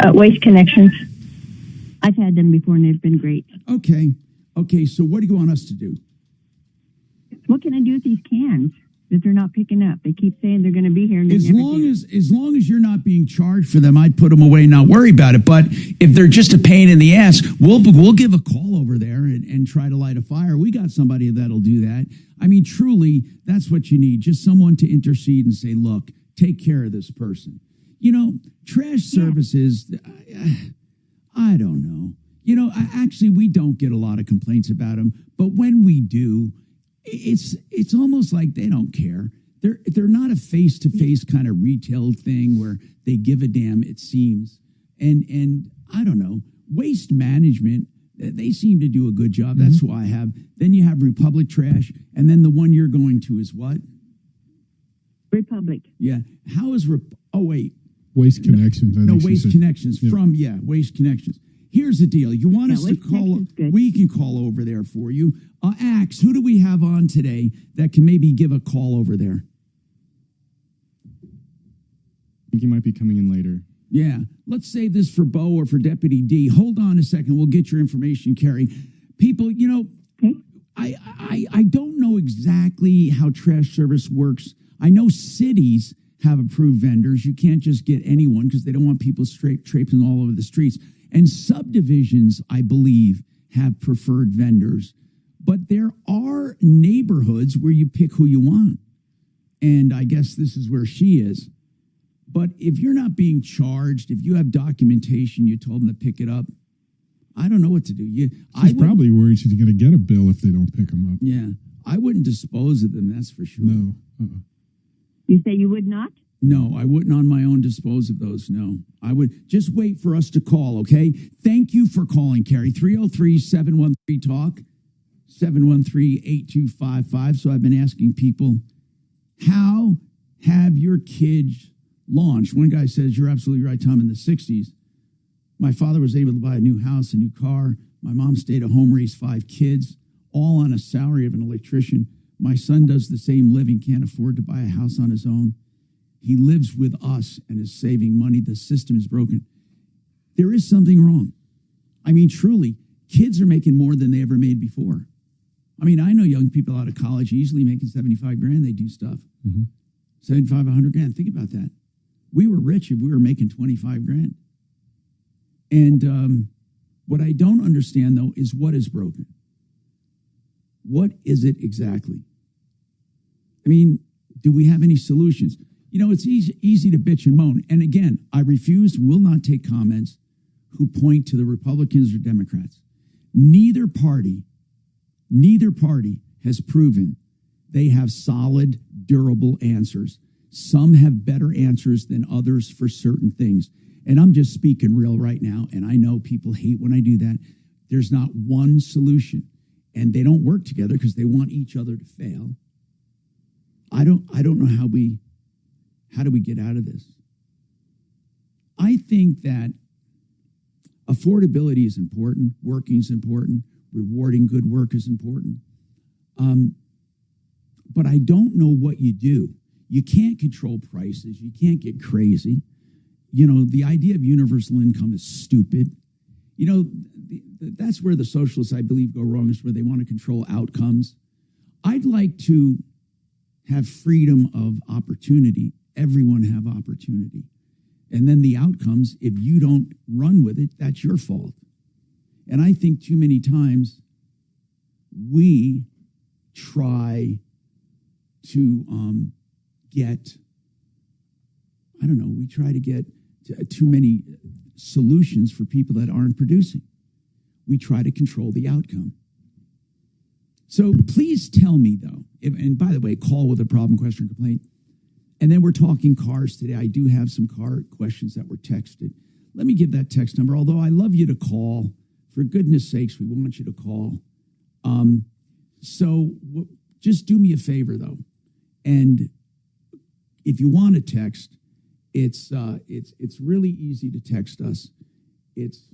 Waste Connections. I've had them before, and they've been great. Okay. So what do you want us to do? What can I do with these cans that they're not picking up? They keep saying they're going to be here, and As long as you're not being charged for them, I'd put them away, not worry about it. But if they're just a pain in the ass, we'll give a call over there and try to light a fire. We got somebody that'll do that. I mean, truly, that's what you need. Just someone to intercede and say, look, take care of this person. You know, trash services, I don't know. You know, actually, we don't get a lot of complaints about them. But when we do, it's almost like they don't care. They're not a face-to-face kind of retail thing where they give a damn, it seems. And I don't know, waste management, they seem to do a good job. That's who I have. Then you have Republic Trash, and then the one you're going to is what? Republic. Yeah. How is Waste Connections. Waste Connections from Waste Connections. Here's the deal. You want us to call? We can call over there for you. Axe, who do we have on today that can maybe give a call over there? I think he might be coming in later. Yeah. Let's save this for Bo or for Deputy D. Hold on a second. We'll get your information, Carrie. People, you know, I don't know exactly how trash service works. I know cities have approved vendors. You can't just get anyone because they don't want people traipsing all over the streets. And subdivisions, I believe, have preferred vendors. But there are neighborhoods where you pick who you want. And I guess this is where she is. But if you're not being charged, if you have documentation, you told them to pick it up, I don't know what to do. She's probably worried she's going to get a bill if they don't pick them up. Yeah. I wouldn't dispose of them, that's for sure. No. You say you would not? No, I wouldn't on my own dispose of those, no. I would just wait for us to call, okay? Thank you for calling, Carrie. 303-713-TALK, 713-8255. So I've been asking people, how have your kids launched? One guy says, you're absolutely right, Tom, in the 60s. My father was able to buy a new house, a new car. My mom stayed at home, raised 5 kids, all on a salary of an electrician. My son does the same living, can't afford to buy a house on his own. He lives with us and is saving money. The system is broken. There is something wrong. I mean, truly, kids are making more than they ever made before. I mean, I know young people out of college easily making 75 grand. They do stuff. 75, 100 grand. Think about that. We were rich if we were making 25 grand. And what I don't understand, though, is what is broken. What is it exactly? I mean, do we have any solutions? You know, it's easy to bitch and moan. And again, I will not take comments who point to the Republicans or Democrats. Neither party has proven they have solid, durable answers. Some have better answers than others for certain things. And I'm just speaking real right now. And I know people hate when I do that. There's not one solution. And they don't work together because they want each other to fail. I don't know how do we get out of this? I think that affordability is important, working is important, rewarding good work is important. But I don't know what you do. You can't control prices. You can't get crazy. You know, the idea of universal income is stupid. You know, that's where the socialists, I believe, go wrong, is where they want to control outcomes. I'd like to have freedom of opportunity. Everyone have opportunity. And then the outcomes, if you don't run with it, that's your fault. And I think too many times we try to get too many solutions for people that aren't producing. We try to control the outcome. So please tell me, though, and by the way, call with a problem, question, or complaint. And then we're talking cars today. I do have some car questions that were texted. Let me give that text number, although I love you to call. For goodness sakes, we want you to call. Just do me a favor, though. And if you want to text, it's really easy to text us. It's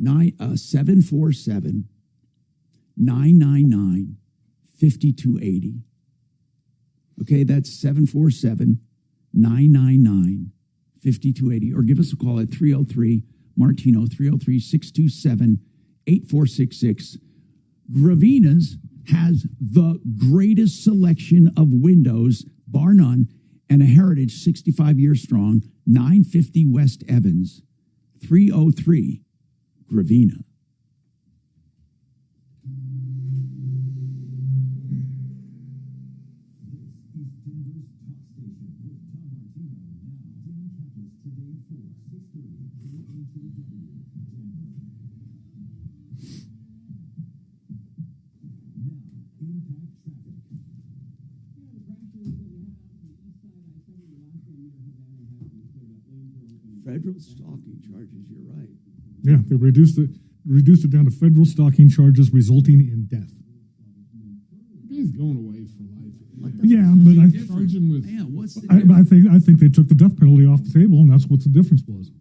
747-999-5280. Okay, that's 747-999-5280. Or give us a call at Martino, 303-627-8466. Gravina's has the greatest selection of windows, bar none, and a heritage 65 years strong, 950 West Evans, 303 Gravina. Federal stalking charges, you're right. Yeah, they reduced it down to federal stalking charges resulting in death. He's going away for life. Yeah, but I charge him with. Man, what's the I think they took the death penalty off the table, and that's what the difference was.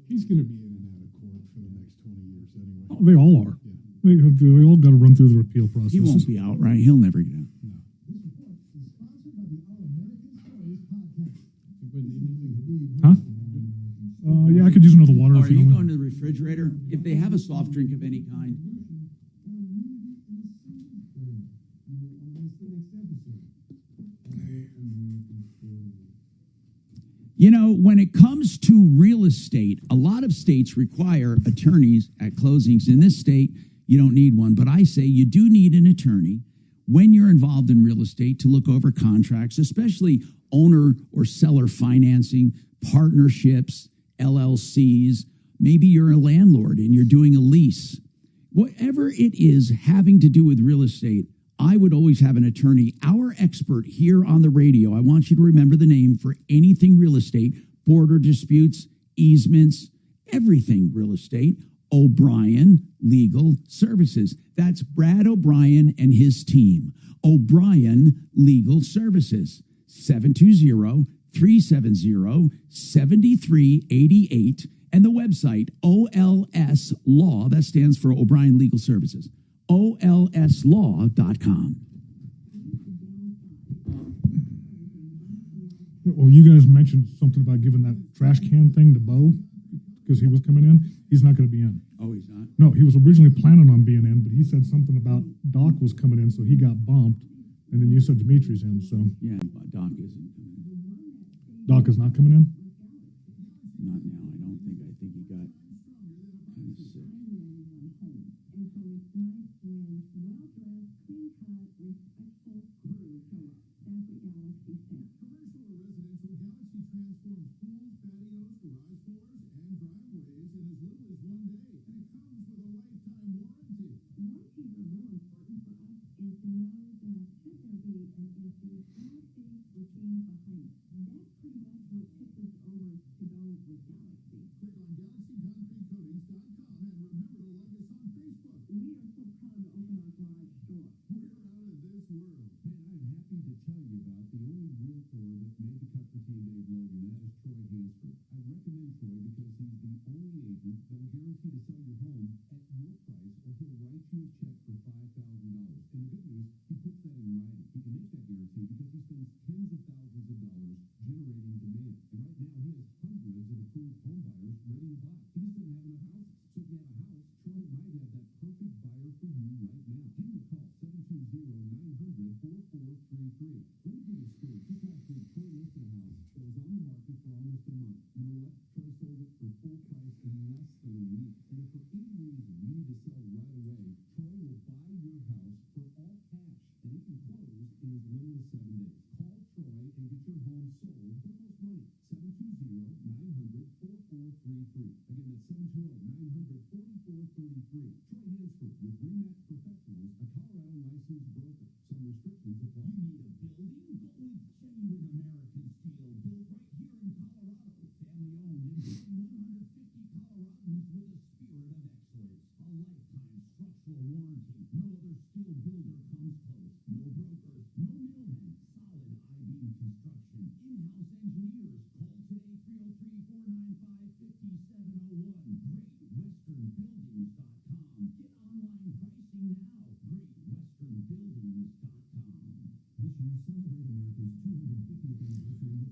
He's going to be in and out of court for the next 20 years anyway. Oh, they all are. Yeah. They all got to run through the appeal process. He won't be out, right? He'll never get out. Huh? Yeah, I could use another water. Are if you you don't going to the refrigerator? If they have a soft drink of any kind. You know, when it comes to real estate, a lot of states require attorneys at closings. In this state, you don't need one, but I say you do need an attorney when you're involved in real estate to look over contracts, especially owner or seller financing, partnerships, LLCs. Maybe you're a landlord and you're doing a lease. Whatever it is having to do with real estate, I would always have an attorney. Our expert here on the radio, I want you to remember the name for anything real estate, border disputes, easements, everything real estate, O'Brien Legal Services. That's Brad O'Brien and his team. O'Brien Legal Services, 720-370-7388, and the website, OLS Law, that stands for O'Brien Legal Services, olslaw.com. Well, you guys mentioned something about giving that trash can thing to Bo because he was coming in. He's not going to be in. Oh, he's not? No, he was originally planning on being in, but he said something about Doc was coming in, so he got bumped. And then you said Dimitri's in, so. Yeah, Doc isn't coming in. Doc is not coming in? Not now, I don't think. I think he got kind of sick.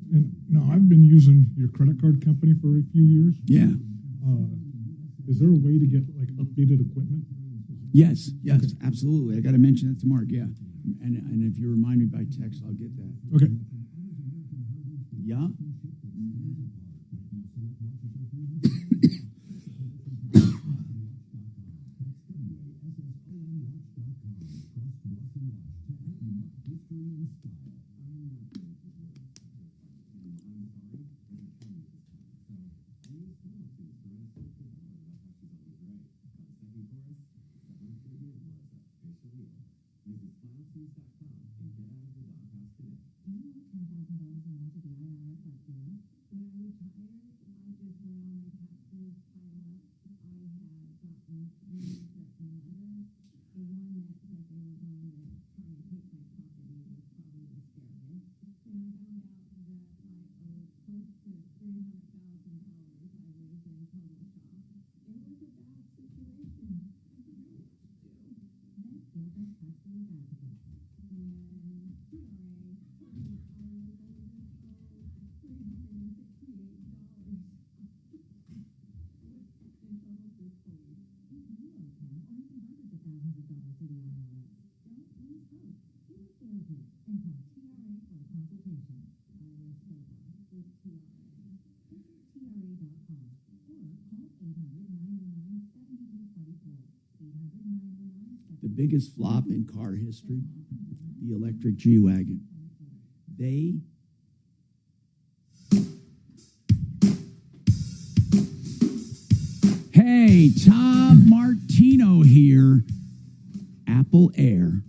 And now I've been using your credit card company for a few years. Yeah. Is there a way to get like updated equipment? Yes, absolutely. I got to mention that to Mark. Yeah, and if you remind me by text, I'll get that. Okay. Yeah. The biggest flop in car history, the electric G-Wagon. Hey, Tom Martino here. Apple Air.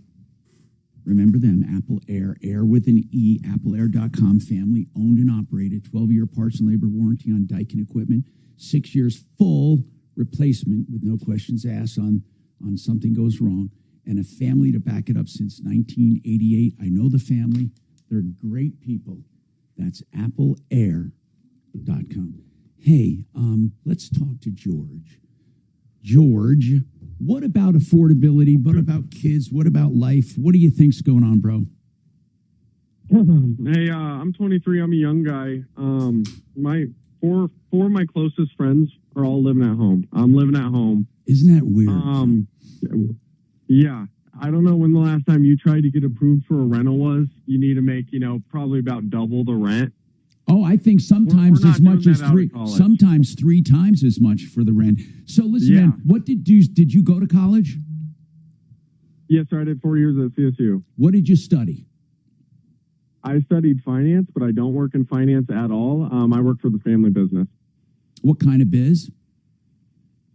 Remember them, Apple Air, Air with an E, AppleAir.com, family owned and operated, 12-year parts and labor warranty on Daikin equipment, 6 years full replacement with no questions asked on something goes wrong, and a family to back it up since 1988. I know the family. They're great people. That's AppleAir.com. Hey, let's talk to George. George, what about affordability? What about kids? What about life? What do you think's going on, bro? Hey, I'm 23. I'm a young guy. My four of my closest friends are all living at home. I'm living at home. Isn't that weird? Yeah. I don't know when the last time you tried to get approved for a rental was. You need to make, probably about double the rent. Oh, I think sometimes We're as much as sometimes 3 times as much for the rent. So listen, man, what did you go to college? Yes, sir. I did 4 years at CSU. What did you study? I studied finance, but I don't work in finance at all. I work for the family business. What kind of biz?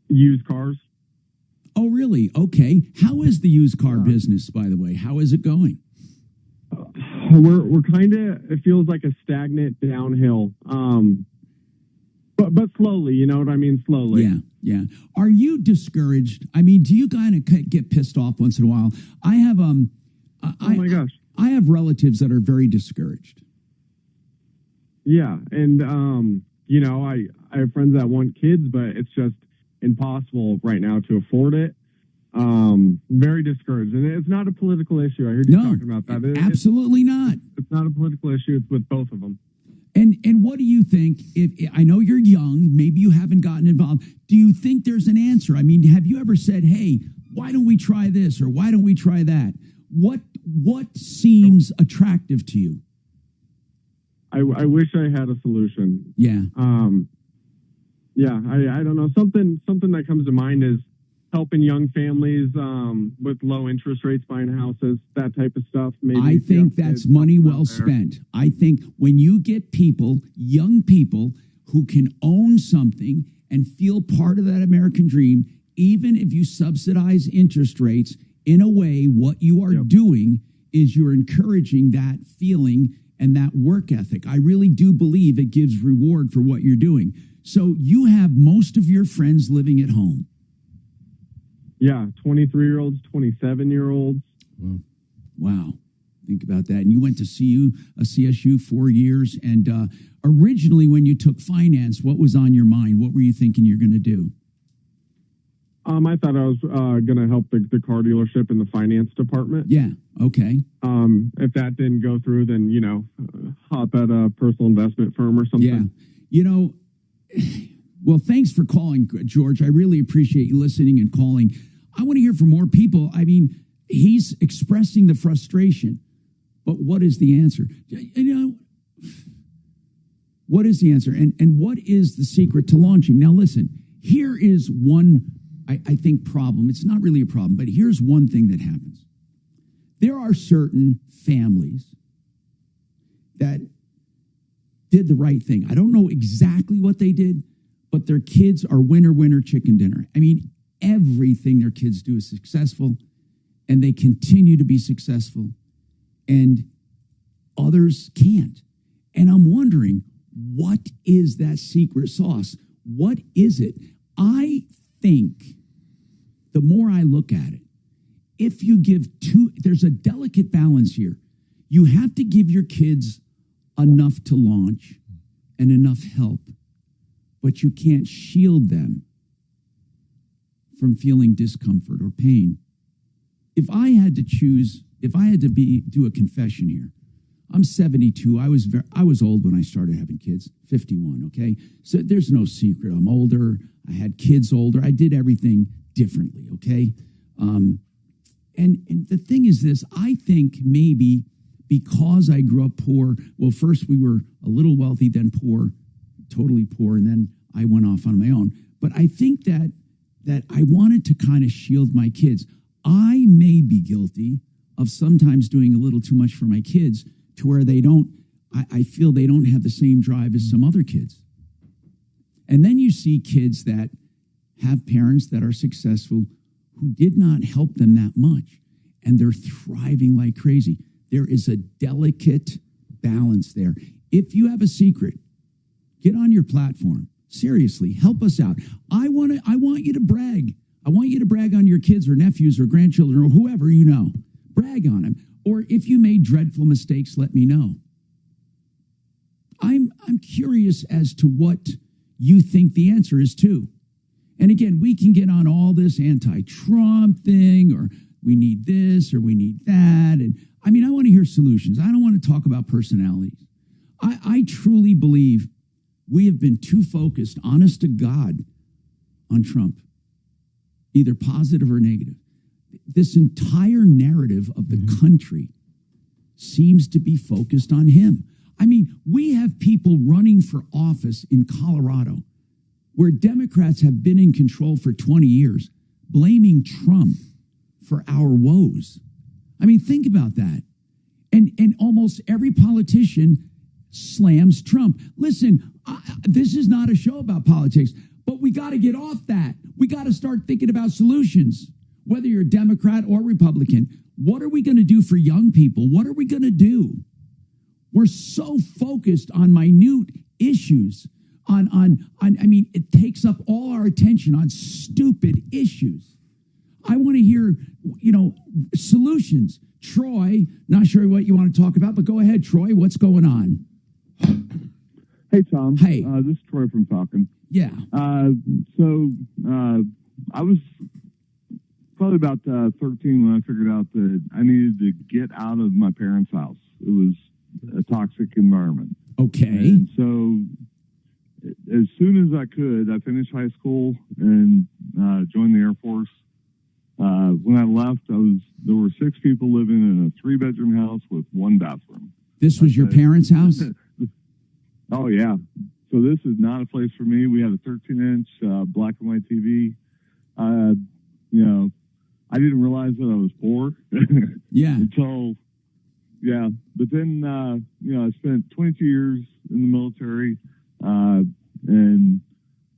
Used cars. Oh, really? Okay. How is the used car business, by the way? How is it going? We're kind of, it feels like a stagnant downhill. But slowly, you know what I mean? Slowly. Yeah. Are you discouraged? I mean, do you kind of get pissed off once in a while? I have, oh my gosh. I have relatives that are very discouraged. Yeah. And, I have friends that want kids, but it's just impossible right now to afford it. Very discouraged. And it's not a political issue. I heard you talking about that. Absolutely not. It's not a political issue. It's with both of them. And what do you think? If I know you're young, maybe you haven't gotten involved. Do you think there's an answer? I mean, have you ever said, hey, why don't we try this or why don't we try that? What seems attractive to you? I wish I had a solution. Yeah. I don't know. Something that comes to mind is helping young families with low interest rates buying houses, that type of stuff. Maybe I think that's money well spent. I think when you get young people who can own something and feel part of that American dream, even if you subsidize interest rates, in a way, what you are doing is you're encouraging that feeling and that work ethic. I really do believe it gives reward for what you're doing. So you have most of your friends living at home. Yeah, 23-year-olds, 27-year-olds. Wow. Think about that. And you went to CSU 4 years. And originally, when you took finance, what was on your mind? What were you thinking you're going to do? I thought I was going to help the car dealership in the finance department. Yeah. Okay. If that didn't go through, then, hop at a personal investment firm or something. Yeah. Well, thanks for calling, George. I really appreciate you listening and calling. I want to hear from more people. I mean, he's expressing the frustration, but what is the answer? You know, what is the answer? And what is the secret to launching? Now, listen, here is one, I think, problem. It's not really a problem, but here's one thing that happens. There are certain families that did the right thing. I don't know exactly what they did, but their kids are winner, chicken dinner. I mean, everything their kids do is successful, and they continue to be successful, and others can't. And I'm wondering, what is that secret sauce? What is it? I think the more I look at it, if you give there's a delicate balance here. You have to give your kids enough to launch and enough help, but you can't shield them from feeling discomfort or pain. If I had to do a confession here, I'm 72. I was old when I started having kids, 51, okay? So there's no secret. I'm older. I had kids older. I did everything differently, okay? And the thing is this, I think maybe because I grew up poor, well, first we were a little wealthy, then poor, totally poor, and then I went off on my own. But I think that I wanted to kind of shield my kids. I may be guilty of sometimes doing a little too much for my kids to where I feel they don't have the same drive as some other kids. And then you see kids that have parents that are successful who did not help them that much, and they're thriving like crazy. There is a delicate balance there. If you have a secret, get on your platform. Seriously, help us out. I want you to brag. I want you to brag on your kids or nephews or grandchildren or whoever you know. Brag on them. Or if you made dreadful mistakes, let me know. I'm curious as to what you think the answer is too. And again, we can get on all this anti-Trump thing, or we need this or we need that. And I mean, I want to hear solutions. I don't want to talk about personalities. I truly believe we have been too focused, honest to God, on Trump, either positive or negative. This entire narrative of the country seems to be focused on him. I mean, we have people running for office in Colorado where Democrats have been in control for 20 years, blaming Trump for our woes. I mean, think about that. And almost every politician slams Trump. Listen, this is not a show about politics, but we got to get off that. We got to start thinking about solutions, whether you're a Democrat or Republican. What are we going to do for young people? What are we going to do? We're so focused on minute issues. I mean, it takes up all our attention on stupid issues. I want to hear, solutions. Troy, not sure what you want to talk about, but go ahead, Troy. What's going on? Hey, Tom. Hey. This is Troy from Falcon. Yeah. I was probably about 13 when I figured out that I needed to get out of my parents' house. It was a toxic environment. Okay. And so as soon as I could, I finished high school and joined the Air Force. When I left, there were 6 people living in a 3-bedroom house with 1 bathroom. This was your parents' house? Oh, yeah. So this is not a place for me. We had a 13-inch black and white TV. I didn't realize that I was poor. Yeah. But then, I spent 22 years in the military. And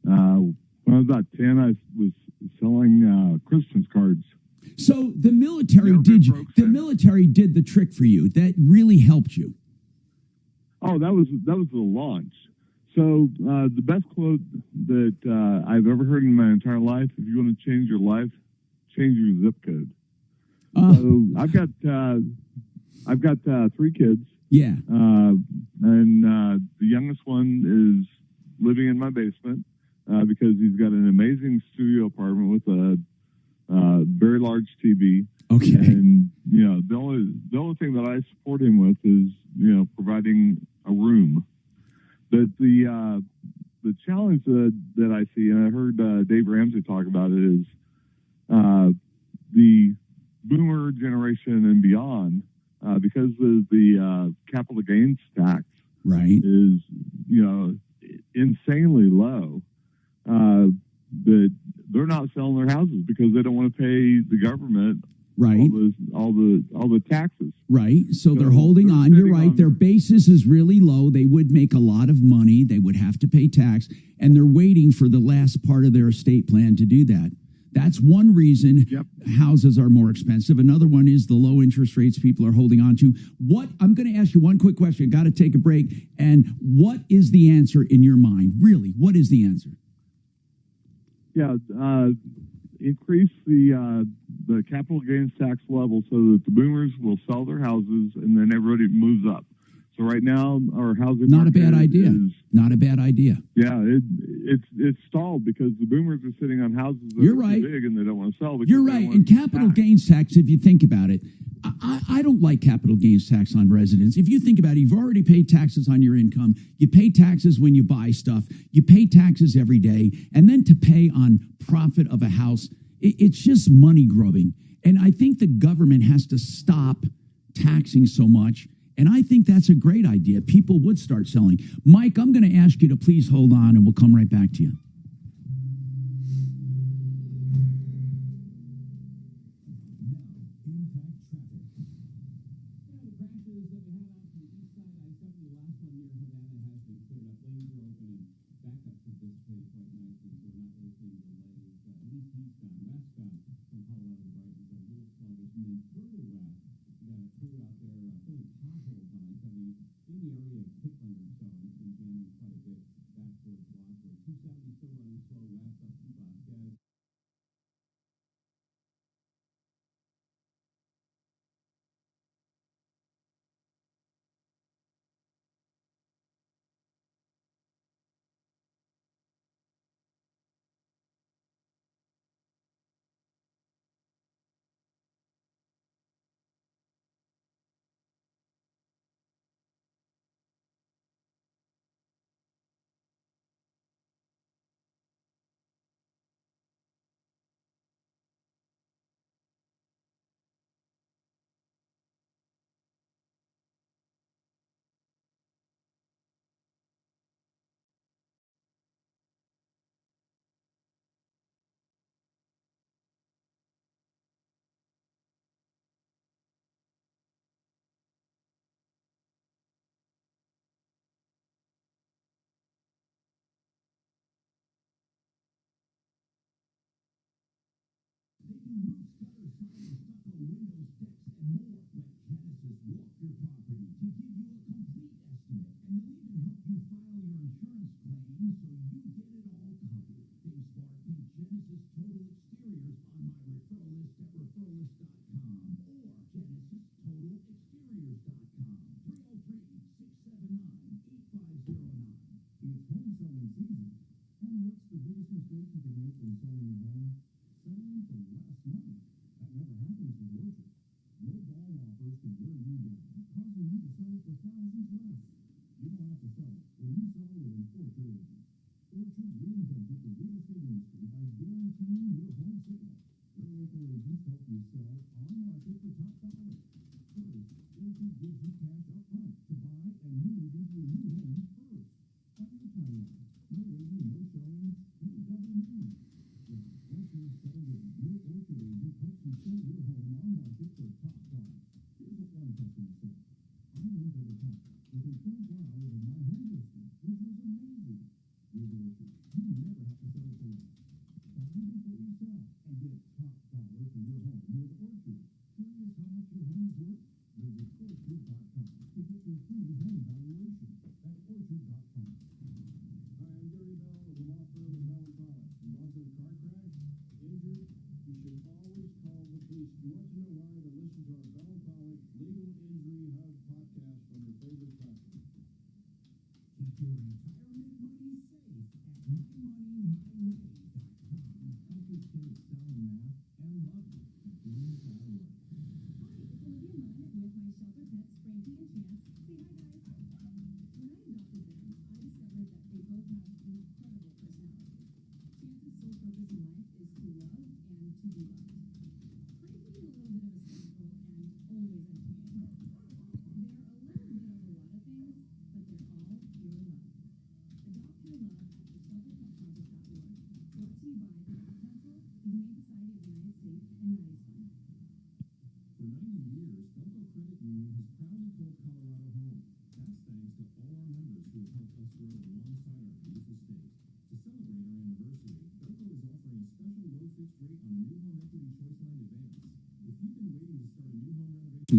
when I was about 10, I was selling Christmas cards. So the military did the trick for you. That really helped you. Oh, that was the launch. So the best quote that I've ever heard in my entire life: if you want to change your life, change your zip code. So I've got 3 kids. Yeah. And the youngest one is living in my basement because he's got an amazing studio apartment with a very large TV. Okay. And the only thing that I support him with is providing a room. But the challenge that I usually talk about it is the boomer generation and beyond, because of the capital gains tax right, is, insanely low. That they're not selling their houses because they don't want to pay the government right, all the taxes. right. So they're holding on. You're right. Their basis is really low. They would make a lot of money. They would have to pay tax, and they're waiting for the last part of their estate plan to do that. That's one reason houses are more expensive. Another one is the low interest rates people are holding on to. I'm going to ask you one quick question. Got to take a break. And what is the answer in your mind? Really, what is the answer? Yeah, increase the capital gains tax level so that the boomers will sell their houses and then everybody moves up. So right now, our housing not a market bad idea. Not a bad idea. Yeah, it's stalled because the boomers are sitting on houses that You're are right. too big and they don't want to sell. You're right. And capital gains tax, if you think about it, I don't like capital gains tax on residents. If you think about it, you've already paid taxes on your income. You pay taxes when you buy stuff. You pay taxes every day. And then to pay on profit of a house, it's just money grubbing. And I think the government has to stop taxing so much. And I think that's a great idea. People would start selling. Mike, I'm going to ask you to please hold on, and we'll come right back to you.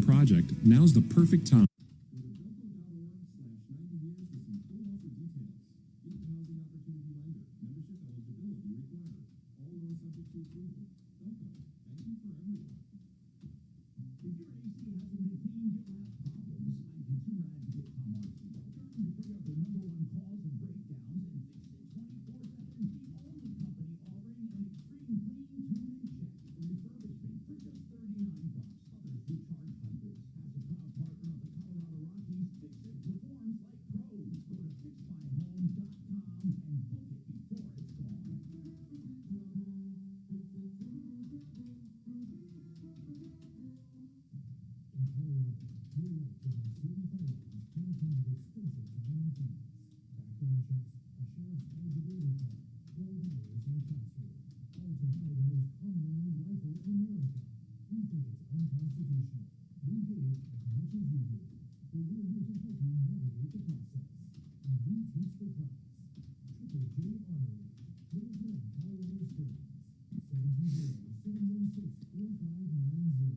Project, now's the perfect time.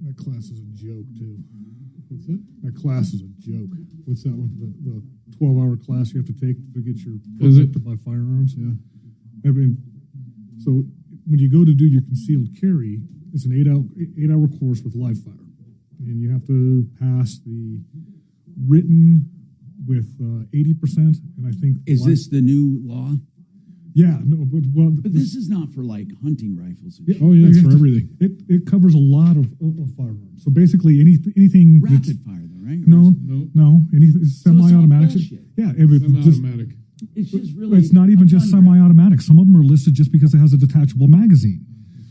That class is a joke, too. What's that? That class is a joke. What's that one? The 12-hour class you have to take to get your Is it? permit to buy firearms? Yeah. I mean, so when you go to do your concealed carry, it's an eight-hour course with live fire. And you have to pass the written with 80%. And I think... Is this the new law? Yeah. No, But this is not for like hunting rifles. And shit. Oh, yeah, it's for everything. It covers a lot of firearms. So basically anything... Rapid fire, though, right? No. Anything semi-automatic. bullshit. Yeah. Semi-automatic. It's just really. It's not even just semi-automatic. Some of them are listed just because it has a detachable magazine.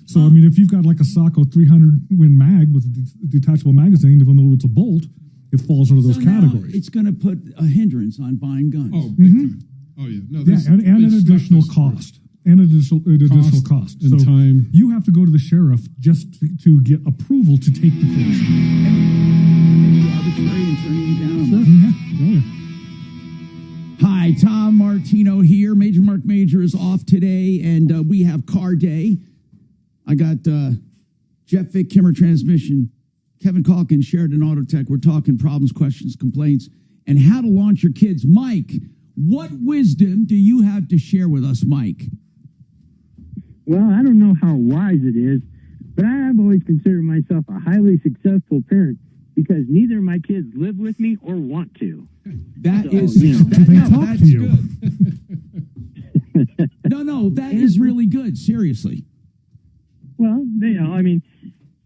So, I mean, if you've got like a Sacco 300 Win mag with a detachable magazine, even though it's a bolt, it falls under those categories. It's going to put a hindrance on buying guns. Oh, big time. Oh, yeah. No, and an additional cost. And additional cost. And so time. You have to go to the sheriff just to get approval to take the course. Arbitrary and turning you down. Sure. Yeah. Hi, Tom Martino here. Major Marc Mager is off today, and we have car day. I got Jeff Vick, Kimmer Transmission, Kevin Calkins, Sheridan Auto Tech. We're talking problems, questions, complaints, and how to launch your kids. Mike, what wisdom do you have to share with us, Mike? Well, I don't know how wise it is, but I have always considered myself a highly successful parent because neither of my kids live with me or want to. That So, is, you know, that's good. No, that is really good. Seriously. Well, I mean,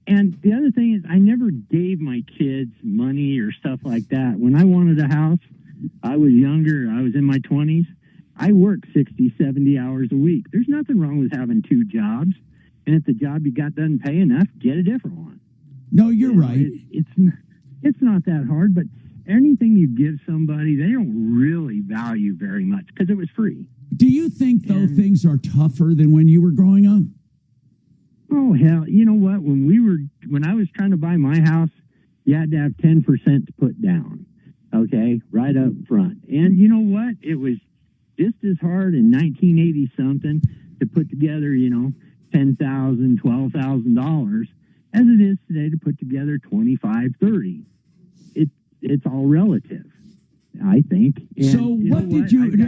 and the other thing is I never gave my kids money or stuff like that. When I wanted a house, I was younger. I was in my 20s. I worked 60, 70 hours a week. There's nothing wrong with having two jobs. And if the job you got doesn't pay enough, get a different one. No, you're right. It's not that hard, but anything you give somebody, they don't really value very much because it was free. Do you think, though, things are tougher than when you were growing up? Oh, hell. You know what? When I was trying to buy my house, you had to have 10% to put down. Okay? Right up front. And you know what? It was just as hard in 1980 something to put together, $10,000, $12,000 as it is today to put together 25, 30. It's all relative, I think. And so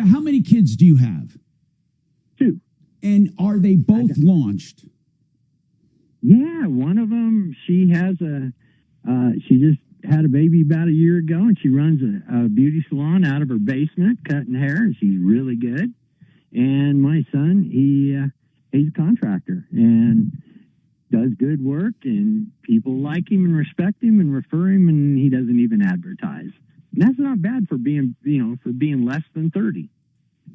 how many kids do you have? Two. And are they both launched? Yeah, one of them, she just had a baby about a year ago, and she runs a beauty salon out of her basement, cutting hair, and she's really good. And my son, he's a contractor and does good work, and people like him and respect him and refer him, and he doesn't even advertise. And that's not bad for being less than 30.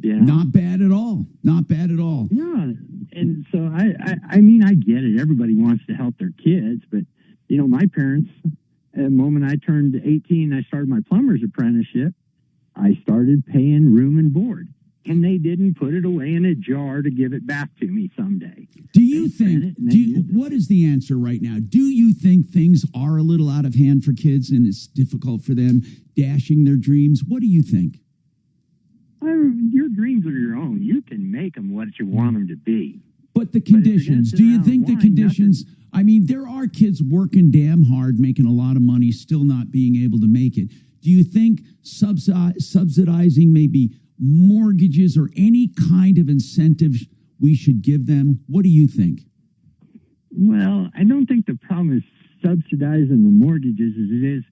Yeah. Not bad at all. Not bad at all. Yeah, and so I mean, I get it. Everybody wants to help their kids, but you know, my parents, at the moment I turned 18, I started my plumber's apprenticeship. I started paying room and board, and they didn't put it away in a jar to give it back to me someday. Do you think? What is the answer right now? Do you think things are a little out of hand for kids, and it's difficult for them dashing their dreams? What do you think? Your dreams are your own. You can make them what you want them to be. But the conditions, do you think the conditions, I mean, there are kids working damn hard, making a lot of money, still not being able to make it. Do you think subsidizing maybe mortgages or any kind of incentives we should give them? What do you think? Well, I don't think the problem is subsidizing the mortgages as it is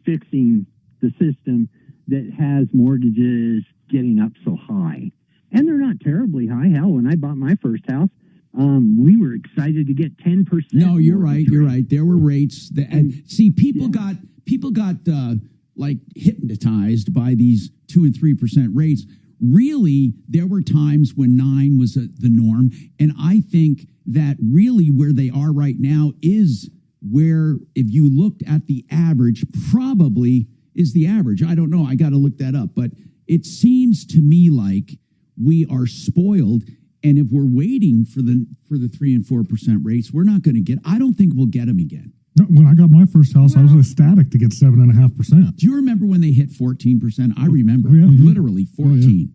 fixing the system that has mortgages getting up so high. And they're not terribly high. Hell, when I bought my first house, we were excited to get 10%. No, you're right. You're right. There were rates that, and see, people got like hypnotized by these 2 and 3% rates. Really, there were times when 9 was the norm, and I think that really where they are right now is where, if you looked at the average, probably is the average. I don't know. I got to look that up, but it seems to me like we are spoiled. And if we're waiting for the 3 and 4% rates, we're not going to get. I don't think we'll get them again. No, when I got my first house, I was ecstatic to get 7.5%. Do you remember when they hit 14%? I remember literally 14. Oh, yeah.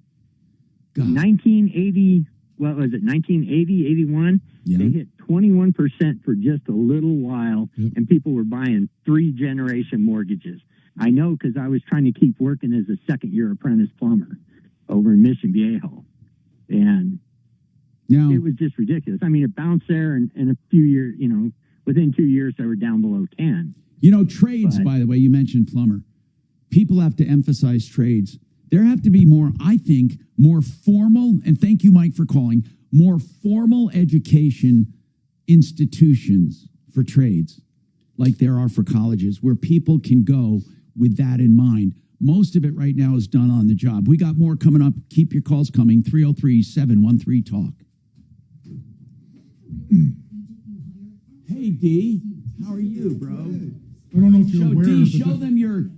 God. 1980. What was it? 1980, 81. Yeah. They hit 21% for just a little while, and people were buying 3-generation mortgages. I know because I was trying to keep working as a second-year apprentice plumber over in Mission Viejo, and it was just ridiculous. I mean, it bounced there, and in a few years, you know, within 2 years, they were down below 10. You know, trades, by the way, you mentioned plumber. People have to emphasize trades. There have to be more, I think, more formal, and thank you, Mike, for calling, more formal education institutions for trades, like there are for colleges, where people can go with that in mind. Most of it right now is done on the job. We got more coming up. Keep your calls coming. 303-713-TALK. Hey, D. How are you, bro? I don't know if you're aware. D, show them your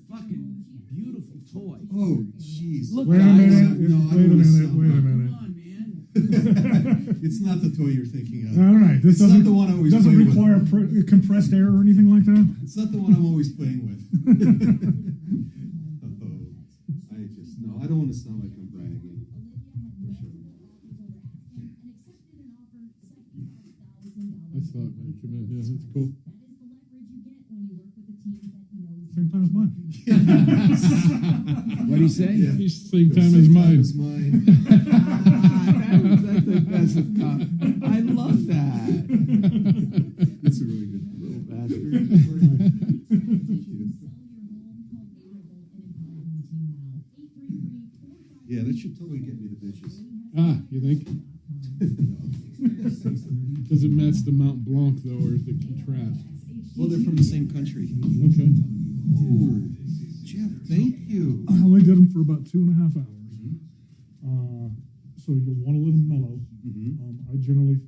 fucking beautiful toy. Oh, jeez. Look, wait a minute. Wait a minute. Come on, man. It's not the toy you're thinking of. All right. This doesn't, not the one I always doesn't play require with. Compressed air or anything like that? It's not the one I'm always playing with. I don't want to sound like I'm bragging. I saw it when you came in. Yeah, that's cool. Same time as mine. What did he say? Yeah. Same time as mine. That's the best of I love that. That's a really good little bastard. Yeah, that should totally get me the bitches. Ah, you think? Does it match the Mount Blanc, though, or is it contrast? Well, they're from the same country. Okay. Oh, Jeff, thank you. I only did them for about 2.5 hours. So you'll want a little mellow. I generally,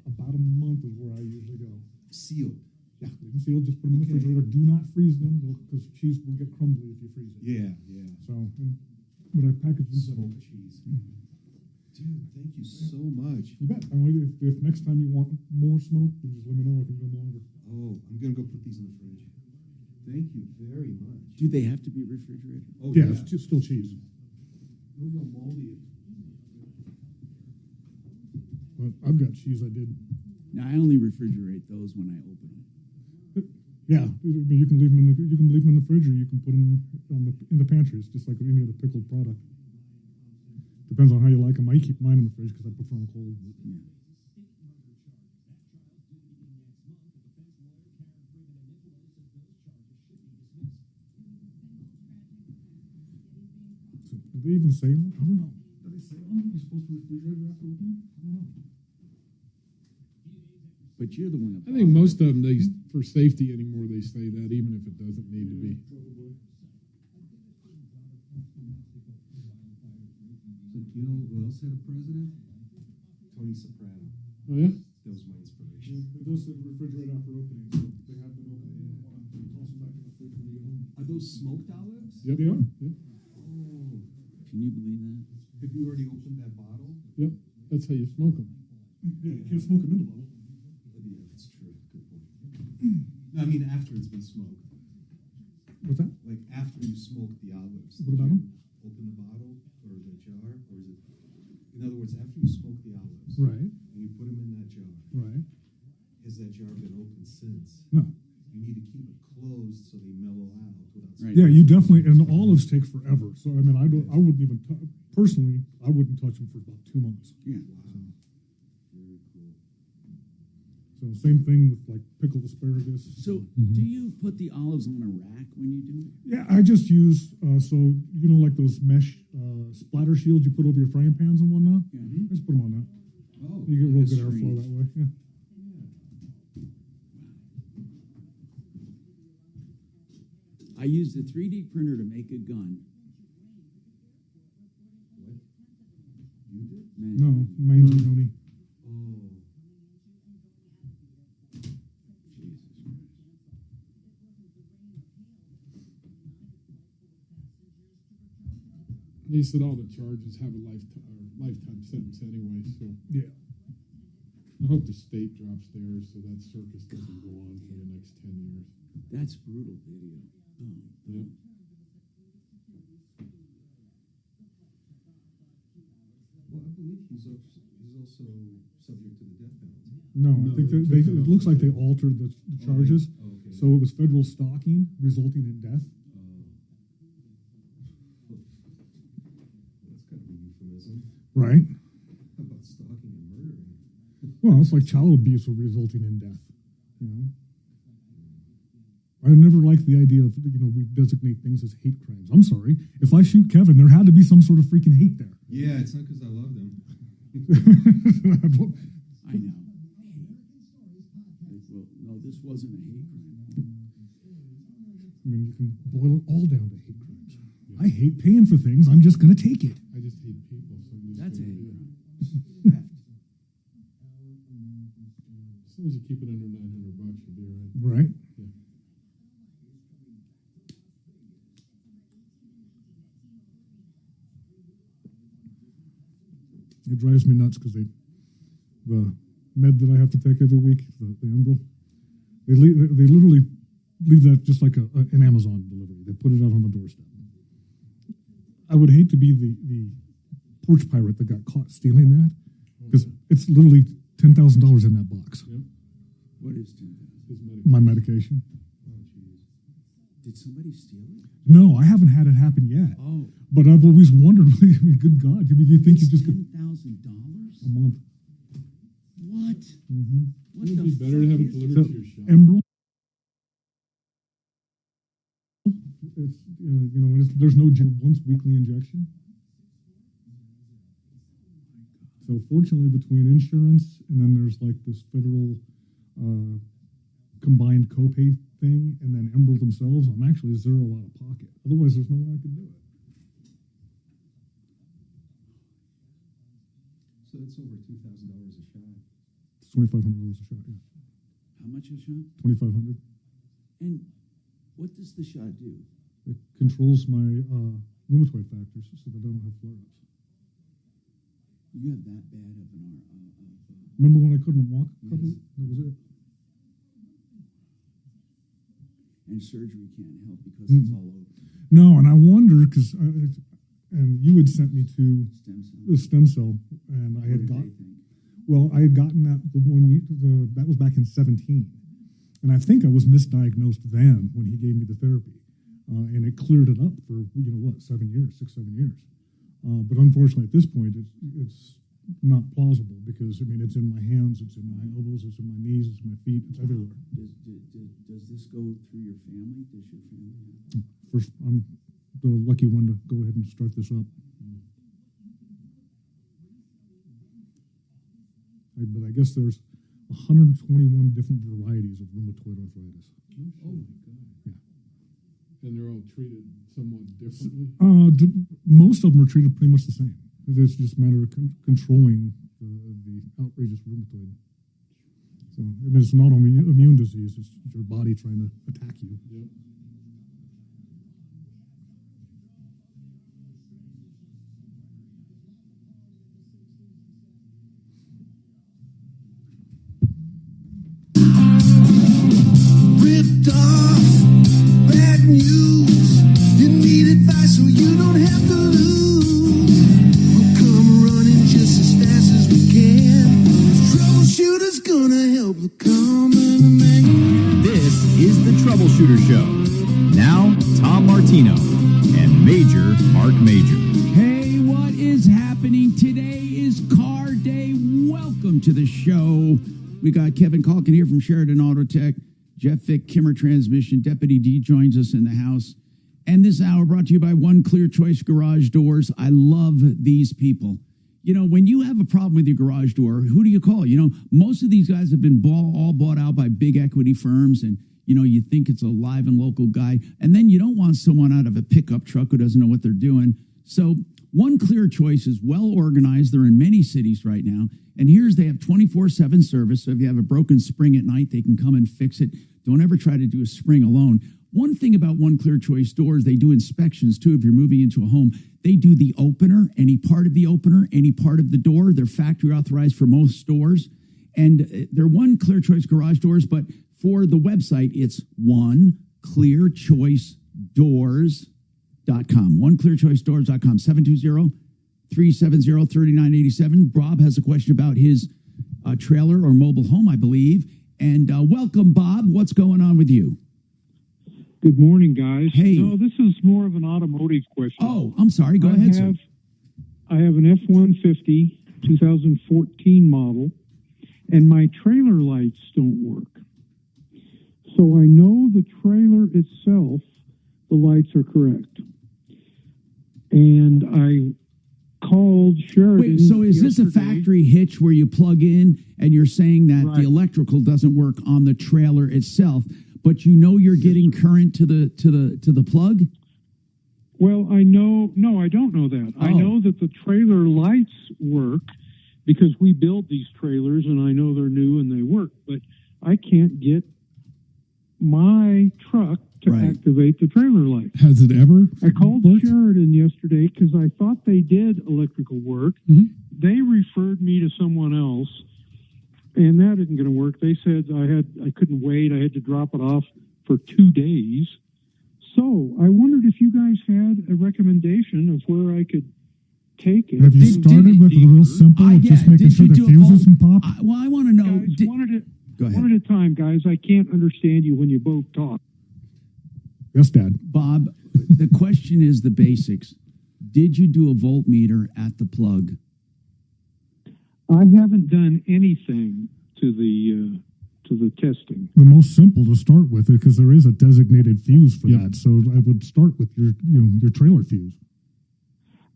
about a month is where I usually go. Sealed. Yeah, leave them sealed. Just put them in the refrigerator. Do not freeze them because cheese will get crumbly if you freeze it. Yeah, yeah. So, but I package them. Smoked cheese. Dude, thank you so much. You bet. If next time you want more smoke, then just let me know. I can do them longer. Oh, I'm going to go put these in the fridge. Thank you very much. Do they have to be refrigerated? Oh, yeah. It's still cheese. It'll go moldy. But I've got cheese I did. Now, I only refrigerate those when I open them. Yeah, you can leave them in the fridge, or you can put them in the pantry. It's just like any other pickled product. Depends on how you like them. I keep mine in the fridge because I prefer them cold. Yeah. So, did they even say on? I don't know. Did they say on? You're supposed to refrigerate it after opening? I don't know. But you're the one. I think most of them, for safety anymore, they say that, even if it doesn't need to be. You know who else had a president? Tony Soprano. Oh, yeah? That was my inspiration. Those that refrigerate after opening, so they have been open. Toss them back in the fridge when you get home. Are those smoked olives? Yep, they are. Yep. Oh. Can you believe that? Have you already opened that bottle? Yep. That's how you smoke them. Yeah, you can't smoke them in the bottle. Yeah, that's true. Good point. No, I mean, after it's been smoked. What's that? Like after you smoke the olives. What about them? Open the bottle or the jar, or is it? In other words, after you smoke the olives, Right. and you put them in that jar, Right. has that jar been opened since? No. You need to keep it closed so they mellow out without. Right. Yeah, you definitely, and the olives take forever. So I mean, I wouldn't even personally, I wouldn't touch them for about 2 months. Yeah. Very cool. So same thing with like pickled asparagus. So, do you put the olives on a rack when you do it? Yeah, I just use like those mesh splatter shields you put over your frying pans and whatnot. Yeah. I just put them on that. Oh, You get real Like a good airflow screen. that way. Yeah. I used a 3D printer to make a gun. What? You did? Man, No, Mangione. Oh. Jesus Christ. He said all the charges have a lifetime sentence anyway, so Yeah. I hope the state drops theirs so that circus doesn't go on for the next 10 years. That's brutal video. Oh, Yep. Well, I believe he's also subject to the death penalty. No, No, I think they that took that it off. looks like they altered the charges. Oh, okay. So it was federal stalking resulting in death. That's kind of a euphemism. Right. How about stalking and murdering? Well, it's like child abuse resulting in death. You know. I never liked the idea of we designate things as hate crimes. I'm sorry. If I shoot Kevin, there had to be some sort of freaking hate there. Yeah, it's not because I love them. I know. Well, no, this wasn't a hate crime. I mean, you can boil it all down to hate crimes. I hate paying for things. I'm just going to take it. I just hate people. So I'm just That's a gonna hate do it. crime. As long as you keep it under $900, you'll be all right. Right. Yeah. It drives me nuts because the med that I have to take every week, the Enbrel, they literally leave that just like an Amazon delivery. They put it out on the doorstep. I would hate to be the porch pirate that got caught stealing that because it's literally $10,000 in that box. Yep. What is 10,000? His medication. My medication. Oh, jeez. Did somebody steal it? No, I haven't had it happen yet. Oh. But I've always wondered. I mean, good God, do you think you just could $10,000 a month? What? Mm-hmm. What It would the be better to have it fuck is delivered So, to your shop. Enbrel. It's there's no once weekly injection. So fortunately, between insurance and then there's like this federal combined copay thing, and then Enbrel themselves, I'm actually zero out of pocket. Otherwise, there's no way I could do it. So that's over $2,000 a shot. It's $2,500 a shot. Yeah, How much a shot? $2,500. And what does the shot do? It controls my rheumatoid factors so that I don't have flare-ups. You have that bad of an Remember when I couldn't walk? Yes. That was it. and surgery can't help because it's all over. No, and I wonder because and you had sent me to Stem cell. the stem cell, and I What had did got they think? well, I had gotten that that was back in 17, and I think I was misdiagnosed then when he gave me the therapy, and it cleared it up for 7 years, 6-7 years. But unfortunately, at this point, it's not plausible because it's in my hands, it's in my elbows, it's in my knees, it's in my feet, it's everywhere. Does this go through your family? Does your family have? First, I'm the lucky one to go ahead and start this up. But I guess there's 121 different varieties of rheumatoid arthritis. Oh my God. Yeah. And they're all treated somewhat differently. Most of them are treated pretty much the same. It's just a matter of controlling the outrageous rheumatoid. So, I mean, it's not an immune disease. It's your body trying to attack you. Yep. Ripped off, bad news. You need advice so you don't have to lose. We'll come running just as fast as we can. Troubleshooter's gonna help the common man. This is the Troubleshooter Show. Now, Tom Martino and Major Marc Mager. Hey, what is happening? Today is Car Day. Welcome to the show. We got Kevin Calkin here from Sheridan Auto Tech. Jeff Vick, Kimmer Transmission. Deputy D joins us in the house. And this hour brought to you by One Clear Choice Garage Doors. I love these people. You know, when you have a problem with your garage door, who do you call? You know, most of these guys have been all bought out by big equity firms, and, you know, you think it's a live and local guy. And then you don't want someone out of a pickup truck who doesn't know what they're doing. So One Clear Choice is well organized. They're in many cities right now. And they have 24/7 service. So if you have a broken spring at night, they can come and fix it. Don't ever try to do a spring alone. One thing about One Clear Choice doors, they do inspections too. If you're moving into a home, they do the opener, any part of the opener, any part of the door. They're factory authorized for most stores. And they're One Clear Choice garage doors, but for the website, it's oneclearchoicedoors.com. oneclearchoicedoors.com, 720-370-3987. Bob has a question about his trailer or mobile home, I believe. And welcome, Bob. What's going on with you? Good morning, guys. Hey. No, this is more of an automotive question. Oh, I'm sorry. Go ahead, sir. I have an F-150 2014 model, and my trailer lights don't work. So I know the trailer itself, the lights are correct. And I called Sheridan. Wait, so is this a factory hitch where you plug in and you're saying that the electrical doesn't work on the trailer itself, but you know you're getting current to the plug? Well, I know. No, I don't know that. I know that the trailer lights work because we build these trailers, and I know they're new and they work. But I can't get my truck to activate the trailer light. Has it ever? I called Sheridan yesterday because I thought they did electrical work. Mm-hmm. They referred me to someone else, and that isn't going to work. They said I couldn't wait. I had to drop it off for 2 days. So I wondered if you guys had a recommendation of where I could take it. Have you started with a real simple, just making sure the fuses and pop? Well, I want to know. Go ahead. One at a time, guys. I can't understand you when you both talk. Yes, Dad. Bob, the question is the basics. Did you do a voltmeter at the plug? I haven't done anything to the testing. The most simple to start with, because there is a designated fuse for that. So I would start with your trailer fuse.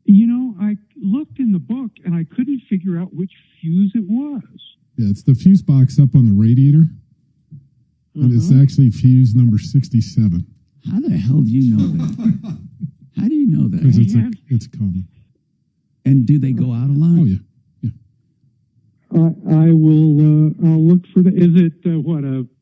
You know, I looked in the book and I couldn't figure out which fuse it was. Yeah, it's the fuse box up on the radiator. And it's actually fuse number 67. How the hell do you know that? How do you know that? Because it's common. And do they go out a lot? Oh, yeah. I will. I'll look for the. Is it a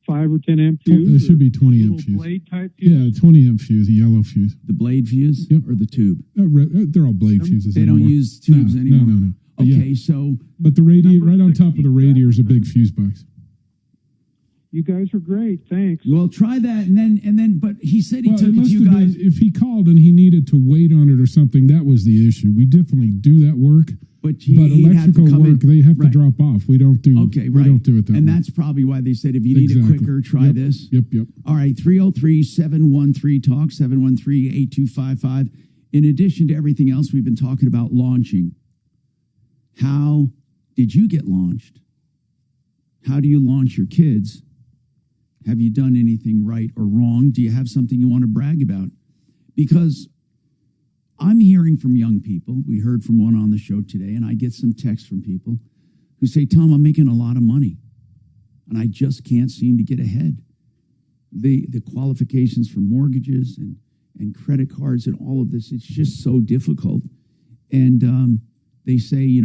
5 or 10 amp fuse? It should be 20 amp fuse. Blade type fuse. Yeah, 20 amp fuse, a yellow fuse. The blade fuse or the tube? They're all blade fuses. They don't use tubes anymore. No. Okay, so but the radiator right on top of the radiator is a big fuse box. You guys are great. Thanks. Well, try that, and then. But he said he took it to you guys. If he called and he needed to wait on it or something, that was the issue. We definitely do that work. But electrical work, they have to drop off. We don't do. Okay, we don't do it that way. And that's probably why they said if you need it quicker, try this. Yep. All right, 303-713-TALK, 713-8255. In addition to everything else we've been talking about launching, how did you get launched? How do you launch your kids? Have you done anything right or wrong? Do you have something you want to brag about? Because I'm hearing from young people. We heard from one on the show today, and I get some texts from people who say, Tom, I'm making a lot of money, and I just can't seem to get ahead. The qualifications for mortgages and credit cards and all of this, it's just so difficult. And they say,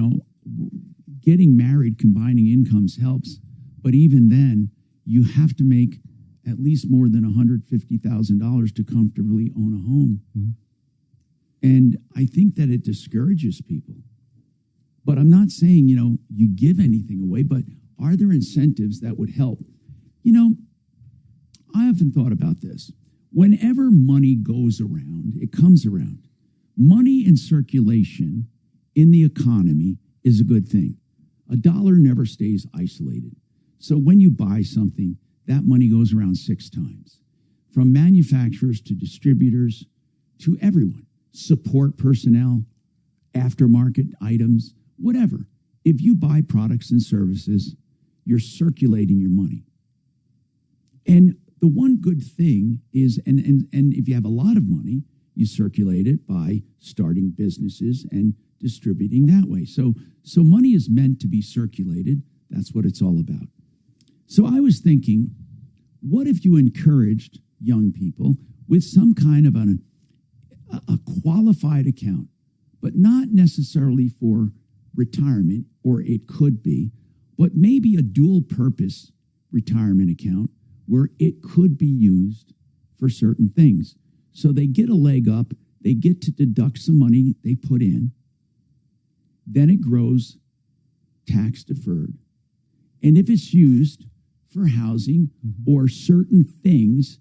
getting married, combining incomes helps. But even then, you have to make at least more than $150,000 to comfortably own a home. Mm-hmm. And I think that it discourages people. But I'm not saying, you give anything away, but are there incentives that would help? I often thought about this. Whenever money goes around, it comes around. Money in circulation in the economy is a good thing. A dollar never stays isolated. So when you buy something, that money goes around 6 times. From manufacturers to distributors to everyone. Support personnel, aftermarket items, whatever. If you buy products and services, you're circulating your money. And the one good thing is, and if you have a lot of money, you circulate it by starting businesses and distributing that way. So money is meant to be circulated. That's what it's all about. So I was thinking, what if you encouraged young people with some kind of a qualified account, but not necessarily for retirement, or it could be, but maybe a dual purpose retirement account where it could be used for certain things. So they get a leg up, they get to deduct some money they put in, then it grows tax deferred. And if it's used for housing or certain things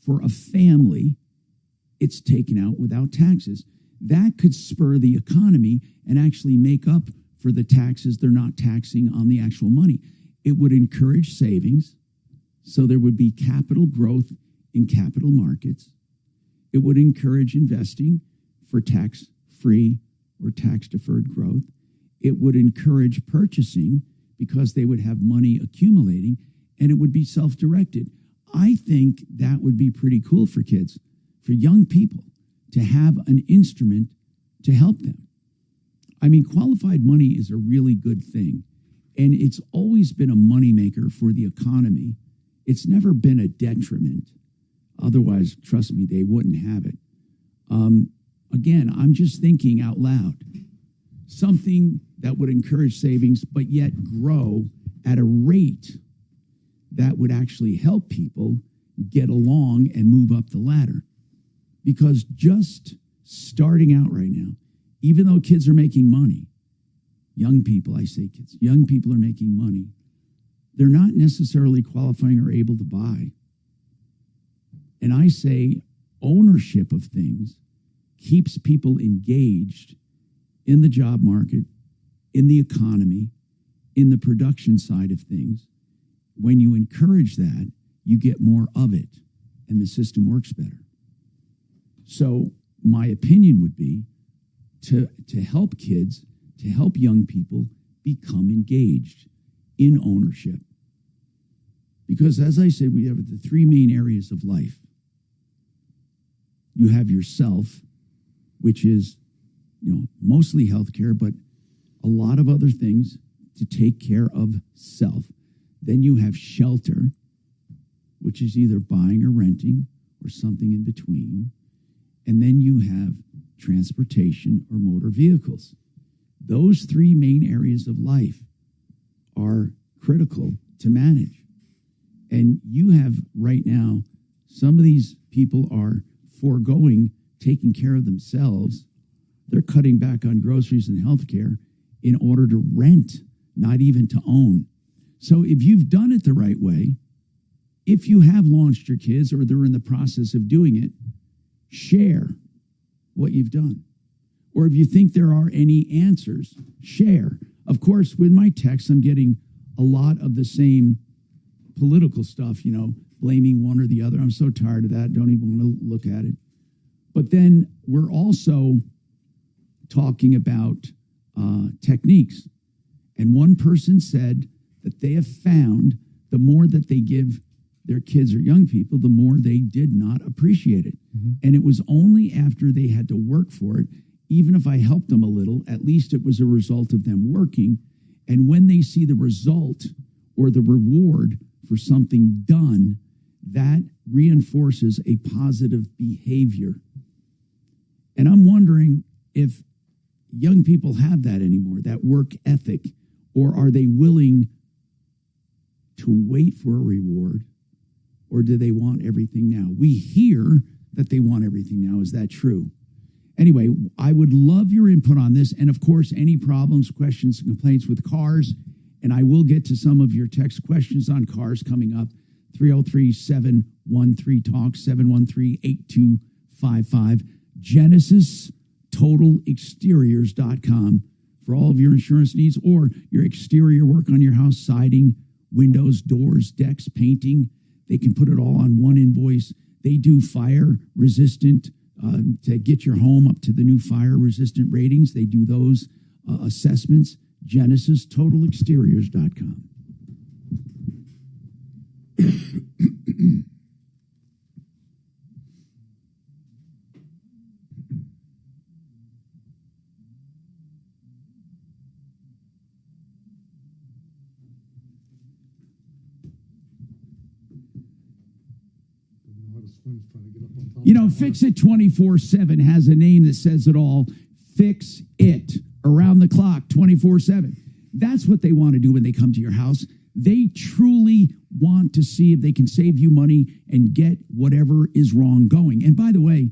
for a family, it's taken out without taxes. That could spur the economy and actually make up for the taxes they're not taxing on the actual money. It would encourage savings, so there would be capital growth in capital markets. It would encourage investing for tax-free or tax-deferred growth. It would encourage purchasing because they would have money accumulating, and it would be self-directed. I think that would be pretty cool for kids, for young people, to have an instrument to help them. I mean, qualified money is a really good thing, and it's always been a moneymaker for the economy. It's never been a detriment. Otherwise, trust me, they wouldn't have it. Again, I'm just thinking out loud. Something that would encourage savings, but yet grow at a rate that would actually help people get along and move up the ladder. Because just starting out right now, even though kids are making money, young people, I say kids, young people are making money, they're not necessarily qualifying or able to buy. And I say ownership of things keeps people engaged in the job market, in the economy, in the production side of things. When you encourage that, you get more of it, and the system works better. So my opinion would be to help kids, to help young people become engaged in ownership. Because as I said, we have the 3 main areas of life. You have yourself, which is, mostly healthcare, but a lot of other things to take care of self. Then you have shelter, which is either buying or renting or something in between. And then you have transportation or motor vehicles. Those 3 main areas of life are critical to manage. And you have right now, some of these people are foregoing taking care of themselves. They're cutting back on groceries and healthcare in order to rent, not even to own. So if you've done it the right way, if you have launched your kids or they're in the process of doing it, share what you've done. Or if you think there are any answers, share. Of course, with my texts, I'm getting a lot of the same political stuff, blaming one or the other. I'm so tired of that. Don't even want to look at it. But then we're also talking about techniques. And one person said that they have found the more that they give their kids or young people, the more they did not appreciate it. Mm-hmm. And it was only after they had to work for it, even if I helped them a little, at least it was a result of them working. And when they see the result or the reward for something done, that reinforces a positive behavior. And I'm wondering if young people have that anymore, that work ethic? Or are they willing to wait for a reward? Or do they want everything now? We hear that they want everything now. Is that true? Anyway, I would love your input on this. And of course, any problems, questions, and complaints with cars. And I will get to some of your text questions on cars coming up. 303-713-TALK, 713-8255. GenesisTotalExteriors.com for all of your insurance needs or your exterior work on your house, siding, windows, doors, decks, painting. They can put it all on one invoice. They do fire resistant to get your home up to the new fire resistant ratings. They do those assessments. GenesisTotalExteriors.com. You know, Fix It 24/7 has a name that says it all. Fix It. Around the clock, 24/7. That's what they want to do when they come to your house. They truly want to see if they can save you money and get whatever is wrong going. And by the way,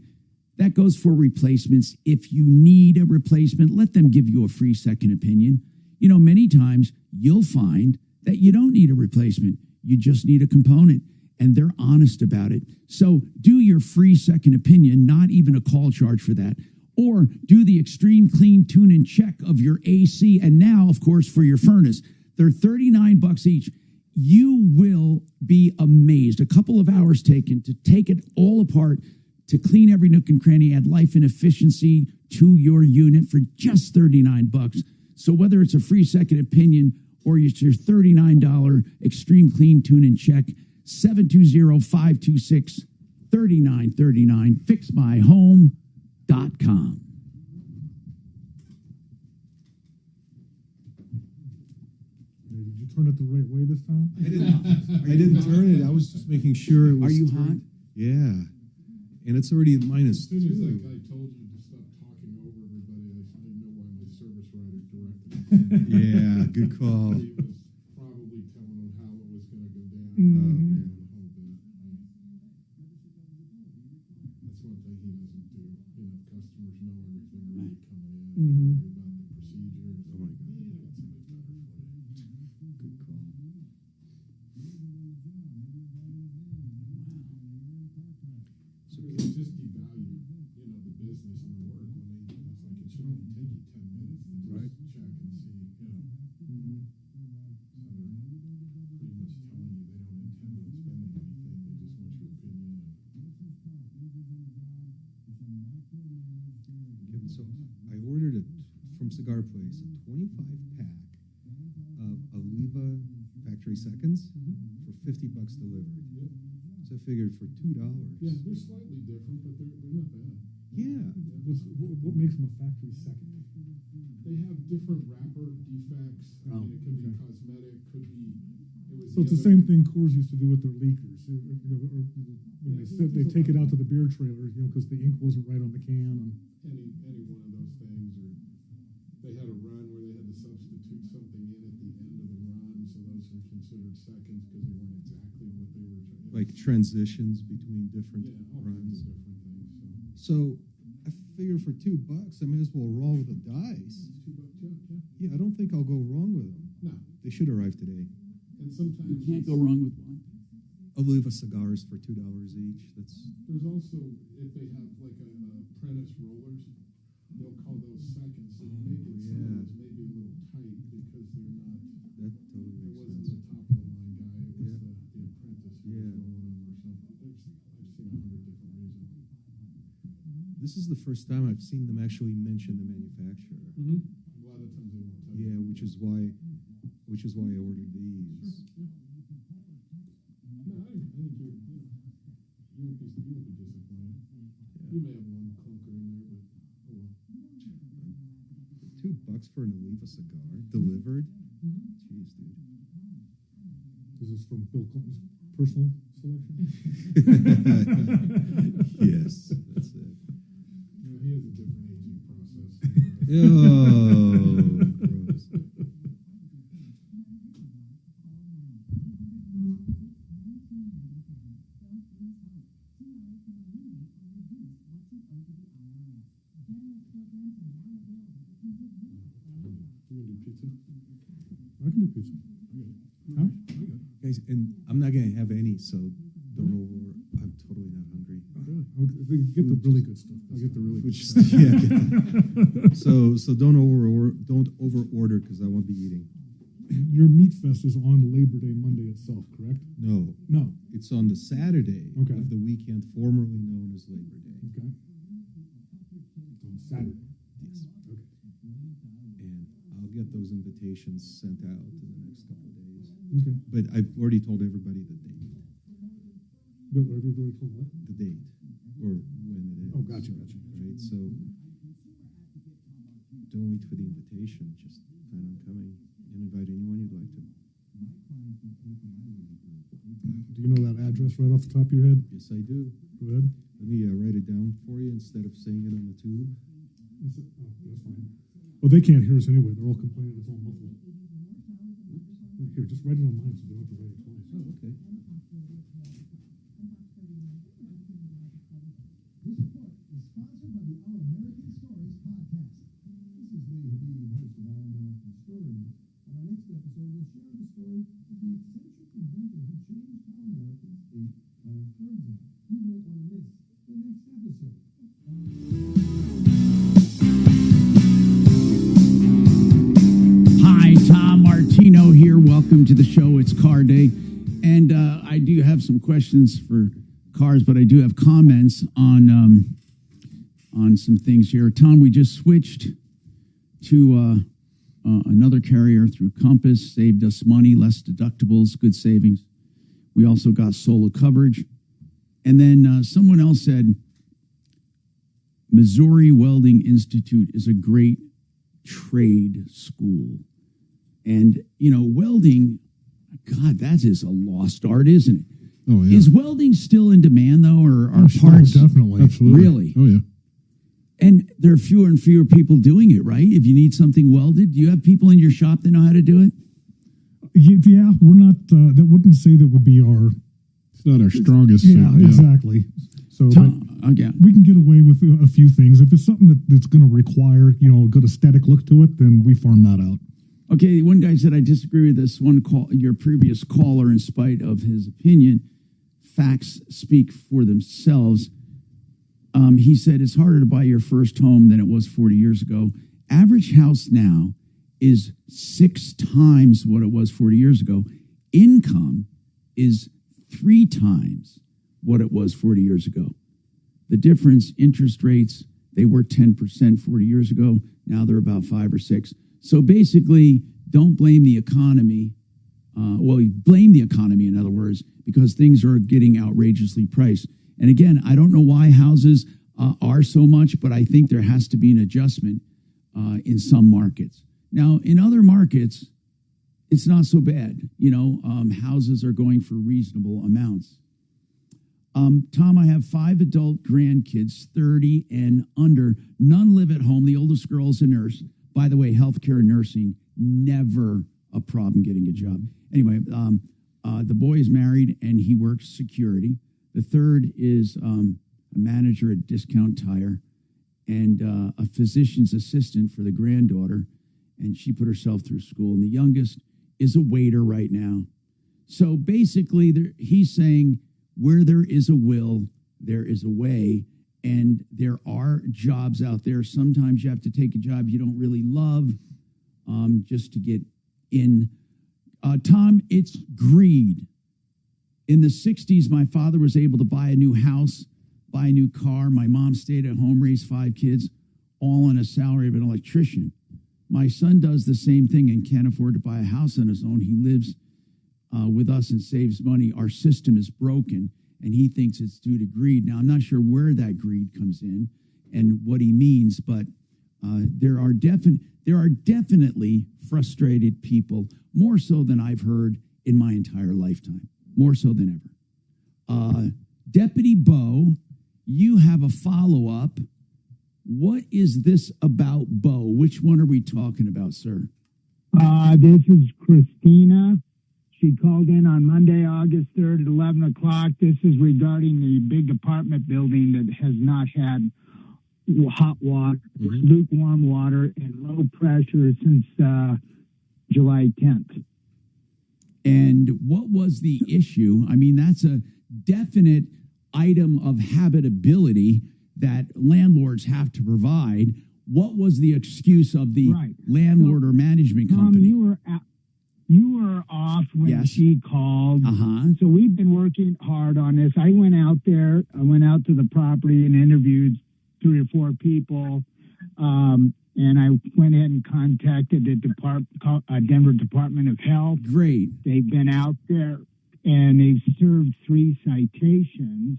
that goes for replacements. If you need a replacement, let them give you a free second opinion. You know, many times you'll find that you don't need a replacement. You just need a component. And they're honest about it. So do your free second opinion, not even a call charge for that. Or do the extreme clean tune and check of your AC. And now, of course, for your furnace, they're $39 each. You will be amazed. A couple of hours taken to take it all apart, to clean every nook and cranny, add life and efficiency to your unit for just $39. So whether it's a free second opinion or it's your $39 extreme clean tune and check, 720-526-3939, fixmyhome.com. Did you turn it the right way this time? I didn't turn it. I was just making sure it was. Are you hot? Yeah. And it's already at -2. As soon as that guy told you to stop talking over everybody, I know why my service writer directed me. Yeah, good call. He was probably telling him how it was going to go down. Mm-hmm. That's one thing he doesn't do. You know, customers know everything really coming in Mm-hmm. about the procedures. Oh my God. Yeah, that's a bit better for you. Good call. So they just devalue, you know, the business and the work when they, it's like it should only take you 10 minutes to just Right. check and see, you know. Mm-hmm. So they're pretty much telling you they don't intend on spending anything. They just want your opinion. So I ordered it from Cigar Place, a 25-pack of Oliva Factory Seconds for $50 delivered. So I figured for $2. Yeah, they're slightly different, but they're not bad. Yeah. What makes them a factory second? They have different wrapper defects. I Oh, mean, it could be okay. cosmetic, could be. It was So it's the same thing Coors used to do with their leakers. Or when they take it out to the beer trailer, because the ink wasn't right on the can. Any one of those things, or they had a run where they had to substitute something in at the end of the run, so those are considered seconds because they weren't exactly what they were trying. Like transitions between different all kinds runs. of different things. So I figured for $2, I may as well roll with the dice. $2, yeah. Yeah, I don't think I'll go wrong with them. No, They should arrive today. and sometimes You can't go wrong with one. Oliva cigars for $2 each. There's also, if they have like a apprentice rollers, they'll call those seconds. So maybe some of those may be a little tight because they're not. That totally It makes wasn't sense. the top of the line guy. It was Yeah. the apprentice who Yeah. was rolling them or something. I've seen 100 different reasons. This is the first time I've seen them actually mention the manufacturer. Mm-hmm. A lot of times they won't tell you. Yeah, which is why I ordered these. No, I think you won't be disappointed. You may have one clunker in there, but oh well. $2 for an Oliva cigar delivered. Mm-hmm. Jeez, dude. Is this from Bill Clinton's personal selection? Yes, that's it. No, he has a different aging process. gross. I can do pizza. Huh? Guys, and I'm not gonna have any, so don't over. I'm totally not hungry. They get the really good stuff. I get the really good Which, stuff. yeah. So don't over order because I won't be eating. Your meat fest is on Labor Day Monday itself, correct? No, it's on the Saturday of the weekend formerly known as Labor Day. Okay. On Saturday. Yes. Okay. And I'll get those invitations sent out in the next couple of days. Okay. But I've already told everybody the date. Everybody told what? The date or when it is. Oh, gotcha. Right. So don't wait for the invitation. Just plan on coming and invite anyone you'd like to. Do you know that address right off the top of your head? Yes, I do. Go ahead. Let me write it down for you instead of saying it on the tube. Oh, that's fine. Well, they can't hear us anyway. They're all complaining it's all muffled. Here, just write it on mine so they don't have to write it twice. Oh, okay. This report is sponsored by the Our American Stories podcast. This is Lee Habib, host of Our American Stories. On our next episode, we'll share the story of the eccentric inventor who changed how Americans ate our birds out. You won't want to miss the next episode. Hi, Tom Martino here. Welcome to the show. It's Car Day. And I do have some questions for cars, but I do have comments on some things here. Tom, we just switched to another carrier through Compass, saved us money, less deductibles, good savings. We also got solo coverage. And then someone else said, Missouri Welding Institute is a great trade school. And, you know, welding, God, that is a lost art, isn't it? Oh, yeah. Is welding still in demand, though, or are parts? Oh, definitely. Absolutely. Really? Oh, yeah. And there are fewer and fewer people doing it, right? If you need something welded, do you have people in your shop that know how to do it? Yeah, we're not, that wouldn't say that would be our... It's not our strongest Yeah, suit. exactly. So again, we can get away with a few things. If it's something that's going to require, you know, a good aesthetic look to it, then we farm that out. Okay, one guy said, I disagree with this one call, your previous caller, in spite of his opinion. Facts speak for themselves. He said it's harder to buy your first home than it was 40 years ago. Average house now is 6 times what it was 40 years ago. Income is 3 times what it was 40 years ago. The difference, interest rates, they were 10% 40 years ago. Now they're about 5 or 6. So basically, don't blame the economy. Blame the economy, in other words, because things are getting outrageously priced. And again, I don't know why houses are so much, but I think there has to be an adjustment in some markets. Now, in other markets, it's not so bad. You know, houses are going for reasonable amounts. Tom, I have 5 adult grandkids, 30 and under. None live at home. The oldest girl is a nurse. By the way, healthcare and nursing, never a problem getting a job. Anyway, the boy is married and he works security. The third is a manager at Discount Tire and a physician's assistant for the granddaughter. And she put herself through school. And the youngest is a waiter right now. So basically, he's saying where there is a will, there is a way. And there are jobs out there. Sometimes you have to take a job you don't really love just to get in. Tom, it's greed. In the 60s, my father was able to buy a new house, buy a new car. My mom stayed at home, raised 5 kids, all on a salary of an electrician. My son does the same thing and can't afford to buy a house on his own. He lives with us and saves money. Our system is broken, and he thinks it's due to greed. Now, I'm not sure where that greed comes in and what he means, but there are definitely frustrated people, more so than I've heard in my entire lifetime, more so than ever. Deputy Bo, you have a follow-up. What is this about, Bo? Which one are we talking about, sir? This is Christina. She called in on Monday, August 3rd at 11 o'clock. This is regarding the big apartment building that has not had hot water, lukewarm water, and low pressure since July 10th. And what was the issue? I mean, that's a definite item of habitability that landlords have to provide. What was the excuse of the landlord or management company? You were off when she called. So we've been working hard on this. I went out there. I went out to the property and interviewed 3 or 4 people. And I went ahead and contacted the Denver Department of Health. Great. They've been out there and they've served 3 citations.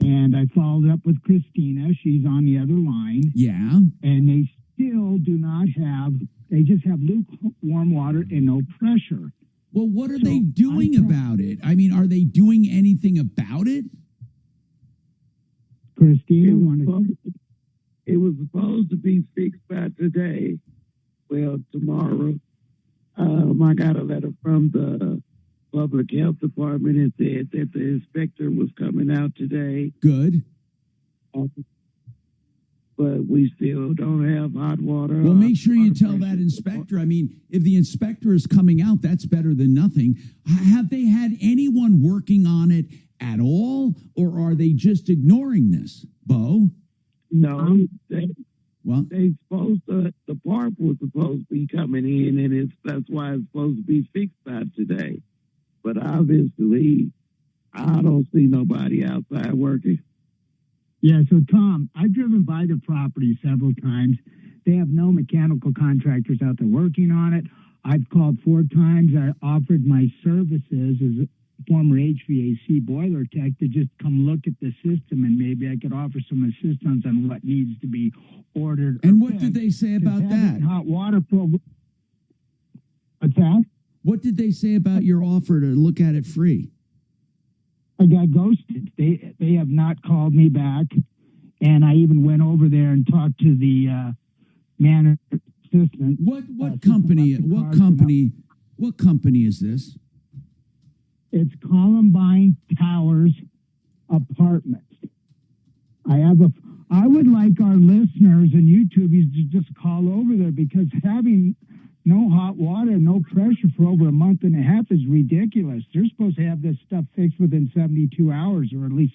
And I followed up with Christina. She's on the other line. Yeah. And they still do not have, they just have lukewarm water and no pressure. Well, what are they doing about it? I mean, are they doing anything about it? Christina, it was supposed to be fixed by today. Well, tomorrow. I got a letter from the Public Health Department and said that the inspector was coming out today. Good. But we still don't have hot water. Well, make sure you tell that inspector. I mean, if the inspector is coming out, that's better than nothing. Have they had anyone working on it at all, or are they just ignoring this, Bo? No, they supposed to. The park was supposed to be coming in, and that's why it's supposed to be fixed by today. But obviously, I don't see nobody outside working. Yeah, so Tom, I've driven by the property several times. They have no mechanical contractors out there working on it. I've called 4 times. I offered my services as a former HVAC boiler tech to just come look at the system, and maybe I could offer some assistance on what needs to be ordered. And what did they say about that? Hot water program. What's that? What did they say about your offer to look at it free? I got ghosted. They have not called me back, and I even went over there and talked to the manager assistant. What company? What company is this? It's Columbine Towers Apartments. I would like our listeners and YouTubers to just call over there, because having no hot water, no pressure for over a month and a half is ridiculous. They're supposed to have this stuff fixed within 72 hours, or at least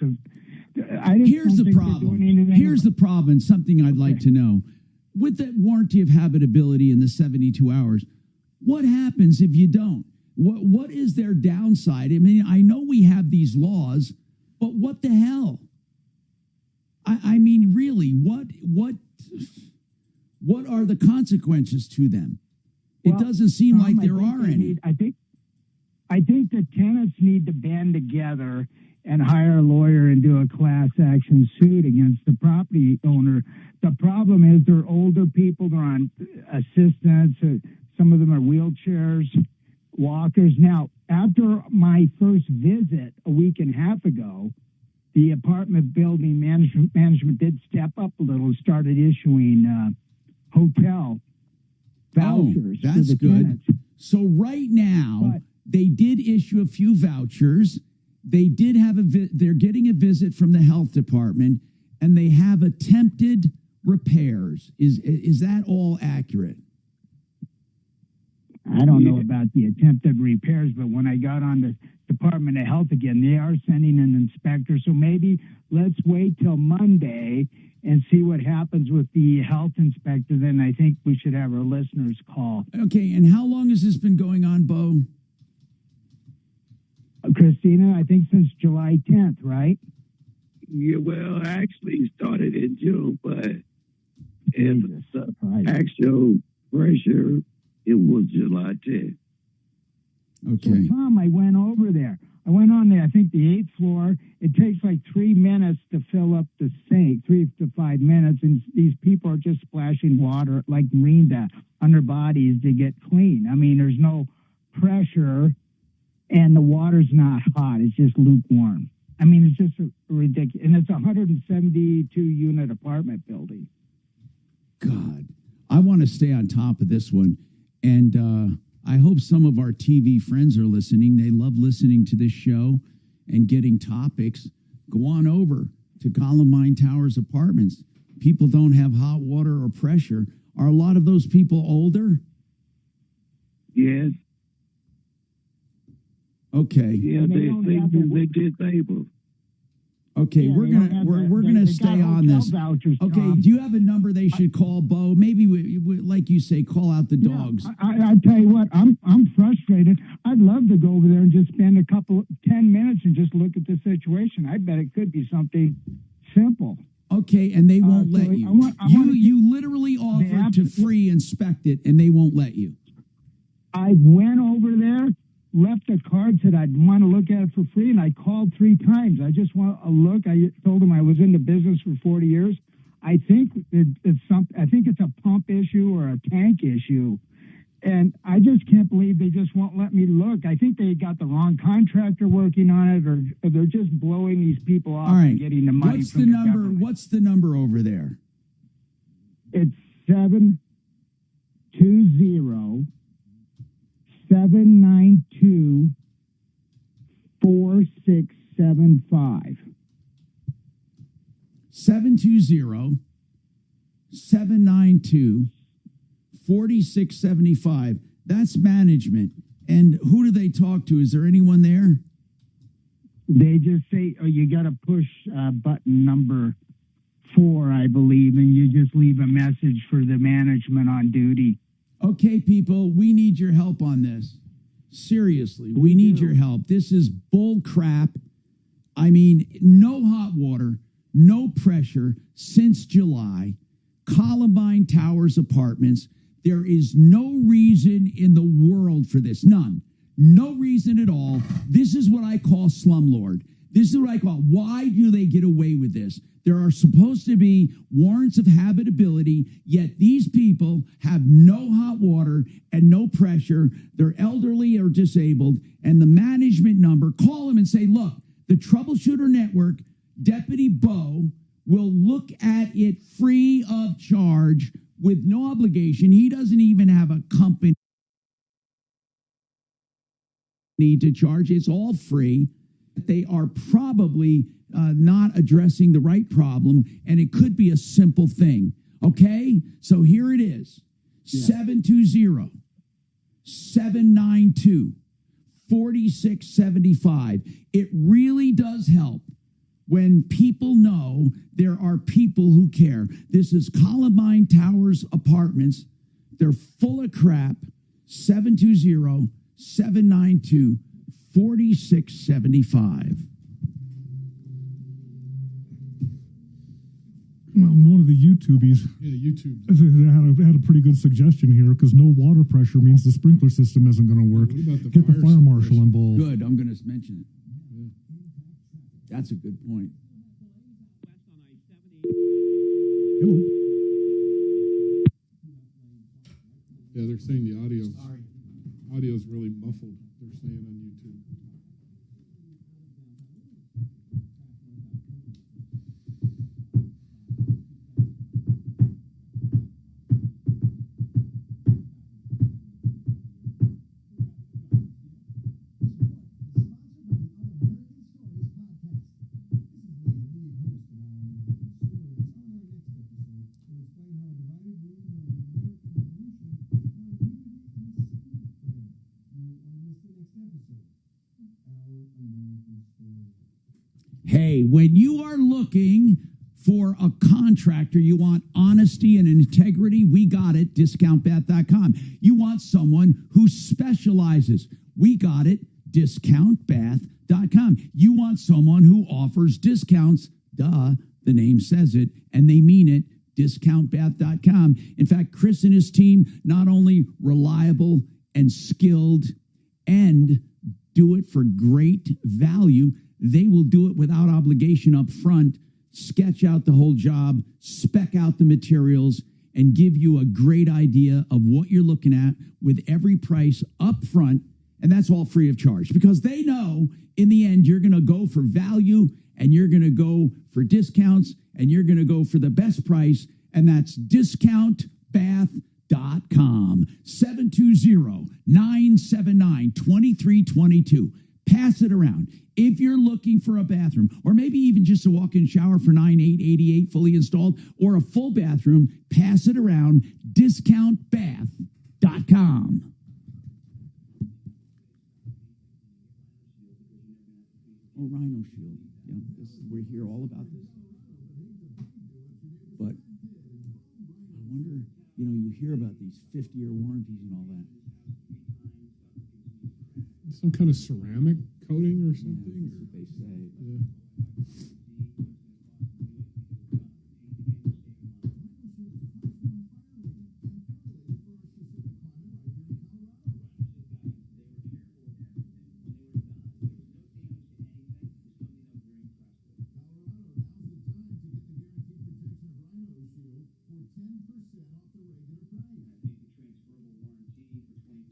Here's the problem. Here's the problem, and something I'd like to know. With that warranty of habitability in the 72 hours, what happens if you don't? What is their downside? I mean, I know we have these laws, but what the hell? I mean, really, what are the consequences to them? It doesn't seem like there are any. I think the tenants need to band together and hire a lawyer and do a class action suit against the property owner. The problem is they're older people. They're on assistance. Some of them are wheelchairs, walkers. Now, after my first visit a week and a half ago, the apartment building management did step up a little and started issuing hotel vouchers. Oh, that's good. Tenants. So right now, they did issue a few vouchers. They did have they're getting a visit from the health department, and they have attempted repairs. Is that all accurate? I don't know about the attempted repairs, but when I got on the Department of Health again, they are sending an inspector. So maybe let's wait till Monday and see what happens with the health inspector. Then I think we should have our listeners call. Okay, and how long has this been going on, Bo? Christina, I think since July 10th, right? Yeah, well, actually started in June, but in the actual pressure, it was July 10th. Okay. So, Tom, I went over there. I went on there, I think the 8th floor. It takes like 3 minutes to fill up the sink, 3 to 5 minutes, and these people are just splashing water like marine on their bodies to get clean. I mean, there's no pressure, and the water's not hot. It's just lukewarm. I mean, it's just ridiculous. And it's a 172-unit apartment building. God, I want to stay on top of this one. And I hope some of our TV friends are listening. They love listening to this show and getting topics. Go on over to Columbine Towers Apartments. People don't have hot water or pressure. Are a lot of those people older? Yes. Okay. Yeah, they disabled. Okay, Yeah, we're gonna stay on this. Vouchers, Okay, Tom. do you have a number they should call, Bo? Maybe, like you say, call out the dogs. I tell you what, I'm frustrated. I'd love to go over there and just spend 10 minutes and just look at the situation. I bet it could be something simple. Okay, and they won't let you. You literally They offered to free inspect it, and they won't let you. I went over there, left a card, said I'd want to look at it for free, and I called 3 times. I just want a look. I told them I was in the business for 40 years. I think it's a pump issue or a tank issue. And I just can't believe they just won't let me look. I think they got the wrong contractor working on it, or they're just blowing these people off and getting the money What's from the the number? government. What's the number over there? It's 720-792-4675. 720-792-4675. That's management. And who do they talk to? Is there anyone there? They just say, you got to push button number 4, I believe, and you just leave a message for the management on duty. Okay, people, we need your help on this. Seriously, we need your help. This is bull crap. I mean, no hot water, no pressure since July. Columbine Towers Apartments. There is no reason in the world for this. None. No reason at all. This is what I call slumlord. This is what I call, why do they get away with this? There are supposed to be warrants of habitability, yet these people have no hot water and no pressure. They're elderly or disabled, and the management number, call them and say, look, the Troubleshooter Network, Deputy Bo, will look at it free of charge with no obligation. He doesn't even have a company to charge. It's all free. They are probably not addressing the right problem, and it could be a simple thing. Okay? So here it is. 720-792-4675. It really does help when people know there are people who care. This is Columbine Towers Apartments. They're full of crap. 720-792-4675. Well, one of the YouTubies had a pretty good suggestion here, because no water pressure means the sprinkler system isn't going to work. Get the fire marshal involved. Good, I'm going to mention it. That's a good point. Hello. Yeah, they're saying the audio's really muffled. They're saying on YouTube. Hey, when you are looking for a contractor, you want honesty and integrity, we got it, discountbath.com. You want someone who specializes, we got it, discountbath.com. You want someone who offers discounts, duh, the name says it, and they mean it, discountbath.com. In fact, Chris and his team, not only reliable and skilled and do it for great value, they will do it without obligation up front, sketch out the whole job, spec out the materials, and give you a great idea of what you're looking at with every price up front. And that's all free of charge, because they know in the end you're going to go for value, and you're going to go for discounts, and you're going to go for the best price, And that's discountbath.com. 720-979-2322. Pass it around. If you're looking for a bathroom, or maybe even just a walk-in shower for $9,888 fully installed, or a full bathroom, pass it around. Discountbath.com. Oh, Rhino Shield. Yeah, we're here all about this. But I wonder, you hear about these 50-year warranties and all that. Some kind of ceramic coating or something? That's what they say. Yeah.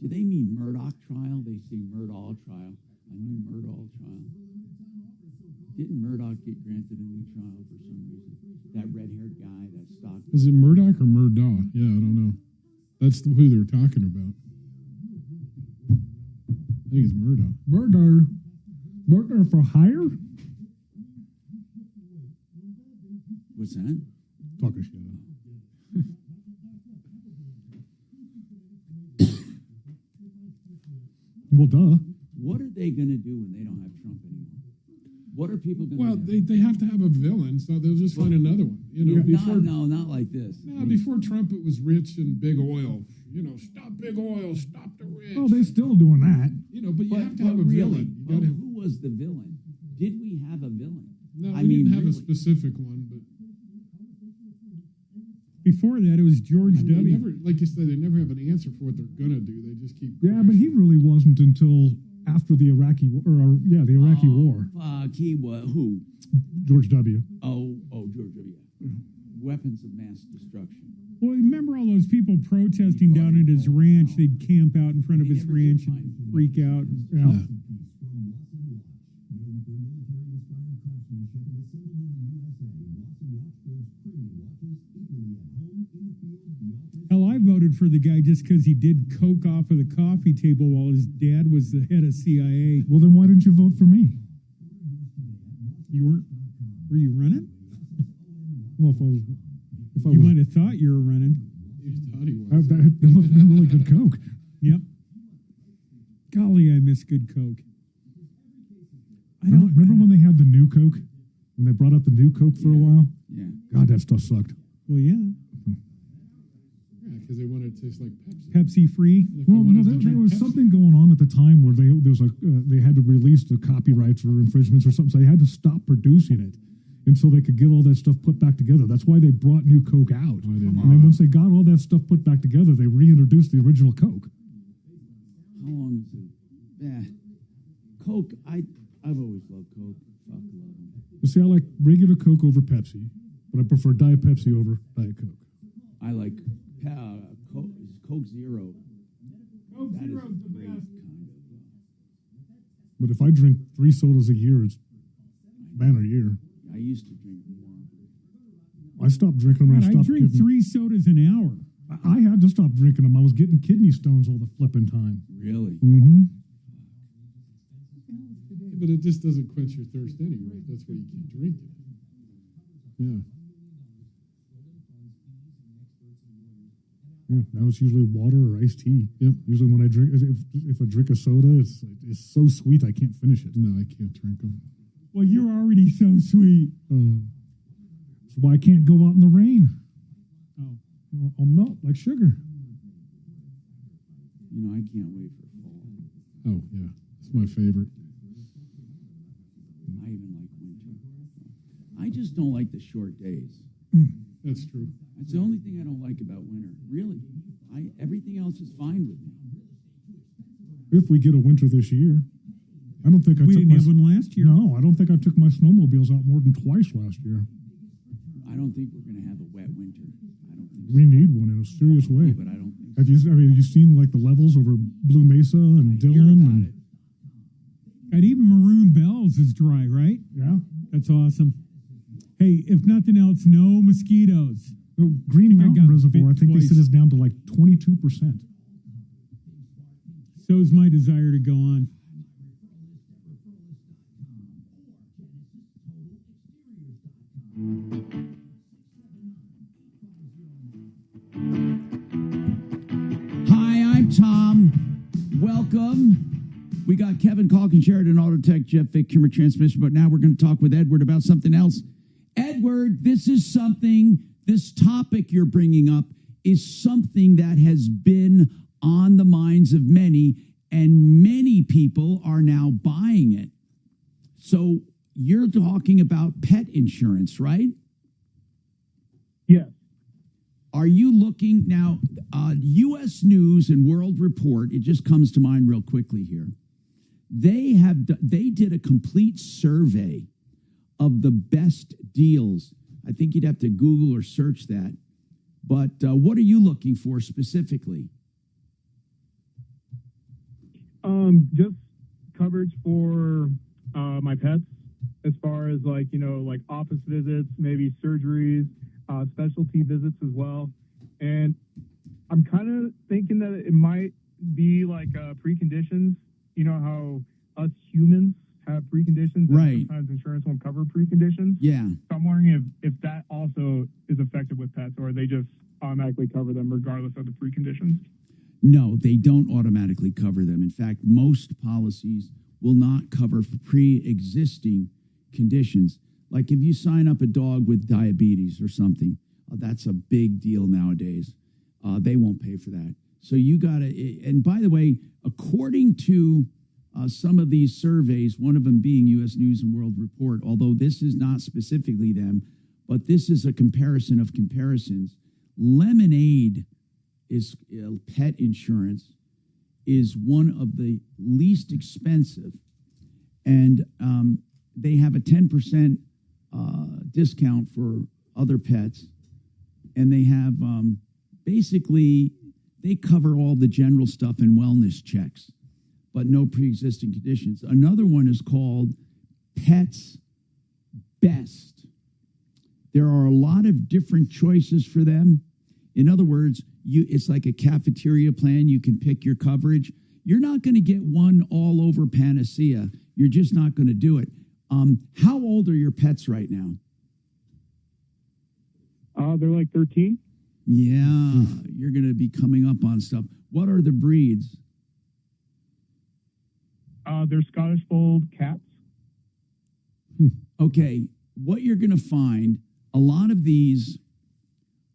Do they mean Murdoch trial? They say Murdahl trial. A new Murdahl trial. Didn't Murdoch get granted a new trial for some reason? That red-haired guy, that stock. Is it Murdoch or Murdaugh? Yeah, I don't know. That's who they were talking about. I think it's Murdoch. Murder for hire? What's that? Talking shit. Well, duh. What are they going to do when they don't have Trump anymore? What are people going to Well, do? they have to have a villain, so they'll just find another one. Before not like this. before Trump, it was rich and big oil. Stop big oil, stop the rich. Oh, they're still doing that. But you have to have a villain. You gotta, who was the villain? Did we have a villain? no, we didn't have a specific one, but Before that, it was George they W. never, like you said, they never have an answer for what they're gonna do. They just keep. Yeah, but he really wasn't until after the Iraqi war. He was who? George W. Oh, George W. Weapons of mass destruction. Well, remember all those people protesting down at his ranch? They'd camp out in front of his ranch and freak out. Yeah. Hell, I voted for the guy just because he did coke off of the coffee table while his dad was the head of CIA. Well, then why didn't you vote for me? You weren't? Were you running? Well, if I You was, might have thought you were running. You thought he was. that must have been really good coke. Yep. Golly, I miss good coke. Remember when they had the new coke? When they brought out the new coke for a while? Yeah. God, that stuff sucked. Well, yeah. Yeah, because they wanted it to taste like Pepsi. Pepsi free. And if Well, I no, wanted to there drink was Pepsi- something going on at the time where they had to release the copyrights or infringements or something, so they had to stop producing it until they could get all that stuff put back together. That's why they brought new Coke out. And then once they got all that stuff put back together, they reintroduced the original Coke. How long is it? Yeah. Coke, I've always loved Coke. Fuck, love them. You see, I like regular Coke over Pepsi, but I prefer Diet Pepsi over Diet Coke. I like Coke Zero. Coke That is Zero's the great, best. kind of. But if I drink 3 sodas a year, it's man a year. I used to drink more. I stopped drinking them when I I stopped drink getting... 3 sodas an hour. I had to stop drinking them. I was getting kidney stones all the flipping time. Really? Mm-hmm. But it just doesn't quench your thirst anyway. That's why you keep drinking. Yeah. Yeah, now it's usually water or iced tea. Yep. Usually when I drink, if I drink a soda, it's so sweet I can't finish it. No, I can't drink them. Well, you're already so sweet. That's why I can't go out in the rain. Oh. I'll melt like sugar. I can't wait for fall. Oh, yeah. It's my favorite. I even like winter. I just don't like the short days. That's true. That's the only thing I don't like about winter. Really. Everything else is fine with me. If we get a winter this year. I don't think I We took didn't my... have one last year. No, I don't think I took my snowmobiles out more than twice last year. I don't think we're going to have a wet winter. I don't think We need one in a serious way. but I don't think Have you seen like the levels over Blue Mesa and Dillon? And, And even Maroon Bells is dry, right? yeah. That's awesome. Hey, if nothing else, no mosquitoes. Green Mountain Reservoir, I think they twice. said is down to like 22%. So is my desire to go on. Hi, I'm Tom. Welcome. We got Kevin Calkin, Sheridan Auto Tech, Jeff Vick, Kimmer Transmission, but now we're going to talk with Edward about something else. Edward, this topic you're bringing up is something that has been on the minds of many, and many people are now buying it. So you're talking about pet insurance, right? Yes. Are you looking now? U.S. News and World Report. It just comes to mind real quickly here. They did a complete survey of the best deals. I think you'd have to Google or search that. But what are you looking for specifically? Just coverage for my pets, as far as like office visits, maybe surgeries, specialty visits as well. And I'm kind of thinking that it might be like preconditions. You know how us humans have preconditions, right? And sometimes insurance won't cover preconditions. Yeah. So I'm wondering if that also is affected with pets, or they just automatically cover them regardless of the preconditions. No, they don't automatically cover them. In fact, most policies will not cover pre-existing conditions. Like if you sign up a dog with diabetes or something, that's a big deal nowadays. They won't pay for that. So you got to, and by the way, according to some of these surveys, one of them being U.S. News and World Report, although this is not specifically them, but this is a comparison of comparisons. Lemonade is pet insurance is one of the least expensive, and they have a 10% discount for other pets, and they have basically they cover all the general stuff and wellness checks, but no pre-existing conditions. Another one is called Pets Best. There are a lot of different choices for them. In other words, it's like a cafeteria plan. You can pick your coverage. You're not going to get one all-over panacea. You're just not going to do it. How old are your pets right now? They're like 13. Yeah, you're going to be coming up on stuff. What are the breeds? They're Scottish Fold cats. Okay, what you're going to find, a lot of these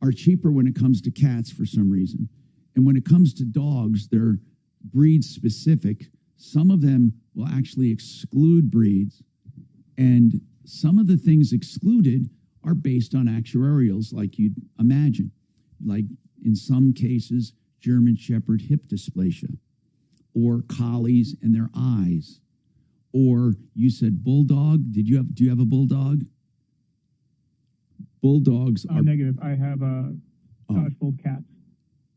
are cheaper when it comes to cats for some reason. And when it comes to dogs, they're breed specific. Some of them will actually exclude breeds. And some of the things excluded are based on actuarials, like you'd imagine. Like in some cases, German Shepherd hip dysplasia, or collies and their eyes. Or you said bulldog. Do you have a bulldog? Bulldogs are negative. I have Scottish Fold cats.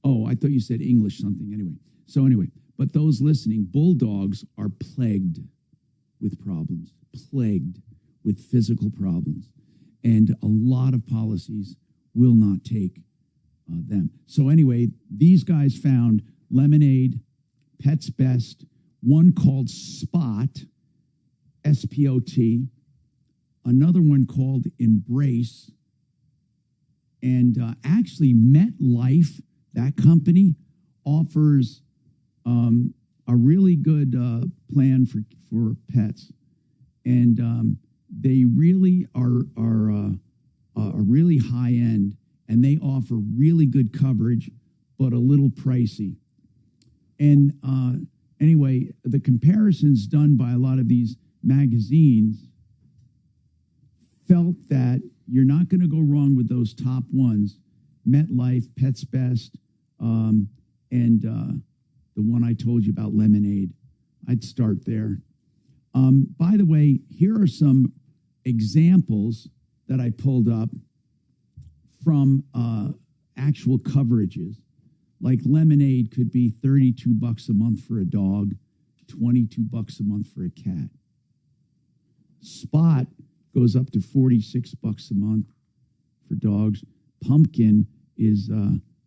Oh, I thought you said English something. Anyway, but those listening, bulldogs are plagued with problems, plagued with physical problems, and a lot of policies will not take them. So anyway, these guys found Lemonade, Pets Best, one called Spot, SPOT, another one called Embrace, and actually MetLife, that company, offers a really good plan for pets, and they really are really high end, and they offer really good coverage, but a little pricey. And anyway, the comparisons done by a lot of these magazines felt that you're not going to go wrong with those top ones, MetLife, Pets Best, and the one I told you about, Lemonade. I'd start there. By the way, here are some examples that I pulled up from actual coverages. Like Lemonade could be $32 a month for a dog, $22 a month for a cat. Spot goes up to $46 a month for dogs. Pumpkin is,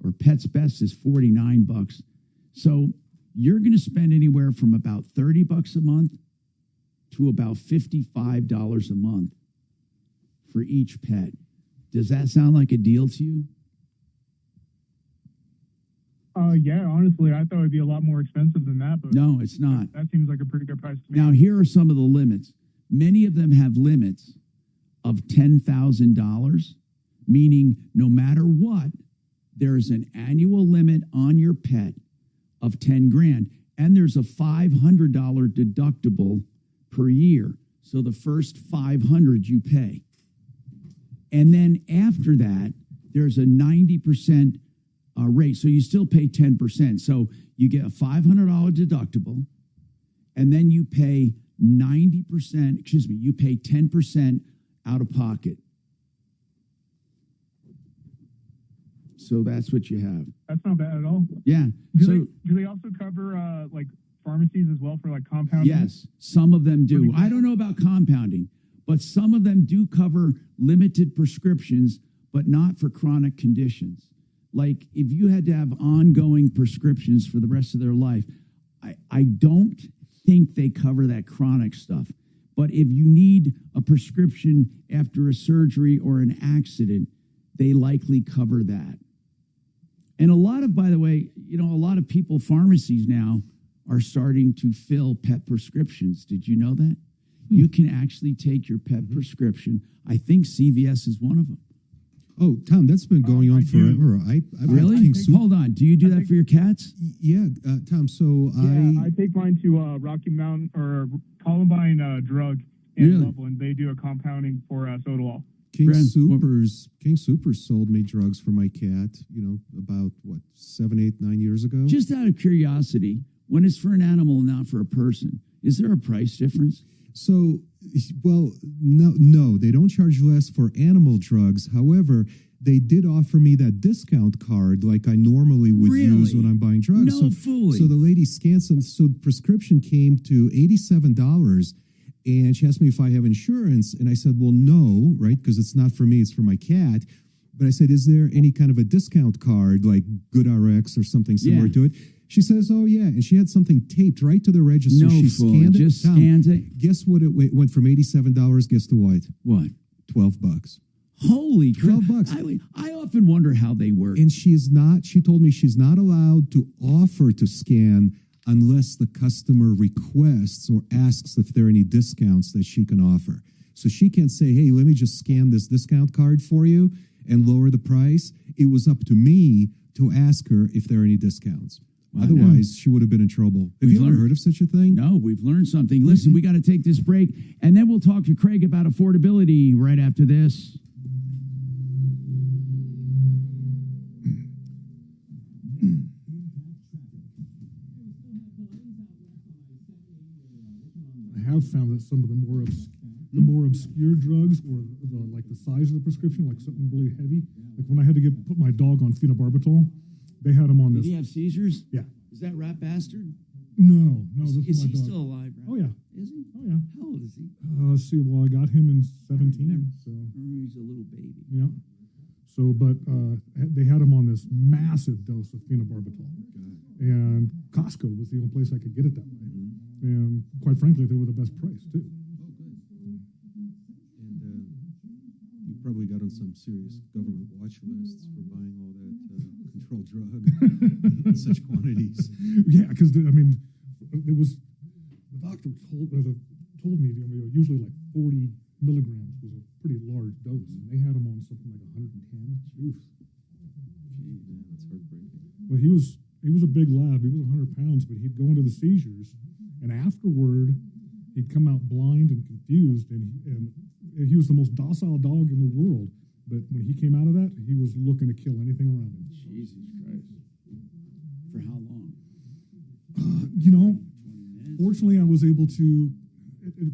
or Pet's Best is $49. So you're going to spend anywhere from about $30 a month to about $55 a month for each pet. Does that sound like a deal to you? Yeah, honestly, I thought it'd be a lot more expensive than that, but No, it's not. that seems like a pretty good price to me. Now, here are some of the limits. Many of them have limits of $10,000, meaning no matter what, there's an annual limit on your pet of 10 grand, and there's a $500 deductible per year. So the first 500 you pay. And then after that, there's a 90% rate. So you still pay 10%. So you get a $500 deductible, and then you pay 90%, you pay 10% out of pocket. So that's what you have. That's not bad at all. Yeah. Do they also cover like pharmacies as well for like compounding? Yes, some of them do. I don't know about compounding, but some of them do cover limited prescriptions, but not for chronic conditions. Like if you had to have ongoing prescriptions for the rest of their life, I don't think they cover that chronic stuff. But if you need a prescription after a surgery or an accident, they likely cover that. And a lot of, by the way, a lot of pharmacies now are starting to fill pet prescriptions. Did you know that? You can actually take your pet prescription. I think CVS is one of them. Oh, Tom, that's been going on forever. I've really? Hold on. Do you do that for your cats? Yeah, Tom. So I take mine to Rocky Mountain or Columbine Drug in Loveland. They do a compounding for Sodalol. King Supers sold me drugs for my cat, about 7, 8, 9 years ago. Just out of curiosity, when it's for an animal and not for a person, is there a price difference? So, well, no, they don't charge less for animal drugs. However, they did offer me that discount card like I normally would use when I'm buying drugs. No fooling. So the lady scanned some. So the prescription came to $87. And she asked me if I have insurance, and I said, well, no, right, because it's not for me, it's for my cat. But I said, is there any kind of a discount card, like GoodRx or something similar to it? She says, oh, yeah, and she had something taped right to the register. No, she scanned it. Just scans it. Guess what? It went from $87. Guess to what? What? $12. Holy crap. $12. I often wonder how they work. And she told me she's not allowed to offer to scan unless the customer requests or asks if there are any discounts that she can offer. So she can't say, hey, let me just scan this discount card for you and lower the price. It was up to me to ask her if there are any discounts. Otherwise, she would have been in trouble. Have you ever heard of such a thing? No, we've learned something. Listen, we got to take this break, and then we'll talk to Craig about affordability right after this. I have found that some of the more obscure drugs, or like the size of the prescription, like something really heavy. Like when I had to put my dog on phenobarbital, they had him on this. Did he have seizures? Yeah. Is that rat bastard? No. This Is my he dog. still alive? Right? Oh yeah. Is he? Oh yeah. How old is he? Let's see. Well, I got him in 17. So He's a little baby. yeah. So, but they had him on this massive dose of phenobarbital, and Costco was the only place I could get it that way. And quite frankly, they were the best price too. And you probably got on some serious government watch lists for buying all that controlled drug in such quantities. Yeah, because it was the doctor told me usually like 40 milligrams was a pretty large dose, and they had him on something like 110. Oof. Gee, man, that's heartbreaking. Well, he was a big lab. He was 100 pounds, but he'd go into the seizures, and afterward, he'd come out blind and confused, and he was the most docile dog in the world. But when he came out of that, he was looking to kill anything around him. Jesus Christ. For how long? Fortunately, I was able to,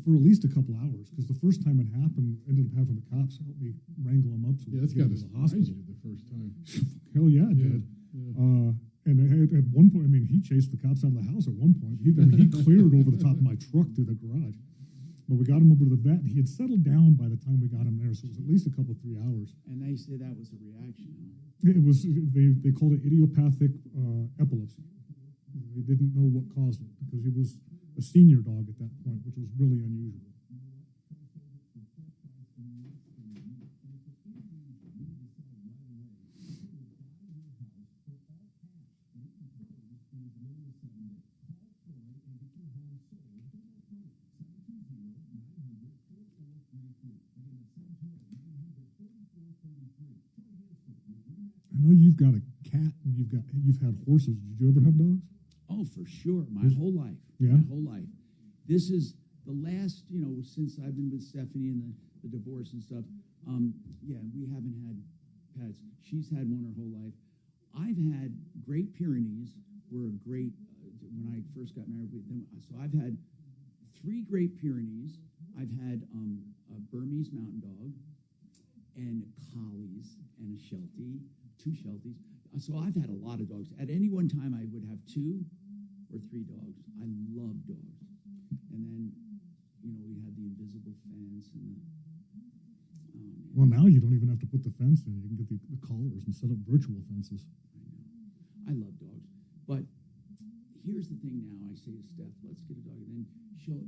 for at least a couple hours, because the first time it happened, ended up having the cops help me wrangle him up. Yeah, that's got to to the surprise hospital. you the first time. Hell yeah, it did. Yeah. And at one point, he chased the cops out of the house at one point. He cleared over the top of my truck through the garage. But we got him over to the vet. He had settled down by the time we got him there, so it was at least a couple, 3 hours. And they say that was a reaction. It was they called it idiopathic epilepsy. They didn't know what caused it because he was a senior dog at that point, which was really unusual. I know you've got a cat and you've had horses. Did you ever have dogs? Oh, for sure. My whole life. Yeah. My whole life. This is the last, since I've been with Stephanie and the divorce and stuff. Yeah, we haven't had pets. She's had one her whole life. I've had Great Pyrenees were a great, when I first got married with them. So I've had 3 Great Pyrenees. I've had a Burmese mountain dog and collies and a Sheltie, 2 Shelties. So I've had a lot of dogs. At any one time, I would have 2 or 3 dogs. I love dogs. And then, we had the invisible fence and well, now you don't even have to put the fence in. You can get the collars and set up virtual fences. I love dogs. But here's the thing now. I say to Steph, let's get a dog. And then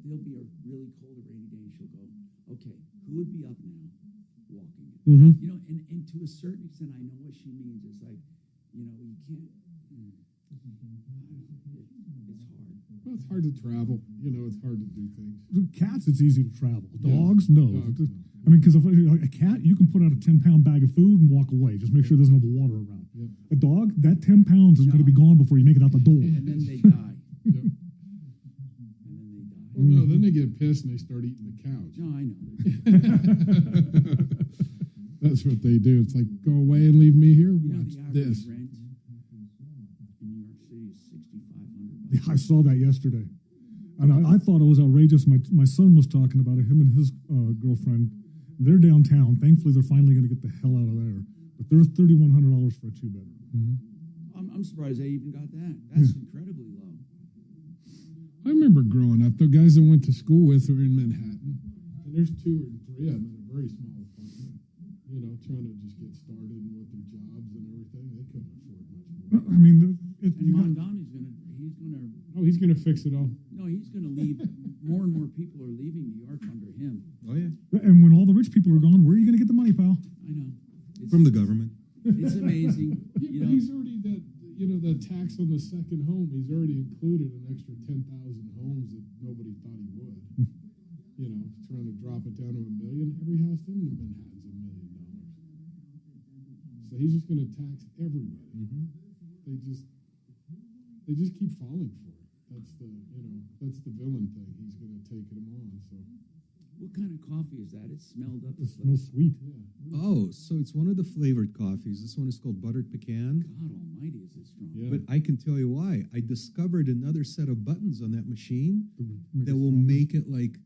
there'll be a really cold or rainy day, and she'll go, okay, who would be up now walking it? Mm-hmm. And to a certain extent, I know what she means. It's like, you can't. It's hard. Well, it's hard to travel. It's hard to do things. With cats, it's easy to travel. Dogs, no. Dogs, no. I mean, because a cat, you can put out a 10-pound bag of food and walk away. Just make sure there's no water around. Yep. A dog, that 10 pounds is going to be gone before you make it out the door. And then they die. Yep. Well, no, then they get pissed and they start eating the couch. No, I know. That's what they do. It's like, go away and leave me here. Watch the this. Rent in New York City is $6,500. Yeah, I saw that yesterday. And I thought it was outrageous. My son was talking about it, him and his girlfriend. They're downtown. Thankfully, they're finally going to get the hell out of there. But they're $3,100 for a 2-bedroom. Mm-hmm. I'm surprised they even got that. That's incredibly low. I remember growing up, the guys that went to school with were in Manhattan. And there's 2 or 3 of them in a very small apartment, trying to just get started and with their jobs and everything. They couldn't afford much more. I mean, he's going to fix it all. No, he's going to leave. More and more people are leaving New York under him. Oh, yeah. And when all the rich people are gone, where are you going to get the money, pal? I know. From the government. It's amazing. Yeah, but he's already the tax on the second home. He's already included an extra 10,000 homes that nobody thought he would. Trying to drop it down to $1 million. Every house in Manhattan's $1 million. So he's just going to tax everybody. Mm-hmm. They just keep falling for it. That's the villain thing. He's going to take them on. So, what kind of coffee is that? It smelled up. It smells sweet. Yeah. Oh, so it's one of the flavored coffees. This one is called buttered pecan. God Almighty, is it strong? Yeah. But I can tell you why. I discovered another set of buttons on that machine that will make it like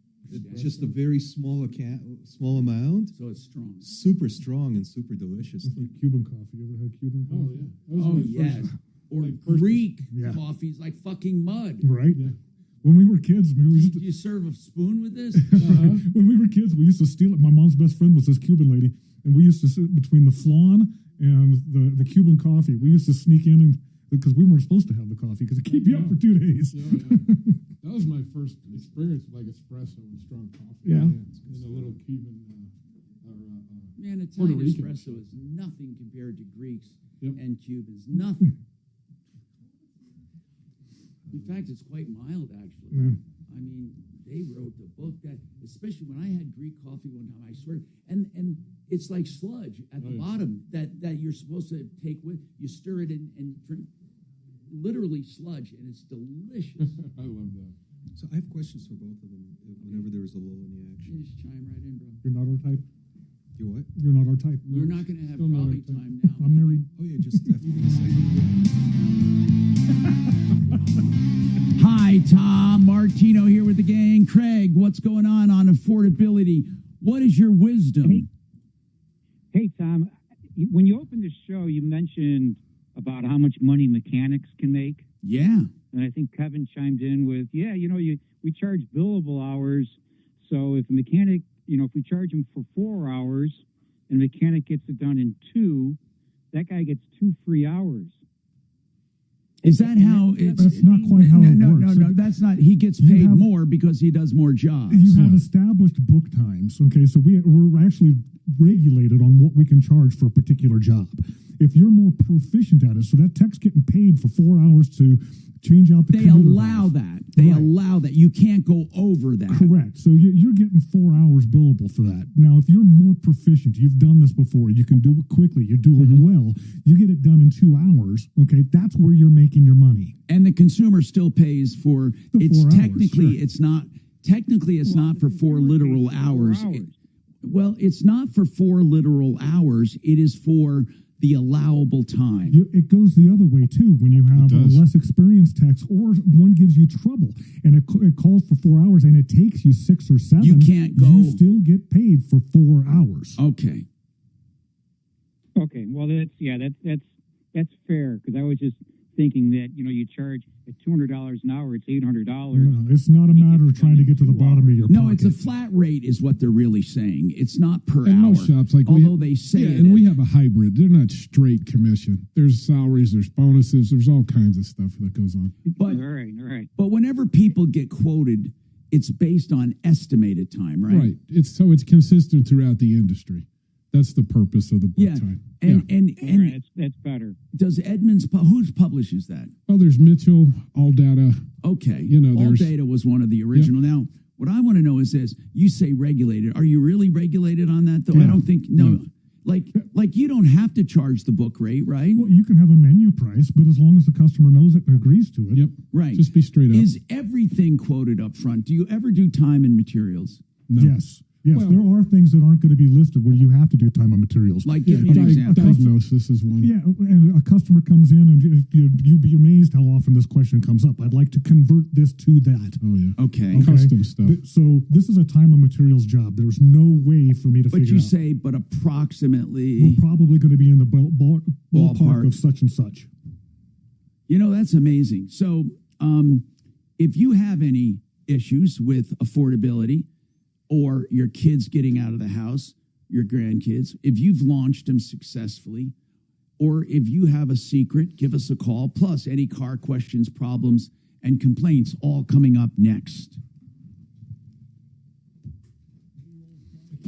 just a very small amount. So it's strong. Super strong and super delicious. It's like Cuban coffee. You ever had Cuban coffee? Oh, yeah. Yes. Or Greek coffee's like fucking mud. Right? Yeah. When we were kids, we used to... You serve a spoon with this? When we were kids, we used to steal it. My mom's best friend was this Cuban lady, and we used to sit between the flan and the Cuban coffee. We used to sneak in and because we weren't supposed to have the coffee because it keep you up for 2 days. That was my first experience with like espresso and strong coffee. Yeah. In a little Cuban Man, Italian espresso is nothing compared to Greeks and Cubans. Nothing. In fact, it's quite mild, actually. Yeah. I mean, they wrote the book that, especially when I had Greek coffee one time, I swear, and it's like sludge at the bottom that you're supposed to take with. You stir it in and drink, literally sludge, and it's delicious. I love that. So I have questions for both of them whenever there is a lull in the action. You just chime right in, bro. You're not our type. You what? You're not our type. We're not going to have probably time now. I'm married. Oh, yeah, just after a second. Hi, Tom Martino here with the gang. Craig, what's going on affordability? What is your wisdom? Hey, Tom, when you opened the show, you mentioned about how much money mechanics can make. Yeah. And I think Kevin chimed in with, we charge billable hours So if a mechanic, if we charge him for 4 hours and the mechanic gets it done in 2, that guy gets 2 free hours. Is that how it's? That's not quite how it works. No, that's not. He gets paid more because he does more jobs. You have established book times, okay? So we're actually regulated on what we can charge for a particular job. If you're more proficient at it, so that tech's getting paid for 4 hours to change out the They commuter allow valve. that. They allow that. You can't go over that. Correct. So you're getting 4 hours billable for that. Now, if you're more proficient, you've done this before, you can do it quickly, you do it well, you get it done in 2 hours, okay, that's where you're making your money. And the consumer still pays for The it's 4 hours, technically sure. it's not technically it's not for 4 literal hours. Well, it's not for 4 literal hours. It is for the allowable time. It goes the other way too when you have a less experienced techs or one gives you trouble and it calls for 4 hours and it takes you 6 or 7. You can't go. You still get paid for 4 hours. Okay. Okay, well that's fair because I was just thinking that you charge at $200 an hour, it's $800. No, it's not a matter of trying to get to the bottom of your No, pocket. it's a flat rate is what they're really saying. It's not per And hour. most shops, like although they say it and is. we have a hybrid. They're not straight commission. There's salaries, there's bonuses, there's all kinds of stuff that goes on. But, all right. But whenever people get quoted, it's based on estimated time, right? Right. It's consistent throughout the industry. That's the purpose of the book time. And that's better. Does Edmunds who publishes that? Well, there's Mitchell, All Data. Okay. All there's Data was one of the original. Now, what I want to know is this: you say regulated. Are you really regulated on that? Though I don't think Like you don't have to charge the book rate, right? Well, you can have a menu price, but as long as the customer knows it and agrees to it. Yep. Right. Just be straight up. Is everything quoted up front? Do you ever do time and materials? No. Yes. Yes, there are things that aren't going to be listed where you have to do time and materials. Like, give me an example. Diagnosis is one. Yeah, and a customer comes in and you'd be amazed how often this question comes up. I'd like to convert this to that. Oh, yeah. Okay. Custom stuff. So this is a time and materials job. There's no way for me to But figure you out. say, but approximately. We're probably going to be in the ballpark of such and such. That's amazing. So if you have any issues with affordability, or your kids getting out of the house, your grandkids, if you've launched them successfully, or if you have a secret, give us a call. Plus, any car questions, problems, and complaints all coming up next.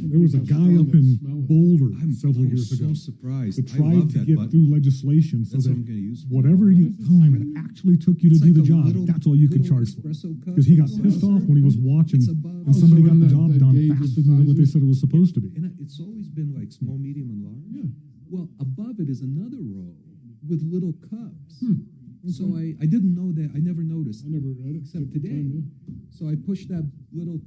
There was a guy up in Boulder several years so ago surprised. that I tried love to that get button. through legislation so That's that what I'm gonna use. whatever time it actually took you to It's do like the a job, little- that's all you could little charge for. espresso cup Because he got with pissed saucer. off when he was watching It's above. and somebody got the that- job that done gauge faster is than what they sizes. said it was supposed to be. And it's always been like small, medium, and large. Yeah. Well, above it is another row with little cups. So I didn't know that. I never noticed. I never read it. Except today. So I pushed that little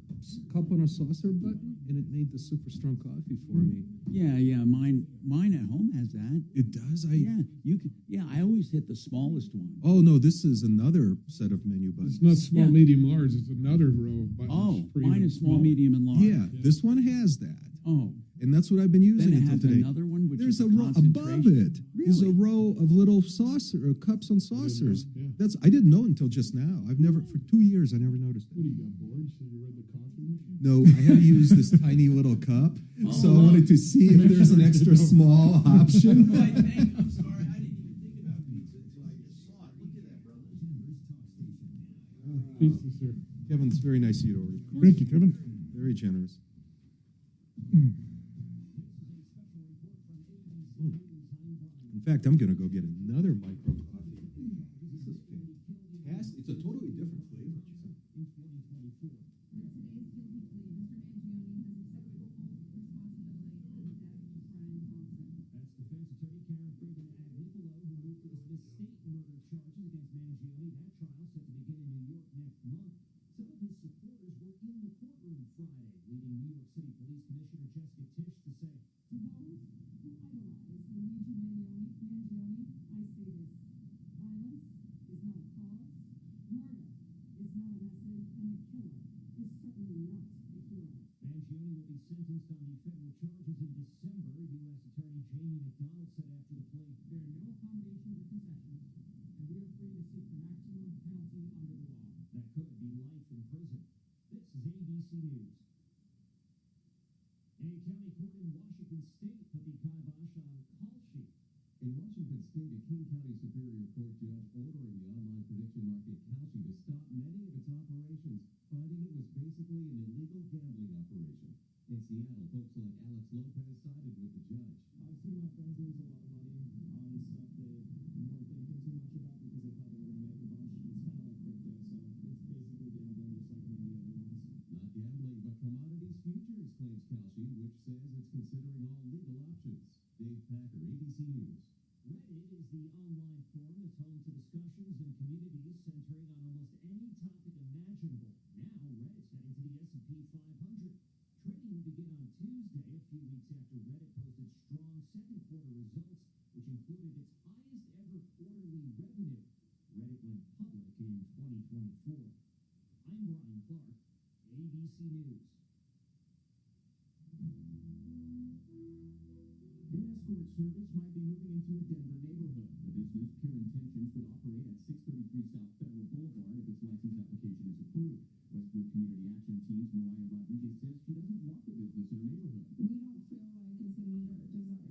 cup on a saucer button, and it made the super strong coffee for me. Yeah. Mine at home has that. It does. I always hit the smallest one. Oh no, this is another set of menu buttons. It's not small, medium, large. It's another row of buttons. Oh, for mine even is small, smaller. medium, and large. Yeah, this one has that. Oh. And that's what I've been using Then it until has today. another one, which There's is a row above it. Is a row of little saucer or cups and saucers. That's I didn't know until just now. I've never for 2 years I never noticed it. What do you got, bored? So you read the coffee machine? No, I had to use this tiny little cup, so I wanted to see if there's an extra small option. I'm sorry, I didn't even think about pizza until I just saw it. Look at that, brother. Pizza's here. Kevin, it's very nice of you to order. Thank you, Kevin. Very generous. In fact, I'm going to go get another micro coffee. This is fantastic. It's a totally different flavor. A county court in Washington State put the kibosh on call sheet. In Washington State, a King County Superior Court judge ordering the online prediction market Kalshi to stop many of its operations, finding it was basically an illegal gambling operation. In Seattle, folks like Alex Lopez sided with the judge. I've seen my friends lose a lot of money on stuff they weren't thinking too much about because they thought they were going to make a bunch. It's kind of like crypto, so it's basically gambling just like any of the other ones. Not gambling, but commodities futures, claims Kalshi, which says it's considering all legal options. Dave Packer, ABC News. Reddit is the online forum that's home to discussions and communities centering on almost any topic imaginable. Now, Reddit's heading to the S&P 500. Trading will begin on Tuesday, a few weeks after Reddit posted strong second quarter results, which included its highest ever quarterly revenue. Reddit went public in 2024. I'm Brian Clark, ABC News. An escort service might be moving into a Denver neighborhood. The business, Pure Intentions, would operate at 633 South Federal Boulevard if its license application is approved. Westwood Community Action Team's Mariah Rodriguez says she doesn't want the business in her neighborhood. We don't feel like it's a need or a desire to have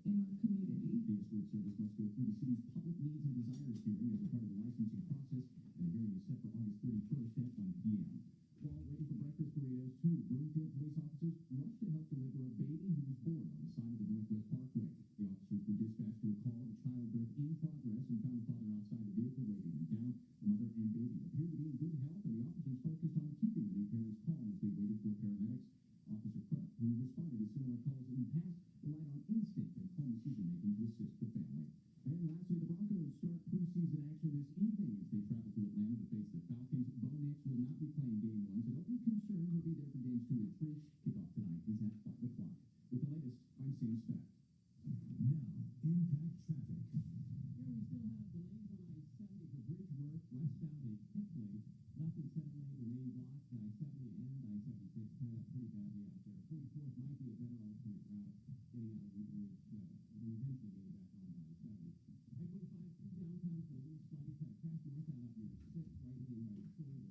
in our community. The escort service must go through the city's public needs and desires hearing as a part of the licensing process, and the hearing is set for August 31st at 1 p.m. While waiting for breakfast burritos, two Broomfield police officers rushed to help deliver a baby who was born on the side of the Northwest Parkway. The officers were dispatched to a call of a childbirth in progress and found the father outside the vehicle waving him down. The mother and baby appeared to be in good health, and the officers focused on keeping the new parents calm as they waited for paramedics. Officer Krupp, who responded to similar calls in the past, relied on instinct and calm decision-making to assist the family. And lastly, the Broncos start preseason action this evening as they travel to Atlanta to face the Falcons. Bo Nix will not be playing game 1, so don't be concerned. He'll be there for games 2 and 3. Kickoff tonight is at 5 o'clock. With the latest, I'm Sam Speck. Now, impact traffic. Here we still have delays on I-70 for bridge work westbound at Hickley. Left and center lane remain blocked. I-70 and I-76 tied up pretty badly out there. 44th might be a better alternate route getting out of Wheat Ridge and eventually getting back on I-70. I-25 through downtown for a little sluggish. Had a crash northbound up near 6, right lane, right shoulder.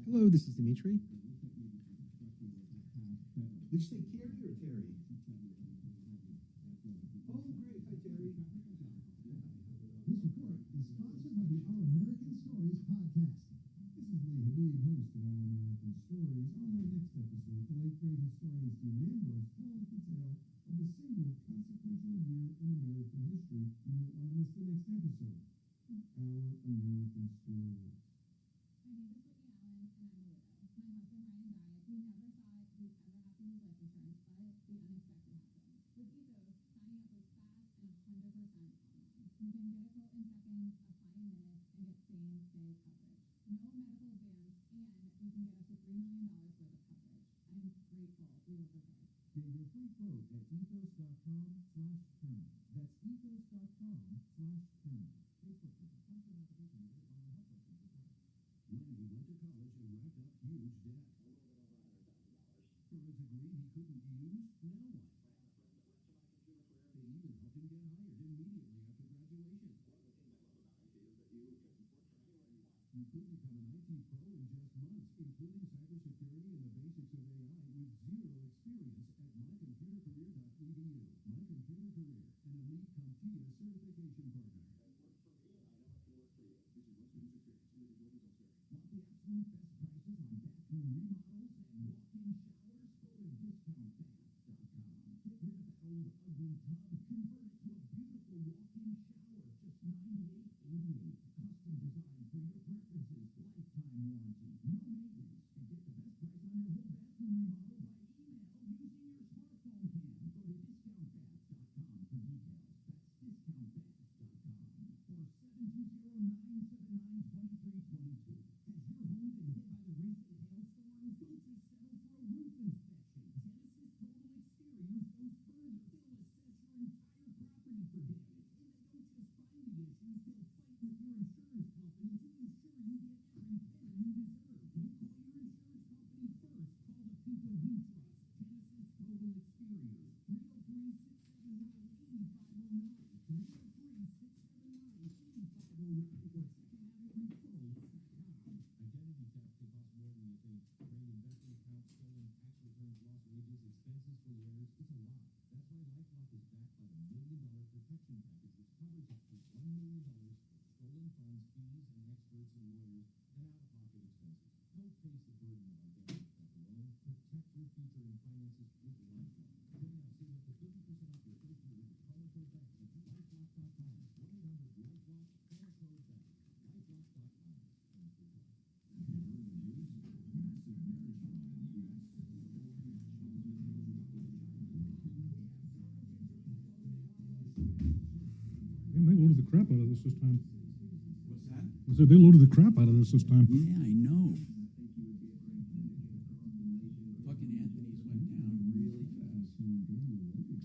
Hello, this is Dimitri. It looks like maybe some construction work has passed better. Did you say Carrie or Terry? Oh, great. Hi, Terry. This report is sponsored by the Our American Stories podcast. This is Lee Habib, host of Our American Stories. On our next episode, the late great historian Stephen Ambrose tells the tale of a single consequential year in American history. You won't want to miss the next episode of Our American Stories. My name is Whitney Allen, and I'm a widow. My husband Ryan died. We never thought we'd ever have to use life insurance, but the unexpected happened. With Ethos, signing up was fast and 100% online. You can get a quote in seconds, apply in minutes, and get same-day coverage. No medical exams, and you can get up to $3 million worth of coverage. I'm grateful we were prepared. Get your free quote at ethos.com/term. That's ethos.com/term. Facebook group. Constant application needed. Online help questions required. Lenny went to college and racked up huge debt. A little bit over $100,000. For a degree he couldn't use, now what? I had a friend that went to my computer career. They even helped him get hired immediately after graduation. One of the things I love about IT is that you can work from anywhere you want. You could become an IT pro in just months, including cybersecurity and the basics of AI with zero experience at mycomputercareer.edu. My Computer Career, an elite CompTIA certification partner. It worked for me, and I know it can work for you. This is one student's experience. Individual results vary. Want the absolute best prices on bathroom remodels and walk-in showers? Go to discountbath.com. Get rid of that old ugly tub. Convert it to a beautiful walk-in shower. Just $98.88. Custom designed for your preferences. Lifetime warranty. No maintenance. And get the best price on your whole bathroom remodel by email using your smartphone cam. Go to discountbath.com for details. That's discountbath.com. Or 720-979-2322. Has your home been hit by the recent hailstorms? Don't just settle for a roof inspection. Genesis Total Exteriors goes further. They'll assess your entire Man, they loaded the crap out of this time. What's that? I said they loaded the crap out of this time. Yeah, I know. Fucking Anthony's went down really fast.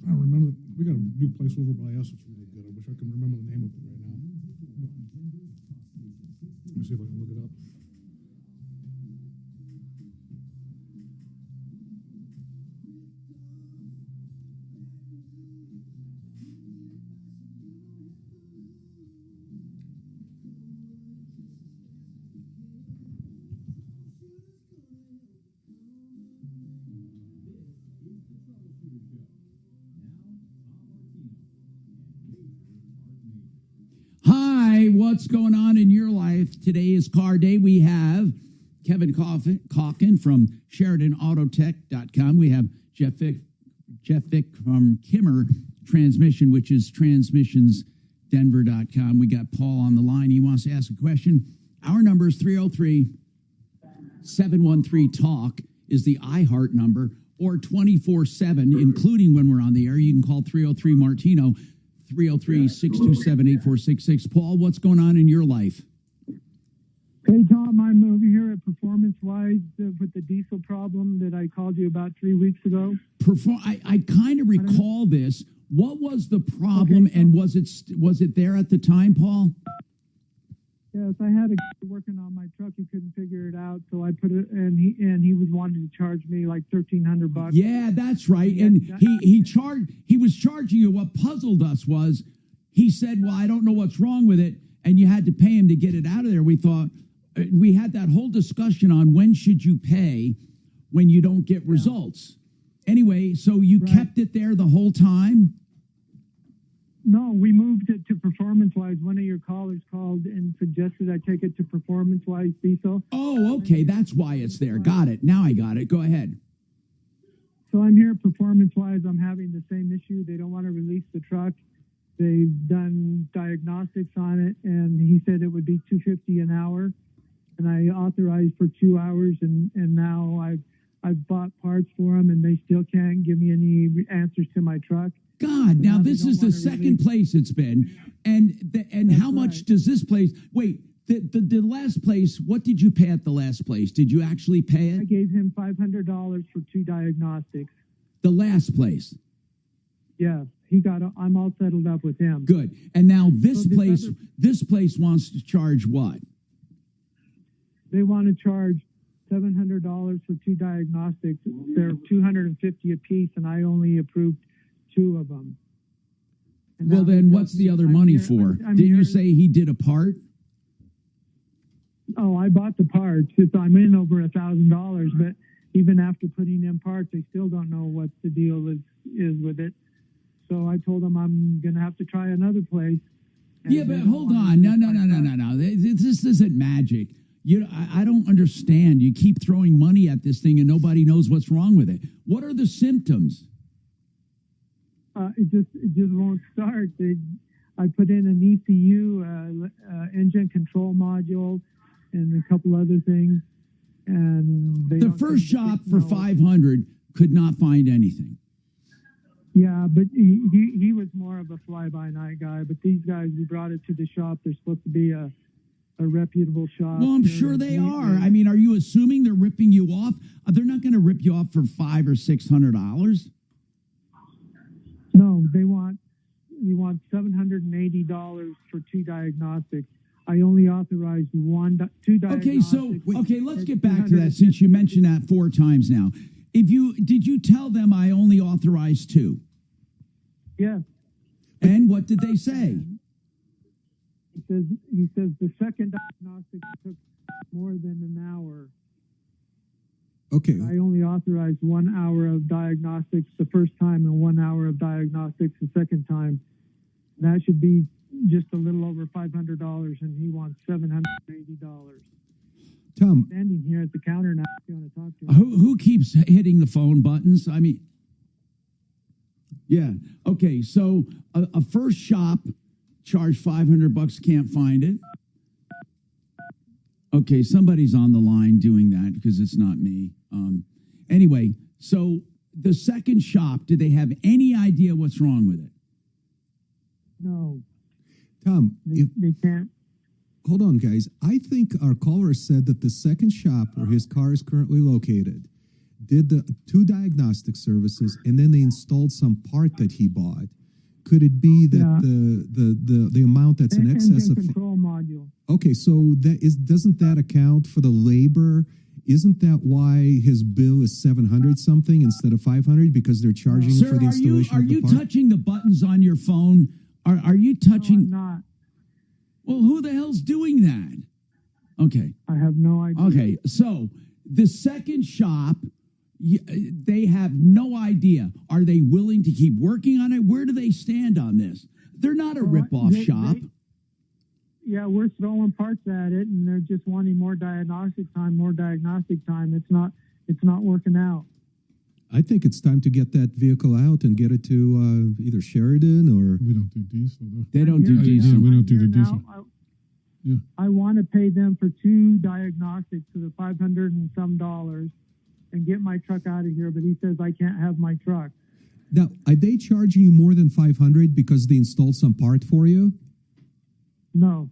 I don't remember. We got a new place over by us. It's really good. I wish I could remember the name of it right now. Let me see if I can look it up. Hi, what's going on in your life? Today is car day. We have Kevin Calkin from SheridanAutotech.com. We have Jeff Vick from Kimmer Transmission, which is transmissionsdenver.com. We got Paul on the line. He wants to ask a question. Our number is 303-713-TALK is the iHeart number, or 24/7, including when we're on the air. You can call 303-MARTINO, 303-627-8466. Paul, what's going on in your life? Hey, Tom, I'm over here at Performance Wise with the diesel problem that I called you about 3 weeks ago. I kind of recall this. What was the problem, and was it there at the time, Paul? Yes, I had a guy working on my truck. He couldn't figure it out, so I put it, and he was wanting to charge me like $1,300. Yeah, that's right. And he was charging you. What puzzled us was he said, "Well, I don't know what's wrong with it," and you had to pay him to get it out of there. We thought we had that whole discussion on when should you pay when you don't get results. Anyway, so you kept it there the whole time? No, we moved it to Performance Wise. One of your callers called and suggested I take it to Performance Wise diesel. Oh, okay. That's why it's there. Got it. Now I got it. Go ahead. So I'm here at Performance Wise. I'm having the same issue. They don't want to release the truck. They've done diagnostics on it, and he said it would be $250 an hour. And I authorized for 2 hours, and now I've bought parts for them, and they still can't give me any answers to my truck. God, now this is the second place it's been, and how much does this place? Wait, the last place. What did you pay at the last place? Did you actually pay it? I gave him $500 for 2 diagnostics. The last place. Yeah, I'm all settled up with him. Good. And now this place wants to charge what? They want to charge $700 for 2 diagnostics. They're $250 a piece, and I only approved 2 of them. And well, then what's the other money for? Didn't you say he did a part? Oh, I bought the parts. I'm in over $1,000, but even after putting in parts, they still don't know what the deal is with it. So I told them I'm going to have to try another place. Yeah, but hold on. No. This isn't magic. I don't understand. You keep throwing money at this thing and nobody knows what's wrong with it. What are the symptoms? It just won't start. I put in an ECU, engine control module, and a couple other things. And the first shop for $500 could not find anything. Yeah, but he was more of a fly-by-night guy. But these guys, we brought it to the shop. They're supposed to be a reputable shop. Well, I'm sure they are. I mean, are you assuming they're ripping you off? They're not going to rip you off for $500 or $600. No, you want $780 for 2 diagnostics. I only authorized 2 diagnostics. Okay, let's get back to that since you mentioned that 4 times now. Did you tell them I only authorized 2? Yes. And what did they say? He says the second diagnostic took more than an hour. Okay. I only authorized 1 hour of diagnostics the first time and 1 hour of diagnostics the second time. And that should be just a little over $500, and he wants $780. Tom, standing here at the counter now. If you want to talk to him. Who keeps hitting the phone buttons? I mean, yeah. Okay, so a first shop charged $500. Can't find it. Okay, somebody's on the line doing that because it's not me. Anyway, so the second shop, did they have any idea what's wrong with it? No, Tom, they can't. hold on, guys. I think our caller said that the second shop where his car is currently located did the 2 diagnostic services, and then they installed some part that he bought. Could it be that the amount that's in excess Engine of control module. Okay, so doesn't that account for the labor? Isn't that why his bill is 700 something instead of 500 because they're charging him Sir, for the installation are of the you part? touching the buttons on your phone? Are you touching? No, I'm not. Well, who the hell's doing that? Okay. I have no idea. Okay, so the second shop, they have no idea. Are they willing to keep working on it? Where do they stand on this? They're not a rip-off shop. Yeah, we're throwing parts at it, and they're just wanting more diagnostic time. It's not working out. I think it's time to get that vehicle out and get it to either Sheridan or... We don't do diesel, though. They don't do diesel. Yeah, we don't do the diesel. I want to pay them for 2 diagnostics for the $500 and some dollars and get my truck out of here, but he says I can't have my truck. Now, are they charging you more than 500 because they installed some part for you? No.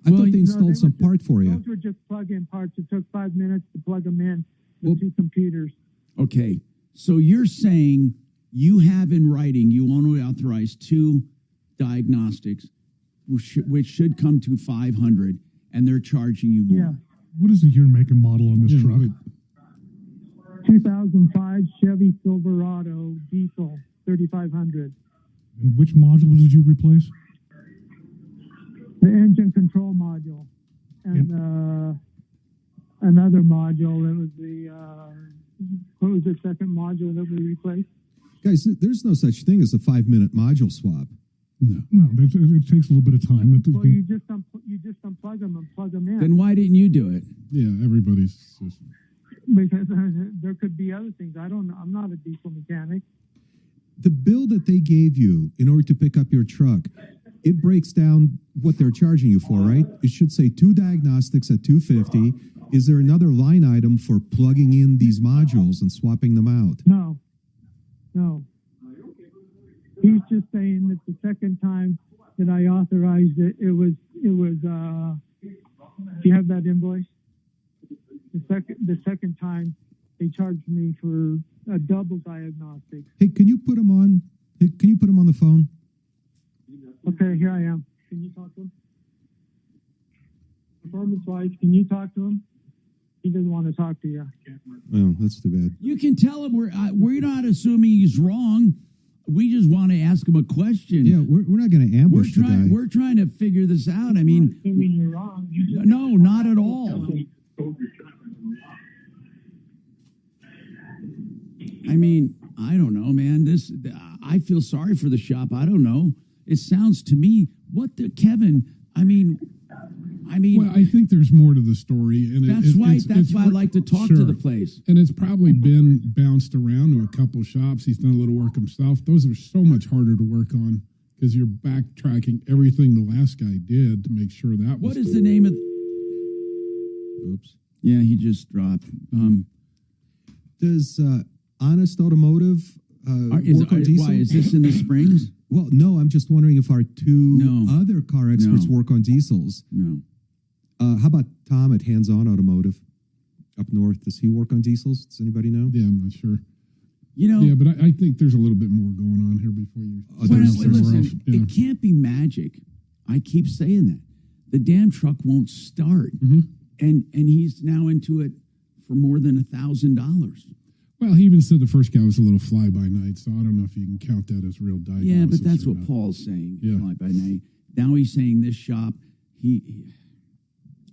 I thought they installed some part for you. Those were just plug-in parts. It took 5 minutes to plug them in with 2 computers. Okay, so you're saying you have in writing you want to authorize 2 diagnostics, which should come to 500, and they're charging you more. Yeah. What is the year, make, and model on this truck? 2005 Chevy Silverado diesel 3500. And which module did you replace? The engine control module and another module. It was what was the second module that we replaced? Guys, there's no such thing as a 5-minute module swap. No, it takes a little bit of time. Well, you just unplug them and plug them in. Then why didn't you do it? Yeah, everybody's... Because there could be other things. I don't know. I'm not a diesel mechanic. The bill that they gave you in order to pick up your truck, it breaks down what they're charging you for, right? It should say 2 diagnostics at $250. Is there another line item for plugging in these modules and swapping them out? No. He's just saying that the second time that I authorized it, it was. Do you have that invoice? The second time they charged me for a double diagnostic. Hey, can you put him on? Can you put him on the phone? Okay, here I am. Can you talk to him? Performance-wise, can you talk to him? He doesn't want to talk to you. Oh, that's too bad. You can tell him we're not assuming he's wrong. We just want to ask him a question. Yeah, we're not going to ambush the guy. We're trying to figure this out. I mean, assuming you're wrong. No, not at all. I mean, I don't know, man. I feel sorry for the shop. I don't know. It sounds to me, Kevin? I mean. Well, I think there's more to the story, and that's why I like to talk to the place. And it's probably been bounced around to a couple shops. He's done a little work himself. Those are so much harder to work on because you're backtracking everything the last guy did to make sure that. What is the name of? Oops. Yeah, he just dropped. Does Honest Automotive work on diesel? Why is this in the Springs? Well, no, I'm just wondering if our 2 other car experts work on diesels. No. How about Tom at Hands On Automotive up north? Does he work on diesels? Does anybody know? Yeah, I'm not sure. Yeah, but I think there's a little bit more going on here before you. Listen, it can't be magic. I keep saying that. The damn truck won't start, and he's now into it for more than $1,000. Well, he even said the first guy was a little fly-by-night, so I don't know if you can count that as real diagnosis. Yeah, but that's what Paul's saying, fly-by-night. Now he's saying this shop,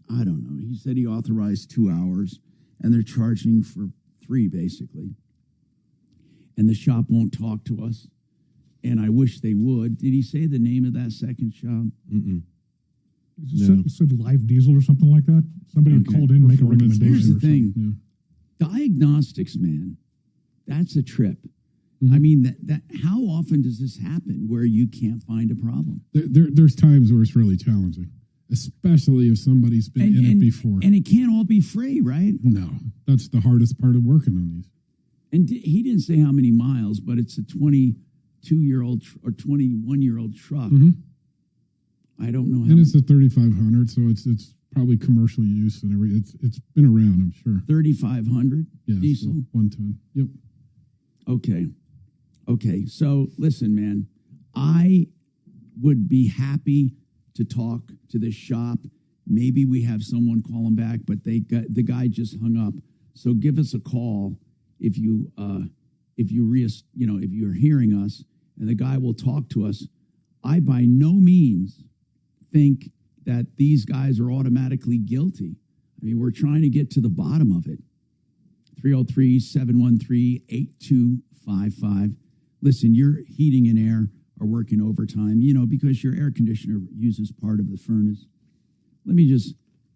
I don't know. He said he authorized 2 hours, and they're charging for 3, basically. And the shop won't talk to us, and I wish they would. Did he say the name of that second shop? Mm-mm. It said Live Diesel or something like that. Somebody called in to make a recommendation. Here's the thing. Diagnostics, man, that's a trip. I mean, that how often does this happen where you can't find a problem? There's times where it's really challenging, especially if somebody's been in it before. And it can't all be free, right? No, that's the hardest part of working on these. And he didn't say how many miles, but it's a 20 22-year-old or 21-year-old truck. I don't know how. And it's a 3500, so it's probably commercial use and everything. It's been around, I'm sure. 3500 diesel. 1 ton. Yep. Okay. So listen, man, I would be happy to talk to this shop. Maybe we have someone call them back, but the guy just hung up. So give us a call if you're hearing us, and the guy will talk to us. I by no means think that these guys are automatically guilty. I mean, we're trying to get to the bottom of it. 303-713-8255. Listen, your heating and air are working overtime, because your air conditioner uses part of the furnace. Let me just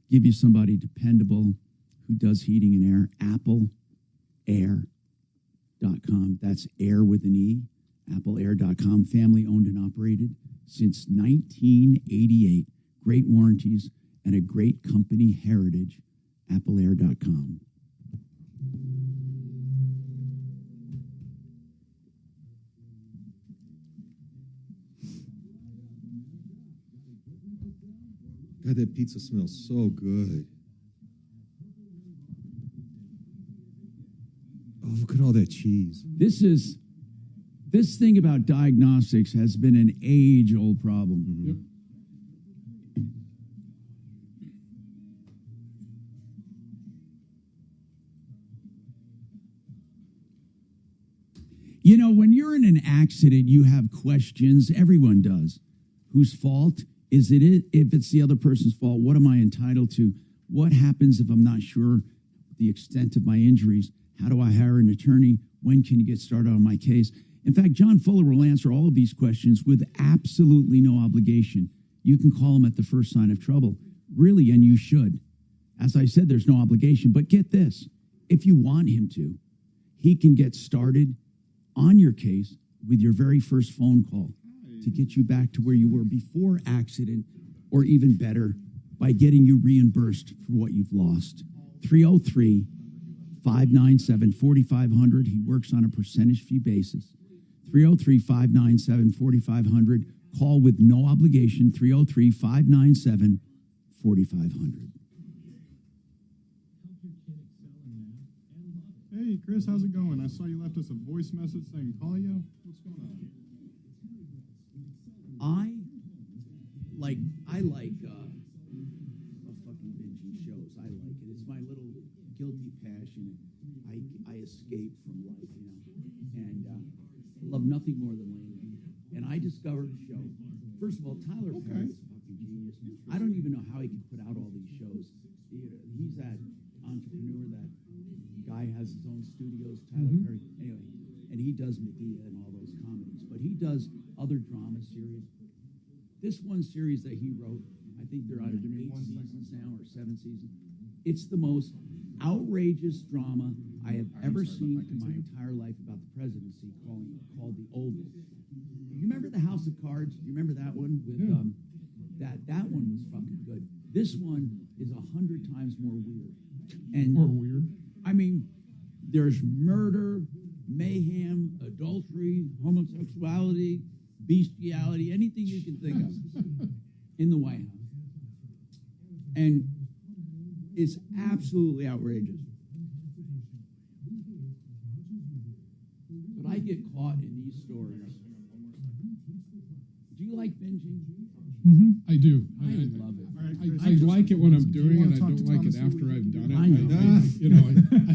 give you somebody dependable who does heating and air. AppleAir.com. That's air with an E. AppleAir.com. Family owned and operated since 1988. Great warranties and a great company heritage. AppleAir.com. God, that pizza smells so good. Oh, look at all that cheese. This thing about diagnostics has been an age-old problem. Yep. When you're in an accident, you have questions. Everyone does. Whose fault is it? If it's the other person's fault, what am I entitled to? What happens if I'm not sure the extent of my injuries? How do I hire an attorney? When can you get started on my case? In fact, John Fuller will answer all of these questions with absolutely no obligation. You can call him at the first sign of trouble. Really, and you should. As I said, there's no obligation. But get this. If you want him to, he can get started on your case with your very first phone call to get you back to where you were before accident, or even better, by getting you reimbursed for what you've lost. 303-597-4500. He works on a percentage fee basis. 303-597-4500. Call with no obligation. 303-597-4500. Hey, Chris, how's it going? I saw you left us a voice message saying call you. What's going on? I like fucking binging shows. I like it. It's my little guilty passion. I escape from life, and I love nothing more than laying. And I discovered a show. First of all, Tyler Perry's a fucking genius. I don't even know how he can put out all these shows. He's that entrepreneur, that guy has his own studios, Tyler Perry. Anyway, and he does Medea and all those comedies, but he does other drama series. This one series that he wrote, I think they're out of 8 seasons now or 7 seasons. It's the most outrageous drama I have ever seen in my entire life about the presidency, called The Oval. You remember The House of Cards? You remember that one? With that one was fucking good. This one is 100 times more weird. And more weird. I mean, there's murder, mayhem, adultery, homosexuality, bestiality, anything you can think of in the White House. And it's absolutely outrageous. But I get caught in these stories. Do you like binging? I do. I love it. I like it when I'm doing it. I don't like it after I've done it. I know. I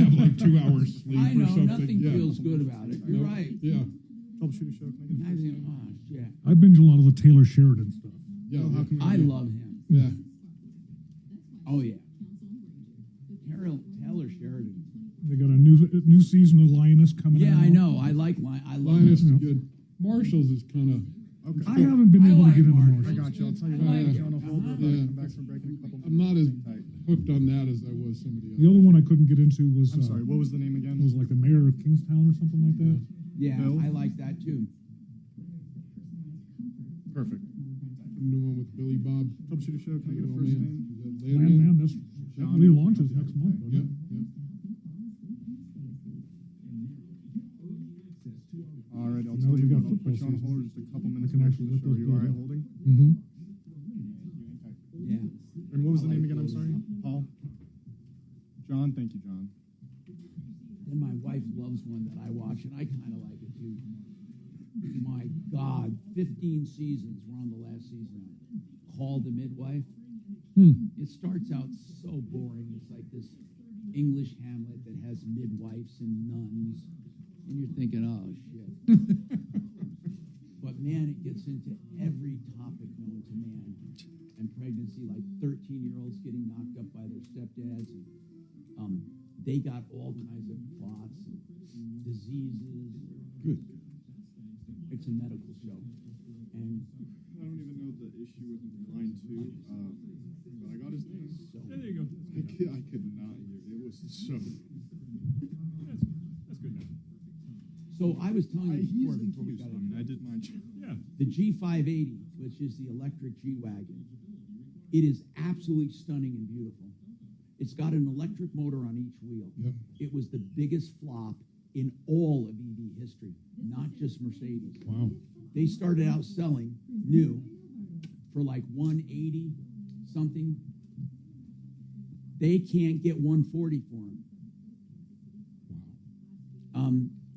have like 2 hours sleep I know, or something. nothing feels good about it. You're right. Yeah. Troubleshooter Show. Can I get a Oh, shit. I binge a lot of the Taylor Sheridan stuff. Yeah. I love him. Yeah. Oh, yeah. Taylor Sheridan. They got a new season of Lioness coming out. Yeah, I know. I love Linus is him. good. Marshall's is kind of. Okay. I haven't been able to get into Marshall. I got you. I'll tell you what. I'll on a hold. Come back from break in a couple. I'm not as hooked on that as I was some of the others. The other one I couldn't get into was. I'm sorry. What was the name again? It was like the mayor of Kingstown or something like that. Yeah, Bill? I like that too. Perfect. New one with Billy Bob. Troubleshooter Show. Can I get a Oh, first man. name? Is that Landman, Landman? that really launches next month, doesn't Yep. it? Yep. All right, I'll No, tell you we got what, I'll put football you on season. hold just a couple minutes We can back actually to the let show. those You all right build up. holding? Mm-hmm. Yeah. And what was the name again? I'm sorry, Paul. John, thank you, John. And my wife loves one that I watch, and I kind of like it too. My God, 15 seasons. We're on the last season. Call the Midwife. It starts out so boring. It's like this English Hamlet that has midwives and nuns, and you're thinking, oh shit. But man, it gets into every topic known to man and pregnancy, like 13-year-olds getting knocked up by their stepdads. And, they got all kinds of plots and diseases. Good. It's a medical show. And I don't even know the issue with line 2, but I got his name. So, there you go. I could not hear. It was so. That's good now. So I was telling you before He's we got I mean, I did mine too. Yeah. the G580, which is the electric G-Wagon. It is absolutely stunning and beautiful. It's got an electric motor on each wheel. Yep. It was the biggest flop in all of EV history, not just Mercedes. Wow. They started out selling new for like 180 something. They can't get 140 for them.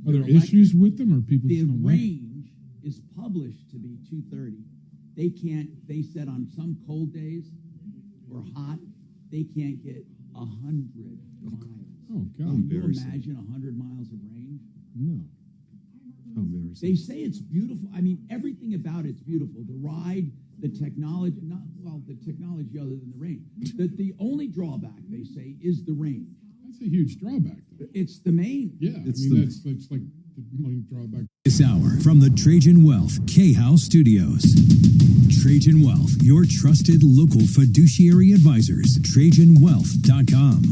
Are there they're issues with them, or people The just don't like them? range is published to be 230. They can't. They said on some cold days or hot, they can't get 100 miles. Oh, God. Can you Embarrassing. imagine 100 miles of range? No. How embarrassing. They say it's beautiful. I mean, everything about it's beautiful. The ride, the technology, the technology other than the range. The only drawback, they say, is the range. That's a huge drawback, though. It's the main. Yeah, It's that's like the main drawback. This hour from the Trajan Wealth K-House Studios. Trajan Wealth, your trusted local fiduciary advisors. TrajanWealth.com.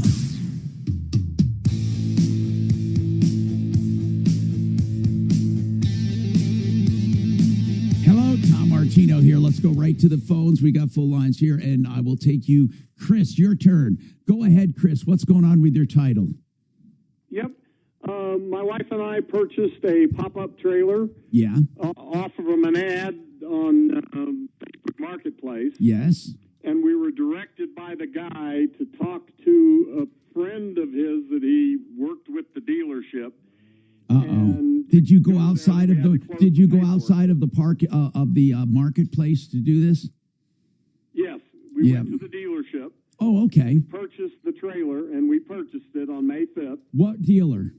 Hello, Tom Martino here. Let's go right to the phones. We got full lines here, and I will take you. Chris, your turn. Go ahead, Chris. What's going on with your title? Yep. My wife and I purchased a pop-up trailer Yeah. off of an ad on Facebook Marketplace, Yes. and we were directed by the guy to talk to a friend of his that he worked with the dealership. Uh-oh. Did you go outside of the? Did you go outside of the park of the marketplace to do this? Yes, we Yeah. went to the dealership, Oh, okay. purchased the trailer, and we purchased it on May 5th. What dealer?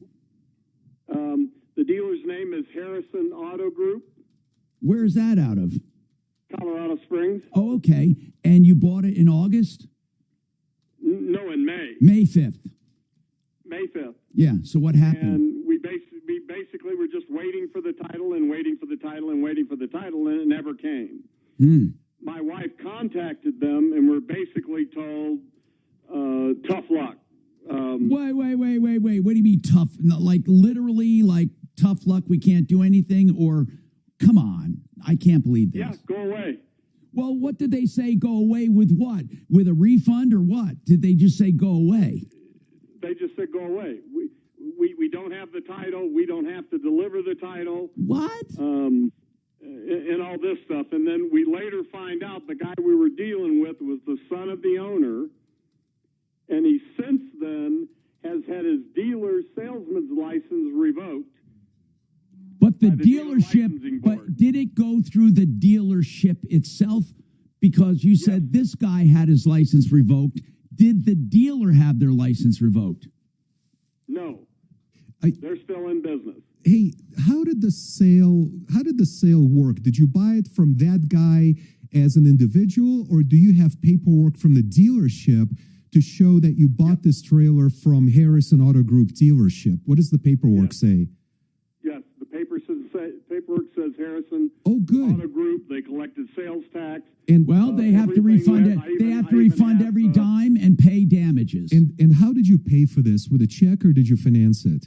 The dealer's name is Harrison Auto Group, Where's that out of? Colorado Springs. Oh, okay. And you bought it in August? No, in May. May 5th. May 5th. Yeah. So what happened? And we basically were just waiting for the title and waiting for the title and waiting for the title, and it never came. My wife contacted them, and we're basically told, tough luck. Wait. What do you mean tough? Not like literally like tough luck, we can't do anything? Or come on, I can't believe this. Yeah, go away. Well, what did they say go away with what? With a refund or what? Did they just say go away? They just said go away. We don't have the title. We don't have to deliver the title. What? And all this stuff. And then we later find out the guy we were dealing with was the son of the owner, and he since then has had his dealer's salesman's license revoked. But the by the dealer dealership, licensing but did it go through the dealership itself? Because you said this guy had his license revoked. Did the dealer have their license revoked? No. They're still in business. Hey, how did the sale work? Did you buy it from that guy as an individual, or do you have paperwork from the dealership to show that you bought this trailer from Harrison Auto Group dealership? What does the paperwork say? Yes, the paperwork says Harrison Auto Group. They collected sales tax. And well, they have to refund it. They have to refund every dime and pay damages. And how did you pay for this? With a check, or did you finance it?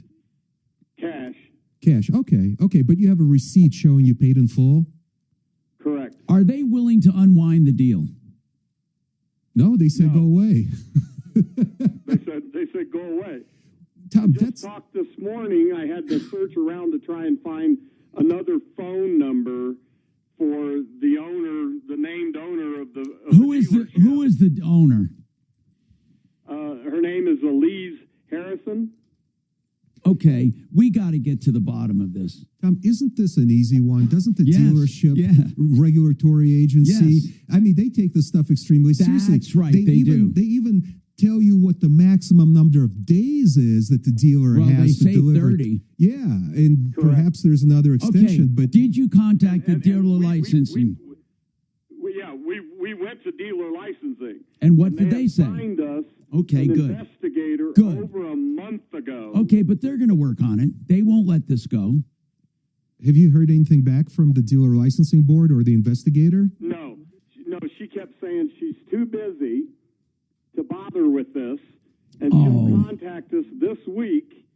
Cash. Cash. Okay, but you have a receipt showing you paid in full? Correct. Are they willing to unwind the deal? No, they said go away. They said go away. Tom, Just talked this morning. I had to search around to try and find another phone number for the owner, the named owner of the. Who is the owner? Her name is Elise Harrison. Okay, we got to get to the bottom of this. Isn't this an easy one? Doesn't the Yes, dealership yeah. regulatory agency? Yes. I mean, they take this stuff extremely seriously. That's right, they do. They even tell you what the maximum number of days is that the dealer Well, has they to say deliver. 30. Yeah, and perhaps there's another extension. Okay, But did you contact the dealer licensing? We went to dealer licensing. And what did they had say? Signed us Okay, an good. investigator Good. over a month ago. Okay, but they're going to work on it. They won't let this go. have you heard anything back from the dealer licensing board or the investigator? No, she kept saying she's too busy to bother with this, and she'll contact us this week,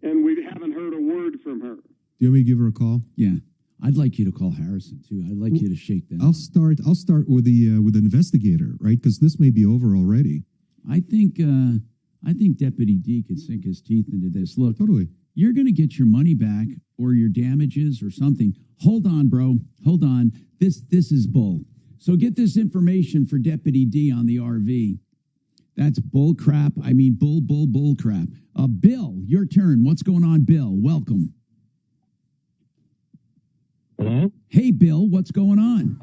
and we haven't heard a word from her. Do you want me to give her a call? Yeah, I'd like you to call Harrison too. I'd like you to shake them. I'll start with the investigator, right? Because this may be over already. I think Deputy D could sink his teeth into this. Look, totally. You're going to get your money back or your damages or something. Hold on, bro. Hold on. This is bull. So get this information for Deputy D on the RV. That's bull crap. I mean, bull crap. Bill, your turn. What's going on, Bill? Welcome. Hello? Hey, Bill, what's going on?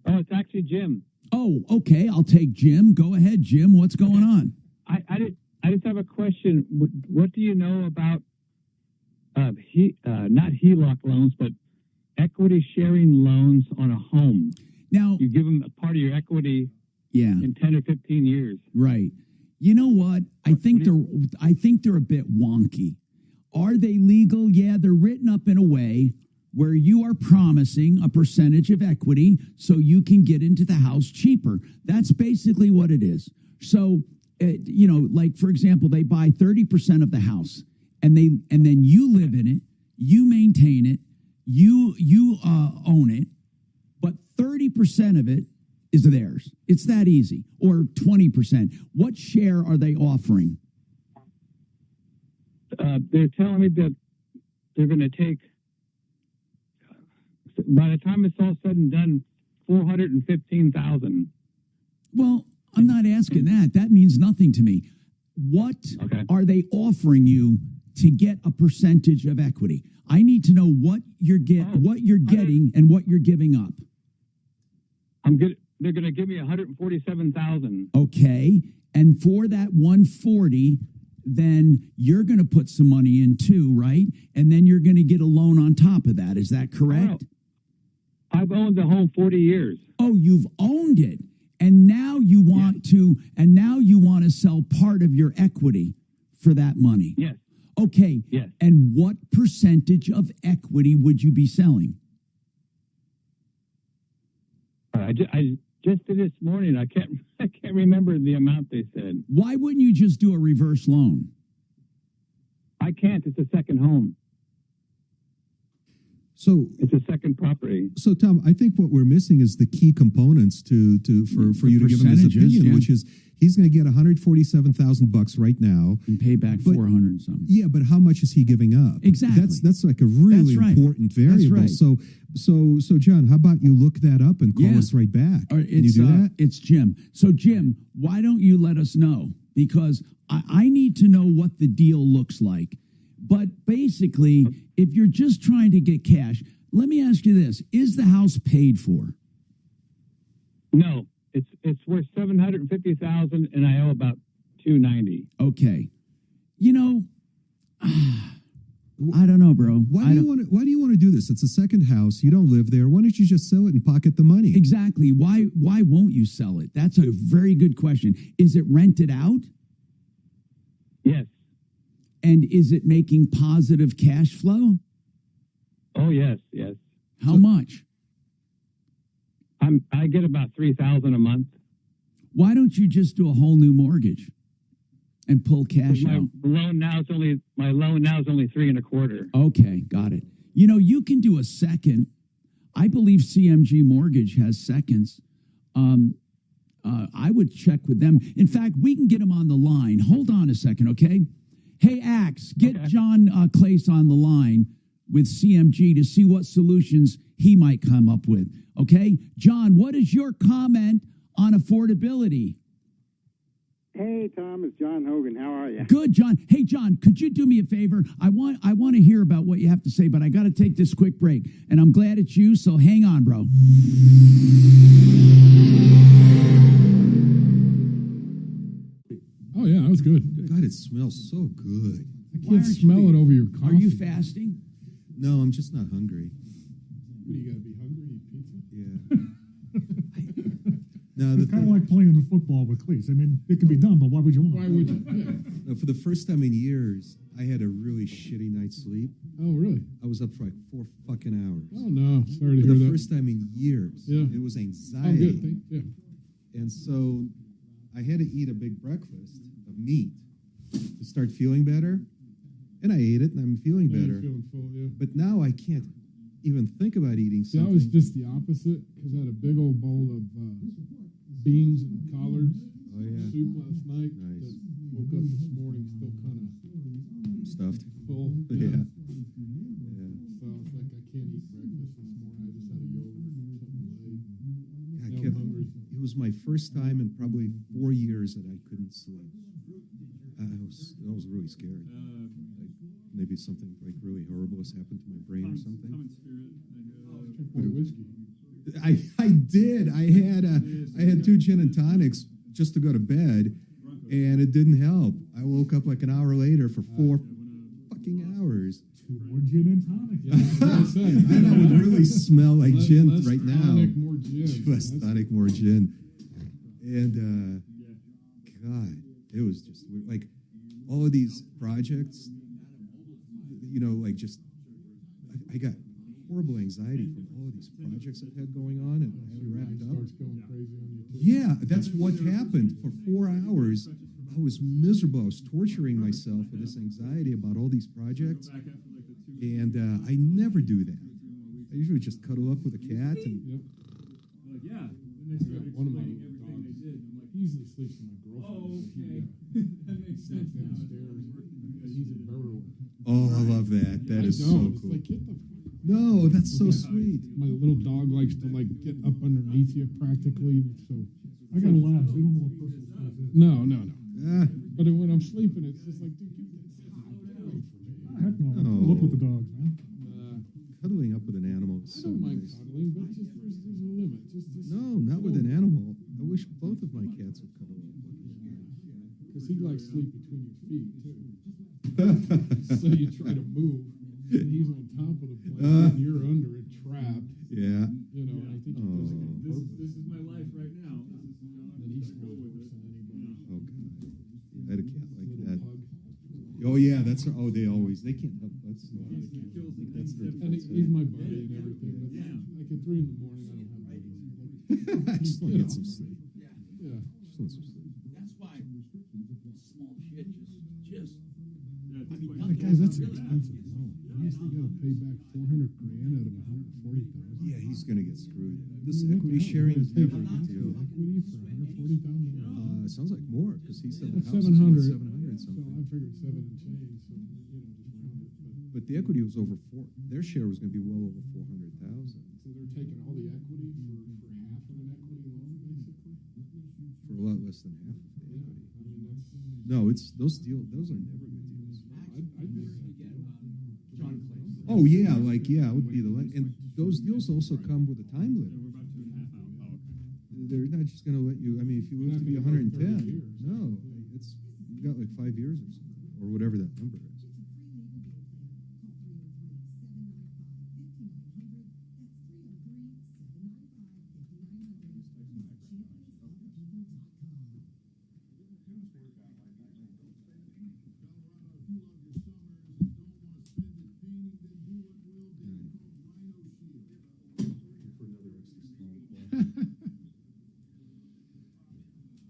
Oh, it's actually Jim. Oh, okay. I'll take Jim. Go ahead, Jim. What's going on? I just have a question. What do you know about not HELOC loans, but equity sharing loans on a home? Now you give them a part of your equity. Yeah. In 10 or 15 years. Right. You know what? I think they're a bit wonky. Are they legal? Yeah, they're written up in a way where you are promising a percentage of equity so you can get into the house cheaper. That's basically what it is. So, like for example, they buy 30% of the house, and then you live in it, you maintain it, you own it, but 30% of it is theirs. It's that easy. Or 20%. What share are they offering? They're telling me that they're going to take, by the time it's all said and done, $415,000. Well, I'm not asking that. That means nothing to me. What are they offering you to get a percentage of equity? I need to know what you're getting and what you're giving up. They're going to give me $147,000. Okay, and for that 140, then you're going to put some money in too, right? And then you're going to get a loan on top of that. Is that correct? I've owned the home 40 years. Oh, you've owned it, and now you want to sell part of your equity for that money. Yes. Okay. Yes. And what percentage of equity would you be selling? I just did this morning. I can't remember the amount they said. Why wouldn't you just do a reverse loan? I can't. It's a second home. So it's a second property. So Tom, I think what we're missing is the key components for you to give him his opinion, which is he's going to get $147,000 right now and pay back 400 something. Yeah, but how much is he giving up? Exactly. That's like a really important variable. That's right. So John, how about you look that up and call us right back? Can you do that? It's Jim. So Jim, why don't you let us know? Because I need to know what the deal looks like. But basically, if you're just trying to get cash, let me ask you this. Is the house paid for? No. It's worth $750,000 and I owe about $290. Okay. I don't know, bro. Why do you want to do this? It's a second house. You don't live there. Why don't you just sell it and pocket the money? Exactly. Why won't you sell it? That's a very good question. Is it rented out? Yes. And is it making positive cash flow? Oh, yes. How much? I get about $3,000 a month. Why don't you just do a whole new mortgage and pull cash out? My loan now is only 3.25%. Okay, got it. You can do a second. I believe CMG Mortgage has seconds. I would check with them. In fact, we can get them on the line. Hold on a second, okay? Hey, Axe, get John Clace on the line with CMG to see what solutions he might come up with. Okay? John, what is your comment on affordability? Hey, Tom, it's John Hogan. How are you? Good, John. Hey, John, could you do me a favor? I want to hear about what you have to say, but I got to take this quick break. And I'm glad it's you, so hang on, bro. Oh, yeah, that was good. God, it smells so good. I can't smell it over your coffee. Are you fasting? No, I'm just not hungry. What, you got to be hungry to eat pizza? Yeah. No, It's kind of like playing the football with cleats. I mean, it can be done, but why would you want? Why would you? Yeah. No, for the first time in years, I had a really shitty night's sleep. Oh, really? I was up for like 4 fucking hours. Oh, no. Sorry to For hear the that. first time in years. Yeah. It was Oh, anxiety. good. Yeah. And so I had to eat a big breakfast of meat to start feeling better. And I ate it, and I'm feeling Yeah, better. you're feeling full, yeah. But now I can't even think about eating See, something. I was just the opposite because I had a big old bowl of beans and collards Oh, yeah. soup last night. Nice. That woke up this morning still kind of Stuffed. full. Yeah. So it's like I can't eat breakfast this morning. I just had a yogurt or something light. I Now kept, I'm hungry. it was my first time in probably 4 years that I couldn't sleep. I was really scared. Like maybe something like really horrible has happened to my brain or something. Drink more whiskey. I did. I had 2 gin and tonics just to go to bed, and it didn't help. I woke up like an hour later for 4 fucking hours. 2 more gin and tonic. Then I would really smell like gin less right now. tonic, more gin. Less tonic, more gin. And God, it was just weird. Like all of these projects, you know, like just I got horrible anxiety from all of these projects I've had going on, and I haven't wrapped up. Starts going crazy on you too. Yeah, that's what happened. For 4 hours, I was miserable. I was torturing myself with this anxiety about all these projects, and I never do that. I usually just cuddle up with a cat and. Yeah. One of my little dogs easily sleeps with my girlfriend. Oh, okay. That makes sense now. Downstairs. He's a burrower. Oh, I love that. That is so It's cool. like, get the No, that's so sweet. My little dog likes to like get up underneath you practically. So I got labs. They don't know what personal space is. no. Ah, But when I'm sleeping, it's just like, dude, get this away from me. Heck no. Oh. Look with the dogs, man. Cuddling up with an animal is I so don't mind nice. cuddling, but just there's a limit. Just No, not with an animal. I wish both of my cats would cuddle up. because he likes sleep between your feet too. So you try to move, and he's on top of the blanket, and you're under it, trapped. Yeah. You know, and I think he does it on purpose. This is my life right now. And he smells worse than anybody. Oh God. I had a cat like Little that. pug. Oh yeah, that's they can't help. That's their And he's my buddy and everything. But like at 3 in the morning, I don't have buddies. I just want to get some sleep. Yeah. Just want some sleep. That's why small shit just. Like, guys, that's an expensive loan. You still got to pay back $400,000 out of $140,000. Yeah, he's gonna get screwed. This equity sharing is never a good deal. Equity for $140,000. It sounds like more because he said the That's house is worth 700. 700 So something. I figured 7 and change. So just round it. But the equity was over 4. Their share was going to be well over 400,000 So they're taking all the equity for half of an equity loan, basically. for a lot less than half of the equity. I mean, that's No, it's those deals. Those are never good deals. I'd be John Clayton. Oh yeah, it would be and those deals also come with a time limit. They're not just going to let you. I mean, if you live to be 110, no, it's you got like 5 years or something, or whatever that number is.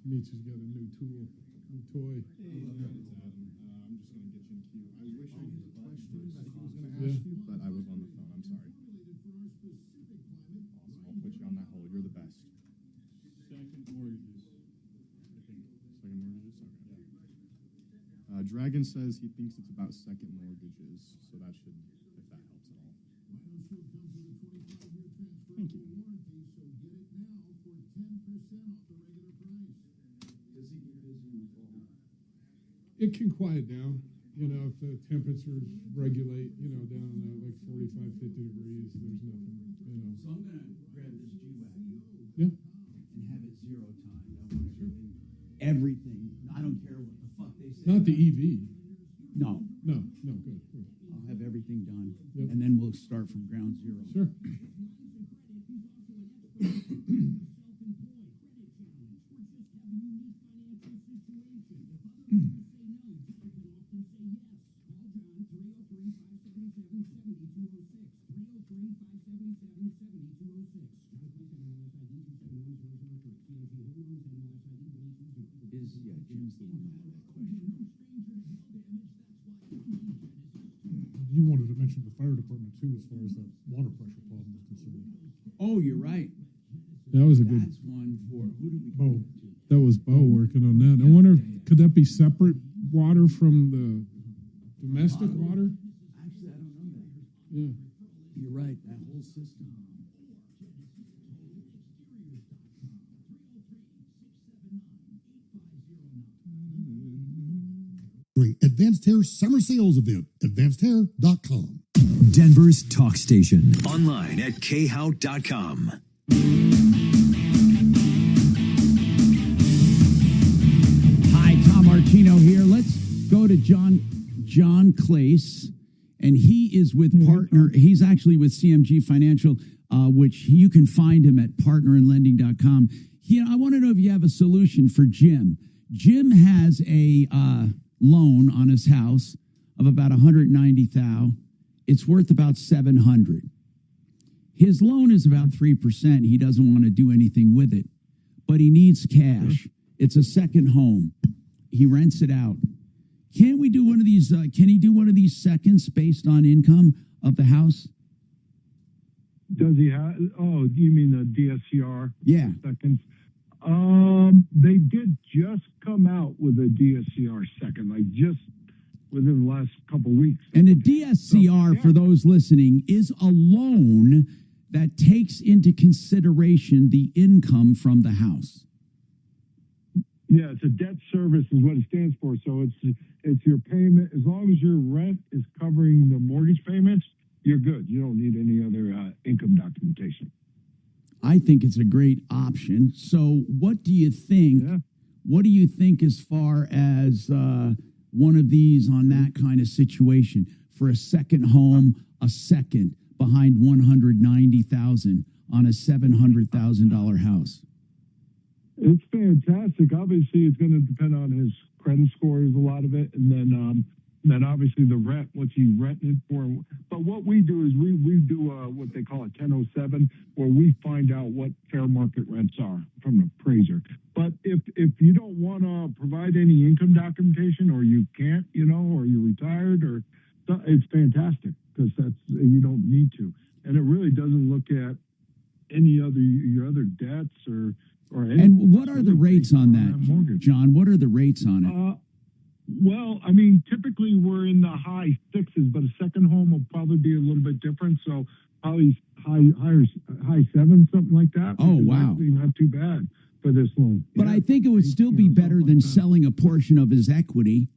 Meech has got a new tool, new toy. I'm just going to get you in queue. I wish I knew the questions that he was going to Yeah. ask you, but I was on the phone. I'm sorry. Awesome. I'll put you on that hold. You're the best. Second mortgages. I think second mortgages? Okay. Dragon says he thinks it's about second mortgages, so that should, if that helps at It can quiet down. You know, if the temperatures regulate, you know, down to like 45, 50 degrees, there's nothing, you know. So I'm going to grab this G-Wagon. Yeah. And have it zero timed. I want everything. I don't care what the fuck they say. Not the EV. No. No, good. I'll have everything done. Yep. And then we'll start from ground zero. Sure. Jim's the one that had that question. You wanted to mention the fire department too, as far as that water pressure problem is concerned. Oh, you're right. That was a good. That's one for who did we Bo. That was Bo working on that. I wonder, could that be separate water from the domestic water? Actually, I don't know that. Yeah. You're right. That whole system. Advanced Hair Summer Sales Event, advancedhair.com. Denver's talk station. Online at khout.com. Hi, Tom Martino here. Let's go to John Clace, and he is with partner. He's actually with CMG Financial, which you can find him at partneranlending.com. I want to know if you have a solution for Jim. Jim has a loan on his house of about $190,000. It's worth about $700,000. His loan is about 3%. He doesn't want to do anything with it, but he needs cash. It's a second home. He rents it out. Can we do one of these? Can he do one of these seconds based on income of the house? Does he have? Oh, you mean the DSCR? Yeah. Seconds. They did just come out with a DSCR second, like just within the last couple weeks. And a DSCR, for those listening, is a loan that takes into consideration the income from the house. Yeah, it's a debt service is what it stands for. So it's your payment. As long as your rent is covering the mortgage payments, you're good. You don't need any other income documentation. I think it's a great option. So what do you think? Yeah. What do you think as far as one of these on that kind of situation for a second home, a second behind $190,000 on a $700,000 house? It's fantastic. Obviously, it's going to depend on his credit score, is a lot of it, and then obviously the rent, what's he renting it for. But what we do is we do what they call a 1007, where we find out what fair market rents are from an appraiser. But if you don't want to provide any income documentation, or you can't, or you're retired, or it's fantastic because you don't need to, and it really doesn't look at any your other debts or anything. And what are the rates on that, John? What are the rates on it? Well, I mean, typically we're in the high sixes, but a second home will probably be a little bit different. So probably high sevens, something like that. Oh, wow. Not too bad for this loan. But I think it would still be better than selling a portion of his equity.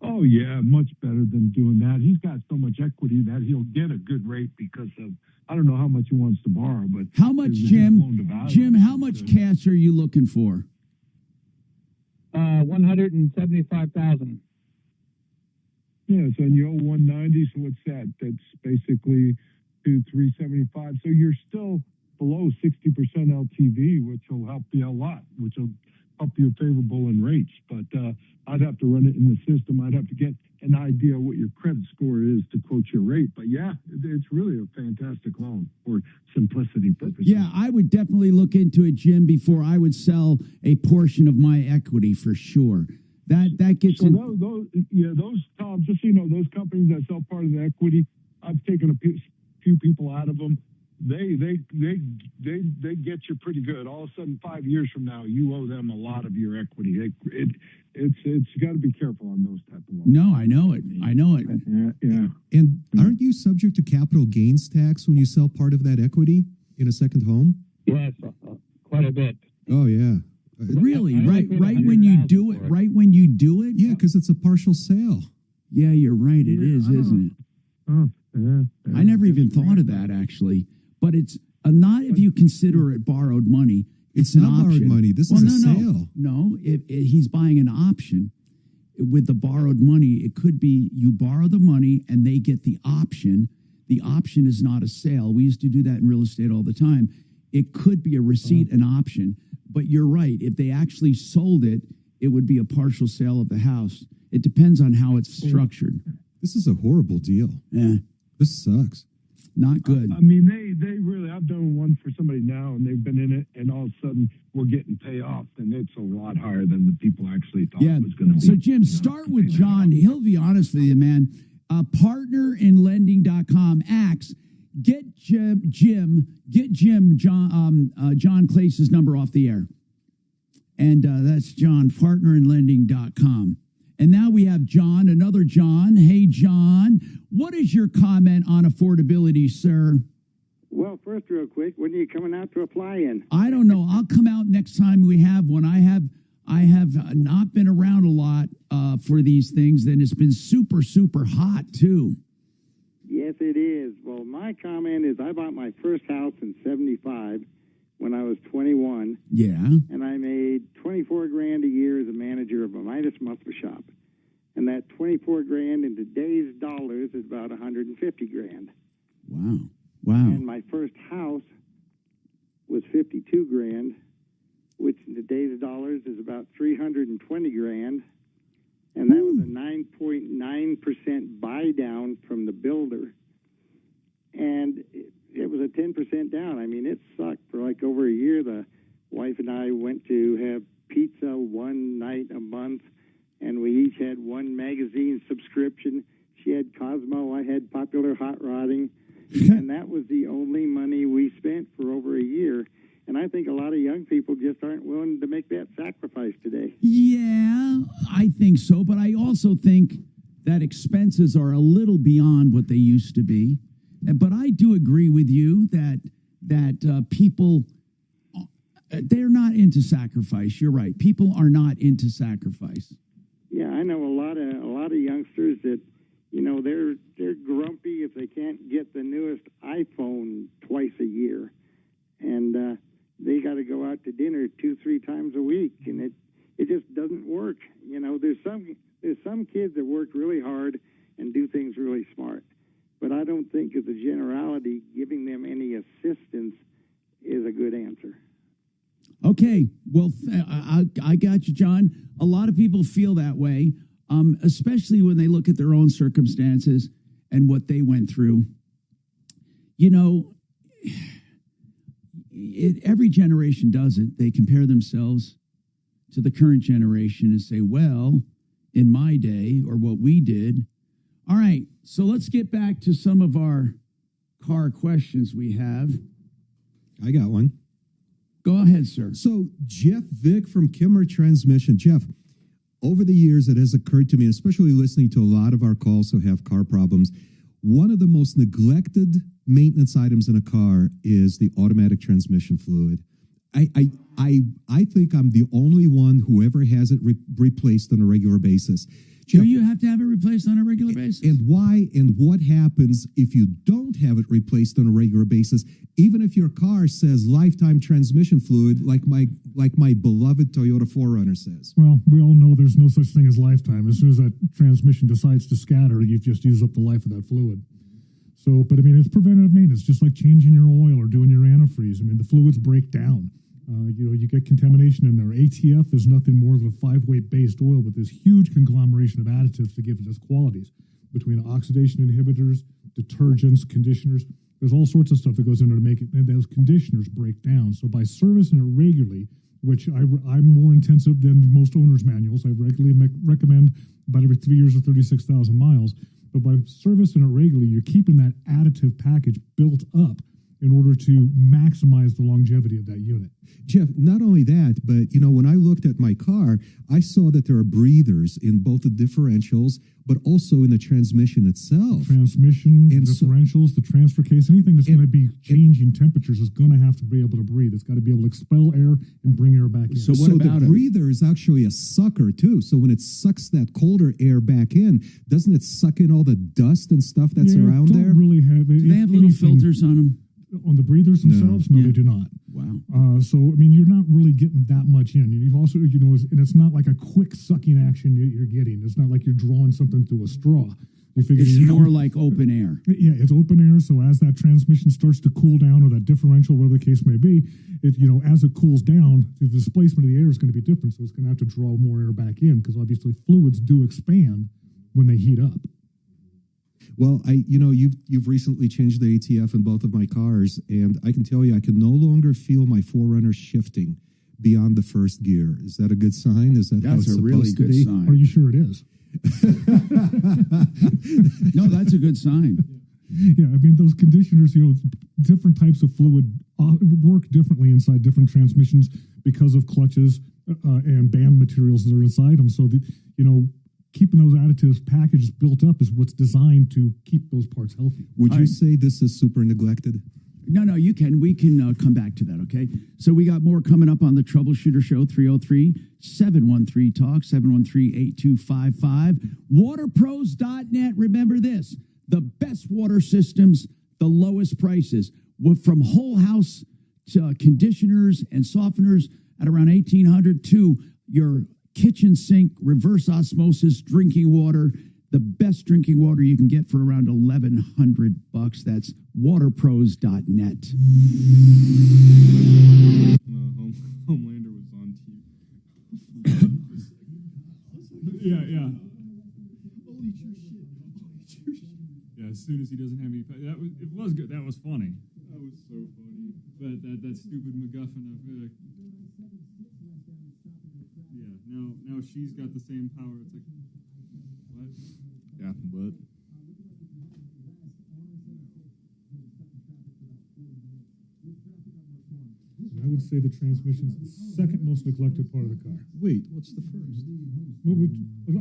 Oh, yeah, much better than doing that. He's got so much equity that he'll get a good rate because of, I don't know how much he wants to borrow, but how much, Jim? Jim, how much cash are you looking for? $175,000. Yeah, so you owe 190. So what's that? That's basically $375. So you're still below 60% LTV, which will help you a lot, which will help you favorable in rates. But I'd have to run it in the system. I'd have to get an idea what your credit score is to quote your rate. But yeah, it's really a fantastic loan for simplicity purposes. Yeah, I would definitely look into it, Jim, before I would sell a portion of my equity for sure. That gets so those Tom, just so you know, those companies that sell part of the equity, I've taken a few people out of them. They get you pretty good. All of a sudden, 5 years from now, you owe them a lot of your equity. It's you got to be careful on those type of loans. No, I know it. Yeah. And aren't you subject to capital gains tax when you sell part of that equity in a second home? Yes, quite a bit. Oh yeah. Really? I Right? paid Right when you $100,000 do it? for it. Right when you do it? Yeah, because it's a partial sale. Yeah, you're right. It is, isn't it? Oh, yeah. I never even thought of that actually. But it's not if you consider it borrowed money. It's an not borrowed option. money. This Well, is a no, sale. No, he's buying an option with the borrowed money. It could be you borrow the money and they get the option. The option is not a sale. We used to do that in real estate all the time. It could be a receipt, an option. But you're right. If they actually sold it, it would be a partial sale of the house. It depends on how it's structured. This is a horrible deal. Yeah. This sucks. Not good. I mean, they really, I've done one for somebody now, and they've been in it, and all of a sudden we're getting payoff, and it's a lot higher than the people actually thought it was going to be. So, Jim, start with John. He'll be honest with you, man. Partnerinlending.com acts. Get John Clace's number off the air. And that's John, partnerinlending.com. And now we have John, another John. Hey, John, what is your comment on affordability, sir? Well, first, real quick, when are you coming out to apply in? I don't know. I'll come out next time we have one. I have not been around a lot for these things, and it's been super, super hot, too. Yes, it is. Well, my comment is I bought my first house in 75 when I was 21. Yeah. And I made 24 grand a year as a manager of a Midas muscle shop. And that 24 grand in today's dollars is about 150 grand. Wow. Wow. And my first house was 52 grand, which in today's dollars is about 320 grand. And that was a 9.9% buy down from the builder. And it was a 10% down. I mean, it sucked for like over a year. The wife and I went to have pizza one night a month, and we each had one magazine subscription. She had Cosmo, I had Popular Hot Rodding, and that was the only money we spent for over a year. And I think a lot of young people just aren't willing to make that sacrifice today. Yeah, I think so. But I also think that expenses are a little beyond what they used to be. But I do agree with you that people, they're not into sacrifice. You're right. People are not into sacrifice. Yeah, I know a lot of youngsters that, you know, they're grumpy if they can't get the newest iPhone twice a year, and they got to go out to dinner 2-3 times a week, and it just doesn't work. You know, there's some kids that work really hard and do things really smart, but I don't think as a generality giving them any assistance is a good answer. Okay, well, I got you, John. A lot of people feel that way, especially when they look at their own circumstances and what they went through. You know, every generation does it. They compare themselves to the current generation and say, well, in my day, or what we did. All right, so let's get back to some of our car questions we have. I got one. Go ahead, sir. So Jeff Vick from Kimmer Transmission. Jeff, over the years, it has occurred to me, especially listening to a lot of our calls who have car problems, one of the most neglected maintenance items in a car is the automatic transmission fluid. I think I'm the only one who ever has it replaced on a regular basis. Jeff, do you have to have it replaced on a regular basis? And why and what happens if you don't have it replaced on a regular basis, even if your car says lifetime transmission fluid, like my beloved Toyota 4Runner says? Well, we all know there's no such thing as lifetime. As soon as that transmission decides to scatter, you've just used up the life of that fluid. So, but I mean, it's preventative maintenance, just like changing your oil or doing your antifreeze. I mean, the fluids break down. You get contamination in there. ATF is nothing more than a 5-weight based oil with this huge conglomeration of additives to give it its qualities between oxidation inhibitors, detergents, conditioners. There's all sorts of stuff that goes in there to make it, and those conditioners break down. So by servicing it regularly, which I'm more intensive than most owners' manuals, I regularly recommend about every 3 years or 36,000 miles. But by servicing it regularly, you're keeping that additive package built up. in order to maximize the longevity of that unit. Jeff, not only that, but when I looked at my car, I saw that there are breathers in both the differentials, but also in the transmission itself. Transmission, differentials, the transfer case, anything that's going to be changing temperatures is going to have to be able to breathe. It's got to be able to expel air and bring air back in. So the breather is actually a sucker too. So when it sucks that colder air back in, doesn't it suck in all the dust and stuff that's around there? Really have it. Do they have little filters on them? On the breathers themselves? No, they do not. Wow. So, I mean, you're not really getting that much in. You've also, and it's not like a quick sucking action you're getting. It's not like you're drawing something through a straw. You figure it's more like open air. Yeah, it's open air. So as that transmission starts to cool down, or that differential, whatever the case may be, as it cools down, the displacement of the air is going to be different. So it's going to have to draw more air back in, because obviously fluids do expand when they heat up. Well, you've recently changed the ATF in both of my cars, and I can tell you I can no longer feel my Forerunner shifting beyond the first gear. Is that a good sign? Is that how it's a supposed really to good be? sign. Are you sure it is? No, that's a good sign. Yeah, I mean, those conditioners, different types of fluid work differently inside different transmissions because of clutches and band materials that are inside them. So, keeping those additives packaged built up is what's designed to keep those parts healthy. Would you say this is super neglected? No, you can. We can come back to that, okay? So we got more coming up on the Troubleshooter Show, 303-713-TALK, 713-8255. Waterpros.net. Remember this, the best water systems, the lowest prices. From whole house to conditioners and softeners at around $1,800 to your kitchen sink, reverse osmosis drinking water, the best drinking water you can get for around $1,100. That's waterpros.net. Homelander was on TV. Yeah. Yeah, as soon as he doesn't have any, it was good. That was funny. That was so funny. But that stupid MacGuffin of now she's got the same power. It's like, what? Yeah, but. I would say the transmission's the second most neglected part of the car. Wait, what's the first? Well,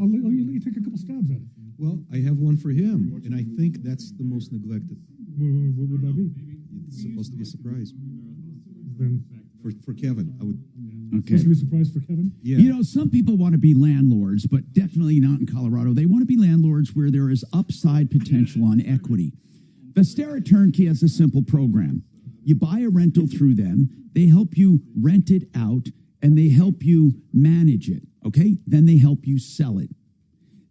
I'll let you take a couple stabs at it. Well, I have one for him, and I think that's the most neglected. What would that be? It's supposed to be a surprise. Then for Kevin, I would. Okay. Supposed to be a surprise for Kevin? Yeah. Some people want to be landlords, but definitely not in Colorado. They want to be landlords where there is upside potential on equity. Vestera Turnkey has a simple program. You buy a rental through them, they help you rent it out, and they help you manage it, okay? Then they help you sell it.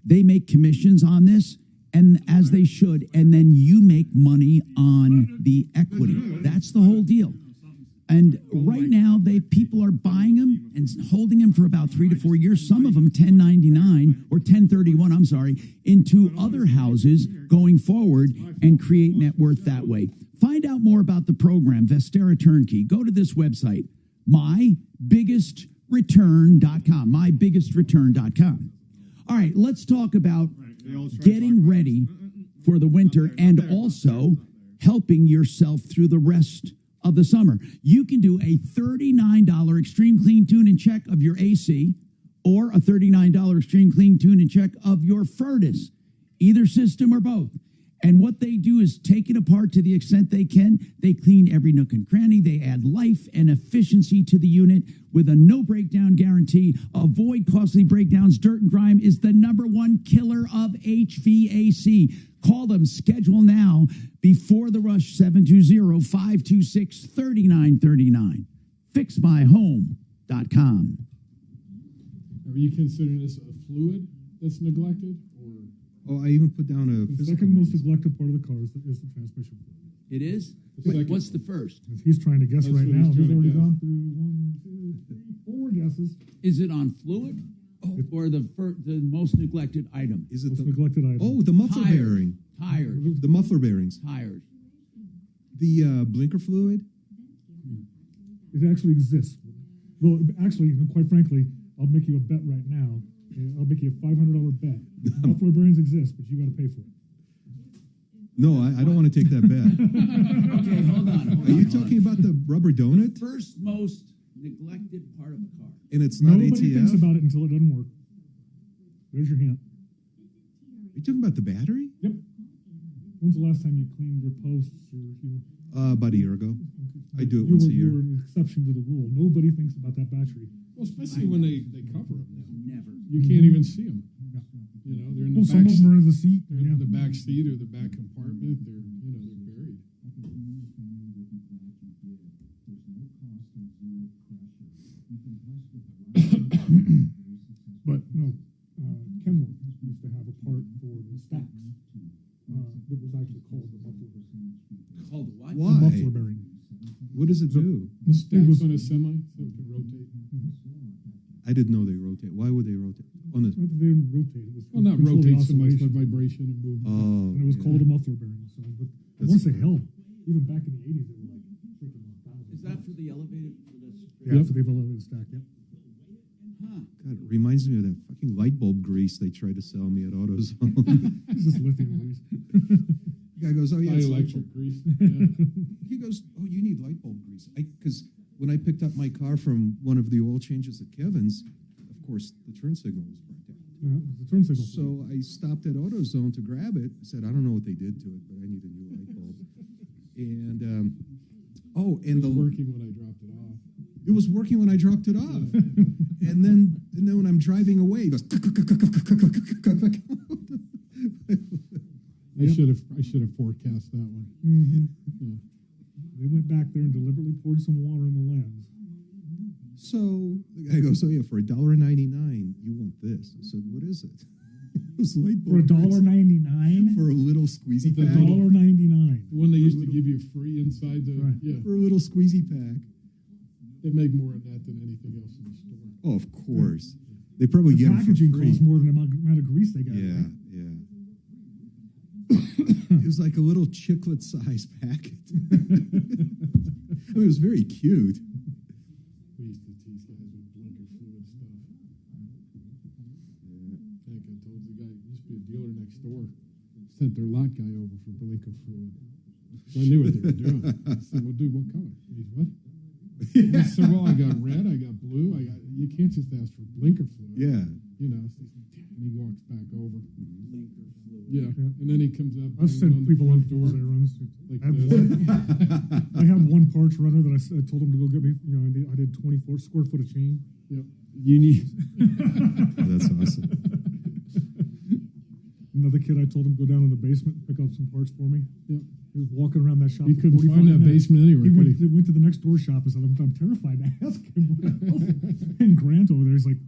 They make commissions on this, and as they should, and then you make money on the equity. That's the whole deal. And right now, people are buying them and holding them for about 3 to 4 years. Some of them 1099 or 1031, into other houses going forward and create net worth that way. Find out more about the program, Vestera Turnkey. Go to this website, mybiggestreturn.com, mybiggestreturn.com. All right, let's talk about getting ready for the winter and also helping yourself through the rest of the summer. You can do a $39 extreme clean tune and check of your AC or a $39 extreme clean tune and check of your furnace, either system or both. And what they do is take it apart to the extent they can. They clean every nook and cranny. They add life and efficiency to the unit with a no breakdown guarantee. Avoid costly breakdowns. Dirt and grime is the #1 killer of HVAC. Call them. Schedule now before the rush. 720-526-3939. FixMyHome.com. Are you considering this a fluid that's neglected? Oh, I even put down The second most neglected part of the car is the transmission fluid. It is? Wait, what's the first? He's trying to guess That's right what now. he's He's trying to already guess. gone through 1, 2, 3, 4 guesses. Is it on fluid or the most neglected item? Is it Most neglected item. Oh, the muffler Tires. bearing. Tires. The muffler bearings. Tires. The blinker fluid. It actually exists. Well, actually, quite frankly, I'll make you a bet right now. I'll make you a $500 bet. Muffler bearings exist, but you got to pay for it. No, I don't want to take that bet. Okay, hold on. Are you talking about the rubber donut? First most neglected part of a car. And it's not Nobody thinks ATF? about it until it doesn't work. There's your hint. Are you talking about the battery? Yep. When's the last time you cleaned your posts or About a year ago. I do it you once were, a year. You were an exception to the rule. Nobody thinks about that battery. Well, especially when they cover them now. Never. You can't even see them. You know, they're in the Some back. of them are in the seat. They're in the back seat or the back compartment. They're buried. But no, Kenworth used to have a part for the stacks. That was actually called the muffler bearing. Called the what? Why? The muffler bearing. What does it do? The stacks on a semi, so it can rotate. I didn't know they rotate. Why would they rotate? On the They didn't rotate. It was Well, not control the rotate so much, but oscillation. vibration and movement. Oh, And it was yeah. called a muffler bearing. So, but I want to say hell. Even back in the 80s, they were like freaking 1,000. Is that for the elevated? For this? Yeah, for the elevated stack. Yep. God, it reminds me of that fucking light bulb grease they tried to sell me at AutoZone. It's just lithium grease. The guy goes, "Oh yeah, it's light Electric bulb." grease. Yeah. He goes, "Oh, you need light bulb grease." Because when I picked up my car from one of the oil changes at Kevin's, of course, the turn signal was burnt out. Yeah, the turn signal. So I stopped at AutoZone to grab it. I said, "I don't know what they did to it, but I need a new light bulb." And It was working when I dropped it off. it was working when I dropped it off. and then when I'm driving away, it goes. I should have forecast that one. Mm-hmm. Yeah. They went back there and deliberately poured some water in the lens. So the guy goes, "Oh yeah, for $1.99, you want this?" I said, "What is it?" It was light For bulb grease. $1.99? For a little squeezy The pack. $1.99. The one they used to give you free inside the Right. yeah. For a little squeezy pack. They make more of that than anything else in the store. Oh, of course. They probably The get them for packaging free. costs more than the amount of grease they got. Yeah, right? yeah. It was like a little chiclet-sized packet. I mean, it was very cute. We used to tease guys with blinker fluid stuff. I think I told the guy, used to be a dealer next door, sent their lot guy over for blinker fluid. So I knew what they were doing. I said, "Well, dude, what color?" He said, "What?" I said, "Well, I got red, I got blue, you can't just ask for blinker fluid." Yeah. You know, and he walks back over. Blinker fluid. Yeah. And then he comes up. I've banging on sent the people front on those door. errands. Like I had this. I had one parts runner that I told him to go get me. You know, I did 24 square foot of chain. Yep. You need. That's awesome. Another kid, I told him to go down in the basement and pick up some parts for me. Yep. He was walking around that shop. He for couldn't 45 find that minutes. basement anywhere, He could went, he? went to the next door shop and said, "I'm terrified to ask him." And Grant over there, he's like,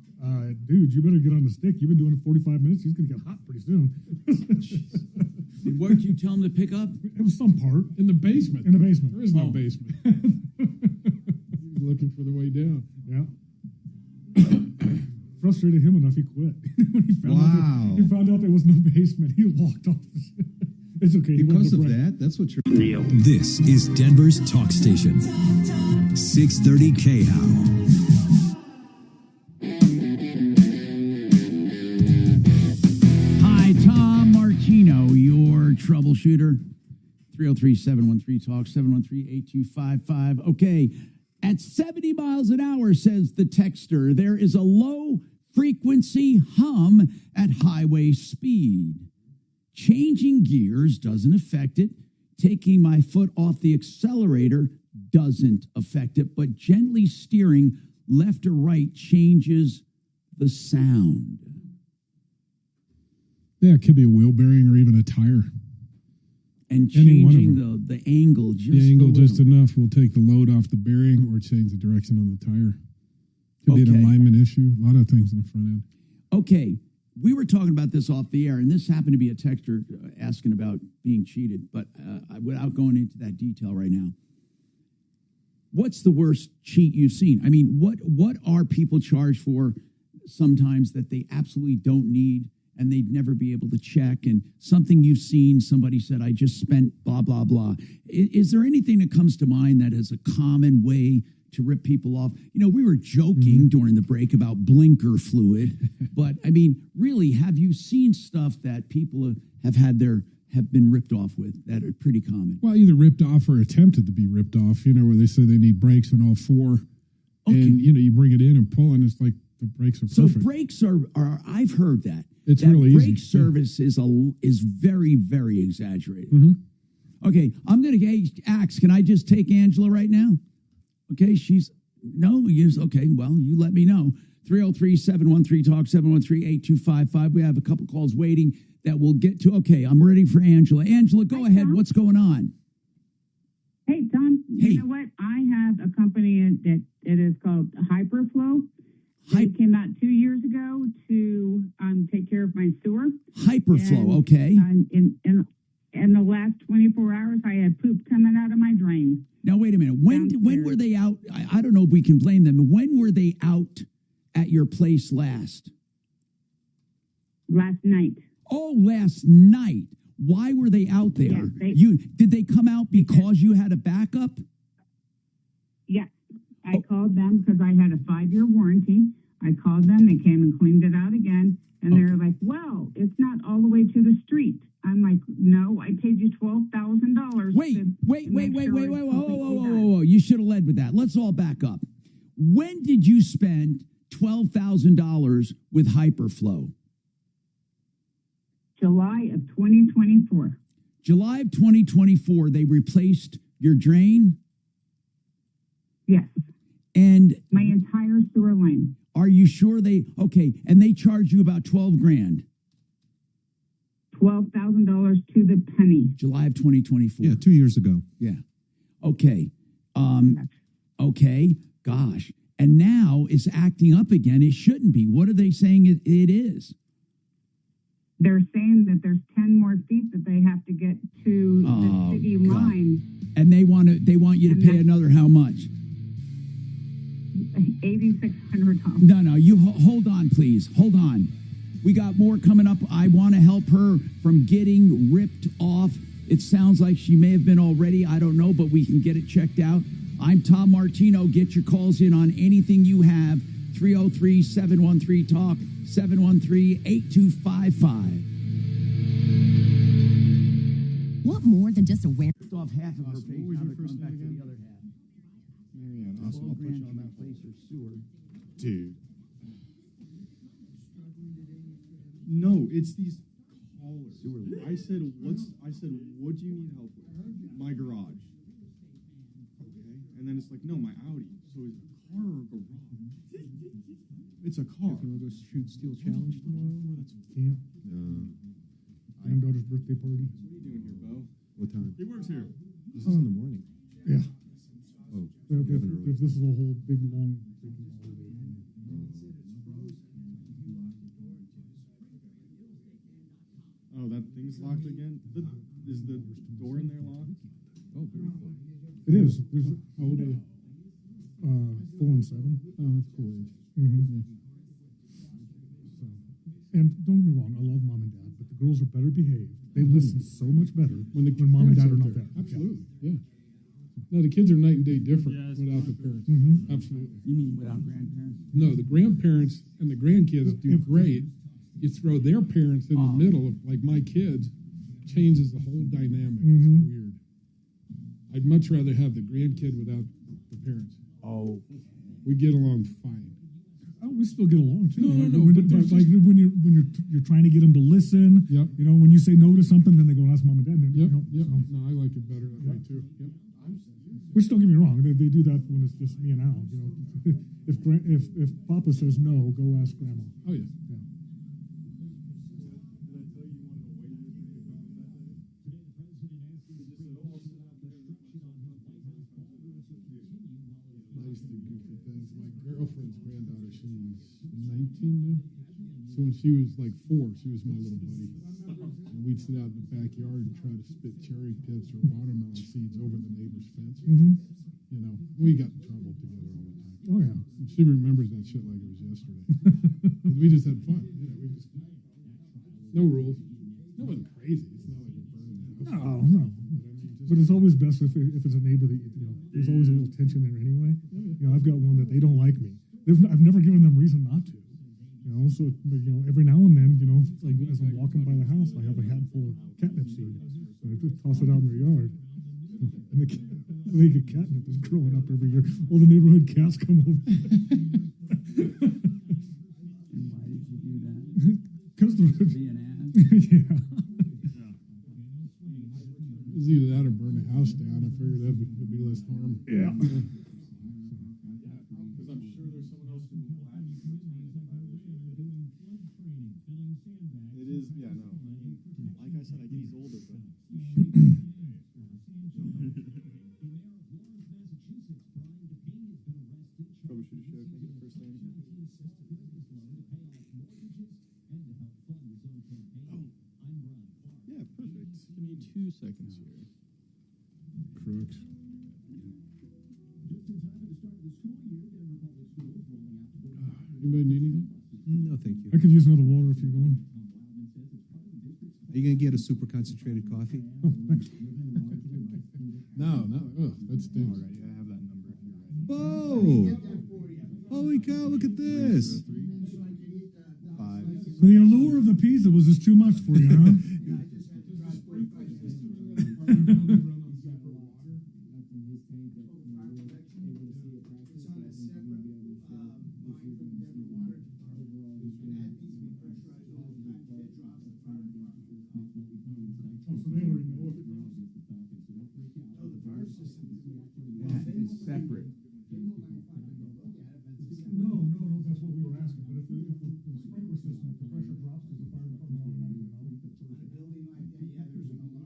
"Dude, you better get on the stick. You've been doing it 45 minutes. He's going to get hot pretty soon." And what did you tell him to pick up? It was some part In the basement. in the basement. There is no Oh. basement. He's looking for the way down. Yeah. Frustrated him enough, he quit. When he found out there was no basement, he walked off. It's okay. he went Because to of break. that, that's what you're. This is Denver's talk station. 630 KHOW. Hi, Tom Martino, your troubleshooter. 303-713-TALK, 713-8255. Okay, at 70 miles an hour, says the texter, there is a low frequency hum at highway speed. Changing gears doesn't affect it. Taking my foot off the accelerator doesn't affect it, but gently steering left or right changes the sound. Yeah, it could be a wheel bearing or even a tire. And Any one of changing them. the angle just The angle a just little. enough will take the load off the bearing or change the direction on the tire. Could be Okay. an alignment issue. A lot of things in the front end. Okay, we were talking about this off the air, and this happened to be a texter asking about being cheated, but without going into that detail right now. What's the worst cheat you've seen? I mean, what are people charged for sometimes that they absolutely don't need and they'd never be able to check? And something you've seen, somebody said, I just spent blah, blah, blah. Is there anything that comes to mind that is a common way to rip people off? You know, we were joking during the break about blinker fluid, but I mean, really, have you seen stuff that people have had their have been ripped off with that are pretty common? Well, either ripped off or attempted to be ripped off, where they say they need brakes in all four. Okay. And, you bring it in and pull, and it's like the brakes are So perfect. brakes are I've heard that. It's that really brake easy. service is very, very exaggerated. Mm-hmm. Okay, I'm going to Axe. Can I just take Angela right now? Okay, okay, well, you let me know. 303-713-TALK, 713-8255. We have a couple calls waiting that we'll get to. Okay, I'm ready for Angela. Angela, go ahead. Tom. What's going on? Hey, Tom, Hey. you know what? I have a company that it is called Hyperflow. They came out 2 years ago to take care of my sewer. Hyperflow, And, okay. In the last 24 hours, I had poop coming out of my drain. Now, wait a minute. When were they out? I don't know if we can blame them. When were they out at your place last? Last night. Oh, last night. Why were they out there? Did they come out because you had a backup? Yes. I called them because I had a 5-year warranty. I called them. They came and cleaned it out again. And they're like, well, it's not all the way to the street. I'm like, no, I paid you $12,000. Whoa. You should have led with that. Let's all back up. When did you spend $12,000 with Hyperflow? July of 2024. July of 2024, they replaced your drain? Yes. And my entire sewer line. Are you sure and they charge you about $12,000? $12,000 to the penny. July of 2024. Yeah, 2 years ago. Yeah. Okay. Okay. Gosh. And now it's acting up again. It shouldn't be. What are they saying it is? They're saying that there's 10 more feet that they have to get to the city line. And they want you to pay another how much? $8,600. No. You hold on, please. Hold on. We got more coming up. I want to help her from getting ripped off. It sounds like she may have been already. I don't know, but we can get it checked out. I'm Tom Martino. Get your calls in on anything you have. 303-713-TALK, 713-8255. Want more than just a Ripped off half of her face. Now they're coming back to the other half. Marianne, awesome. I'll put you on that place or sewer. Dude. No, it's these callers. I said, what do you need help with? My garage. Okay. And then it's like, no, my Audi. So is it a car or a garage? It's a car. You want to go shoot Steel Challenge tomorrow? That's Camp. Granddaughter's birthday party. What are you doing here, Bo? What time? He works here. This is in the morning. Yeah. Oh, If this is a whole big, long freaking holiday. Oh, that thing's locked again? Is the door in there locked? Oh, very cool. It is. How old are you? 4 and 7. Oh, that's cool. Mm-hmm. So, and don't get me wrong, I love mom and dad, but the girls are better behaved. They listen so much better when mom and dad are not there. Absolutely, yeah. No, the kids are night and day different without the parents. Mm-hmm. Absolutely. You mean without grandparents? No, the grandparents and the grandkids do great. You throw their parents in the middle of, like my kids, changes the whole dynamic. Mm-hmm. It's weird. I'd much rather have the grandkid without the parents. Oh. We get along fine. Oh, we still get along too. No, when, but there's when you're trying to get them to listen. Yep. You know, when you say no to something, then they go ask mom and dad. And then, Yep. you know, No, I like it better that way too. Yep. Which don't get me wrong, they do that when it's just me and Al. You know, if Papa says no, go ask Grandma. Oh yeah. Nice to goofy things. My girlfriend's granddaughter, she's 19 now. So when she was like 4, she was my little buddy. And we'd sit out in the backyard and try to spit cherry pits or watermelon seeds over the neighbor's fence. Mm-hmm. You know, we got in trouble together all the time. Oh, yeah. And she remembers that shit like it was yesterday. 'Cause we just had fun. You know, no rules. Nothing crazy. It's not like we're burning the house. No. But it's always best if it's a neighbor that, there's always a little tension there anyway. You know, I've got one that they don't like me. I've never given them reason not to. You know, so every now and then, like as I'm walking by the house, I have a handful of catnip seed, and I just toss it out in their yard. And the lake of catnip is growing up every year. All the neighborhood cats come over. Why did you do that? Because Be an ass. yeah. It was either that or burn the house down. I figured that'd be less harm. Yeah. Because I'm sure there's someone else who will actually It is, yeah, no. I mean, like I said, I get he's older, but Troubleshooter Show, can I get a first name? Yeah, perfect. Give me 2 seconds here. Crooks. Anybody need anything? No, thank you. I could use another water if you're going. Are you going to get a super concentrated coffee? Oh, thanks. No, that stinks. All right, yeah, I have that number if you're ready. Whoa! Holy cow, look at this. 5. The allure of the pizza was just too much for you, huh? It's separate. No, that's what we were asking. But if the sprinkler system, if the pressure drops, does the fire department automatically know?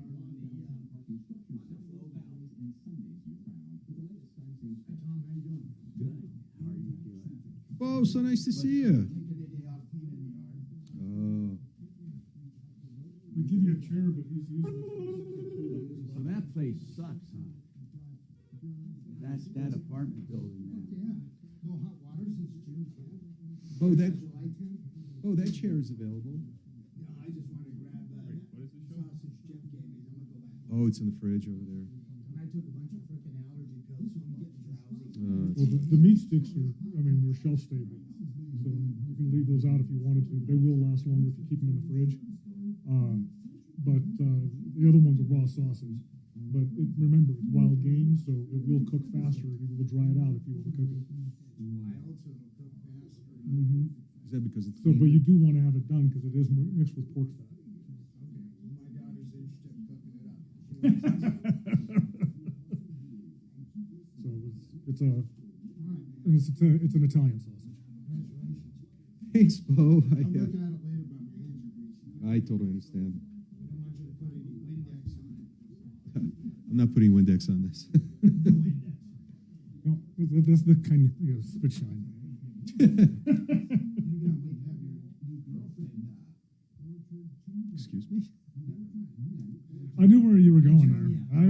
Oh, so nice to see you. Oh. We give you a chair, but he's using So that place sucks, huh? That's that apartment building, man. No hot water since June 10th. Oh, that chair is available. Yeah, I just want to grab that sausage Jeff gave me. I'm going to go back. Oh, it's in the fridge over there. And I took a bunch of freaking allergy pills, so I'm getting drowsy. Well, the meat sticks are, they're shelf stable. So you can leave those out if you wanted to. They will last longer if you keep them in the fridge. But the other ones are raw sausage. But remember, it's wild game, so it will cook faster. You will dry it out if you overcook it. Wild, so it'll cook faster. Mm-hmm. Is that because it's So, but you do want to have it done because it is mixed with pork fat. Okay, well, my daughter's interested in cooking it up. So it's an Italian sausage. Thanks, Bo. I'm looking at it later, but my hands are greasy. I totally understand. I don't want you to put any Windex on it. I'm not putting Windex on this. No, that's the kind of spit shine. Excuse me? I knew where you were going there. I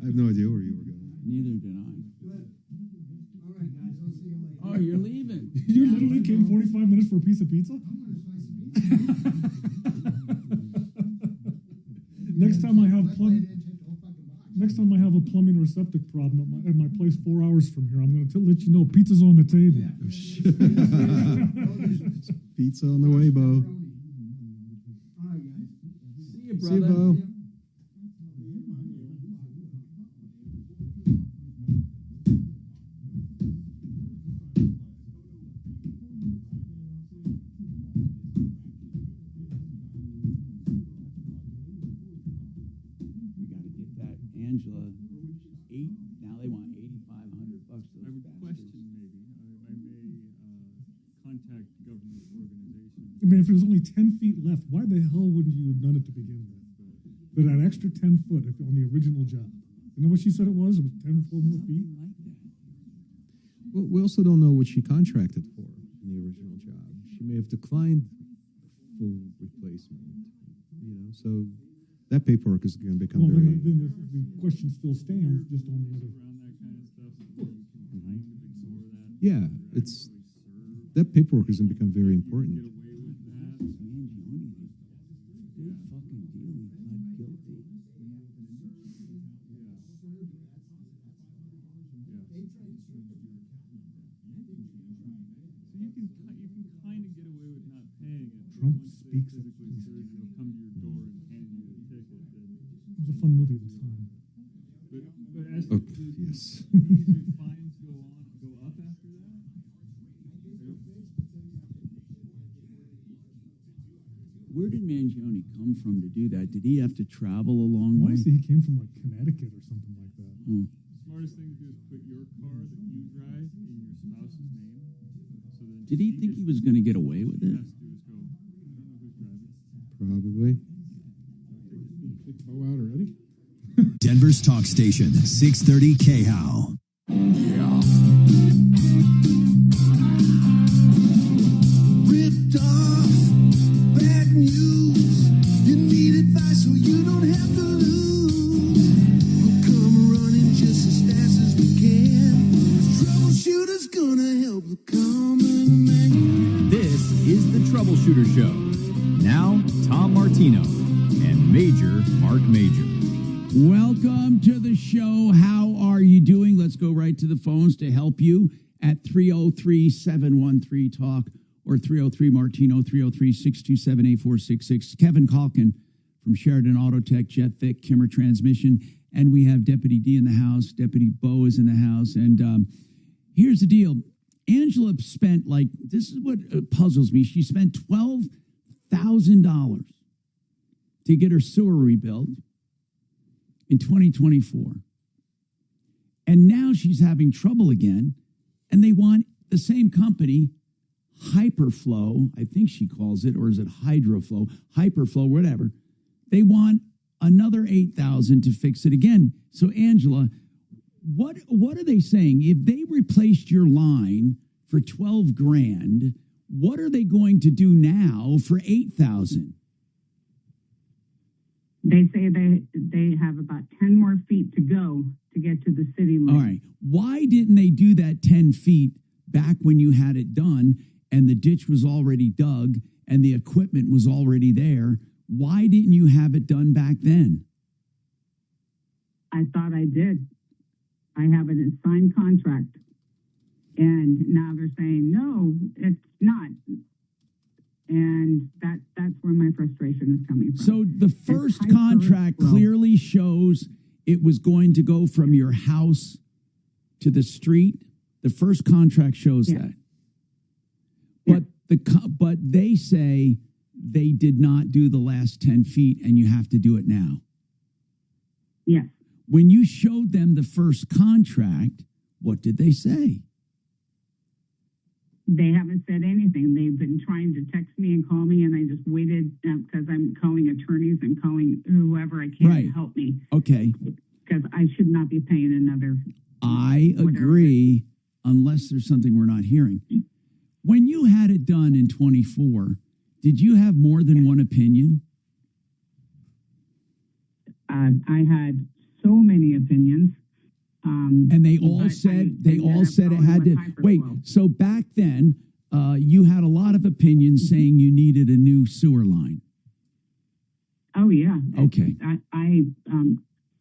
have no idea where you were going. Neither did I. All right, guys, I'll see you later. Oh, you're leaving. You literally came 45 minutes for a piece of pizza? Next time I have a plumbing or septic problem at my place 4 hours from here, I'm going to let you know pizza's on the table. Pizza on the way, Bo. All right, guys. See you, See you, brother. Bo. We got to get that Angela now they want $8,500 bucks. I would question maybe. I may contact government organizations. I mean, if there's only 10 feet left, why the hell wouldn't you have done it to begin with? But that extra 10 foot on the original job. You know what she said it was? It was 10 or 12 more feet? Well, we also don't know what she contracted for in the original job. She may have declined full replacement, so that paperwork is going to become Well, very... then the question still stands just on the other. Around that kind of stuff, you can kind of ignore that. Yeah, that paperwork is going to become very important. Get away with that. Big fucking deal. He pled guilty. So you can kind of get away with not paying it. Trump Once they speaks at physically come to your door and hand you a ticket. It was a fun movie at the time. But as Oh, the yes. fines go up after that. Where did Mangione come from to do that? Did he have to travel a long I way? want to say he came from like Connecticut or something like that. Oh. Smartest thing to do is put your car that you drive in your spouse's name. So then Did he think he was going to get away with it? has to do is go, I don't know who's driving. Probably. They tow out already? Denver's talk station, 630 KHOW. Ripped off, bad news. You need advice so you don't have to lose. We'll come running just as fast as we can. Troubleshooter's gonna help the common man. This is the Troubleshooter Show. Now, Tom Martino and Major Marc Mager. Welcome to the show. How are you doing? Let's go right to the phones to help you at 303-713-TALK or 303-MARTINO, 303-627-8466. Kevin Calkin from Sheridan Auto Tech, Jet Thick, Kimmer Transmission, and we have Deputy D in the house. Deputy Bo is in the house. And here's the deal. Angela spent, this is what puzzles me. She spent $12,000 to get her sewer rebuilt in 2024. And now she's having trouble again, and they want the same company, Hyperflow, I think she calls it, or is it Hydroflow, Hyperflow, whatever. They want another $8,000 to fix it again. So Angela, what are they saying? If they replaced your line for $12,000, what are they going to do now for $8,000? They say they have about 10 more feet to go to get to the city line. All right. Why didn't they do that 10 feet back when you had it done and the ditch was already dug and the equipment was already there? Why didn't you have it done back then? I thought I did. I have a signed contract. And now they're saying, no, it's not. And that's where my frustration is coming from. So the first contract clearly shows it was going to go from your house to the street. The first contract shows that. But they say they did not do the last 10 feet and you have to do it now. Yes. When you showed them the first contract, what did they say? They haven't said anything. They've been trying to text me and call me, and I just waited because I'm calling attorneys and calling whoever I can to help me. Okay. Because I should not be paying another. I agree, unless there's something we're not hearing. When you had it done in 24, did you have more than one opinion? I had so many opinions. And they all said it had to wait. So back then, you had a lot of opinions saying you needed a new sewer line. Oh yeah. Okay. I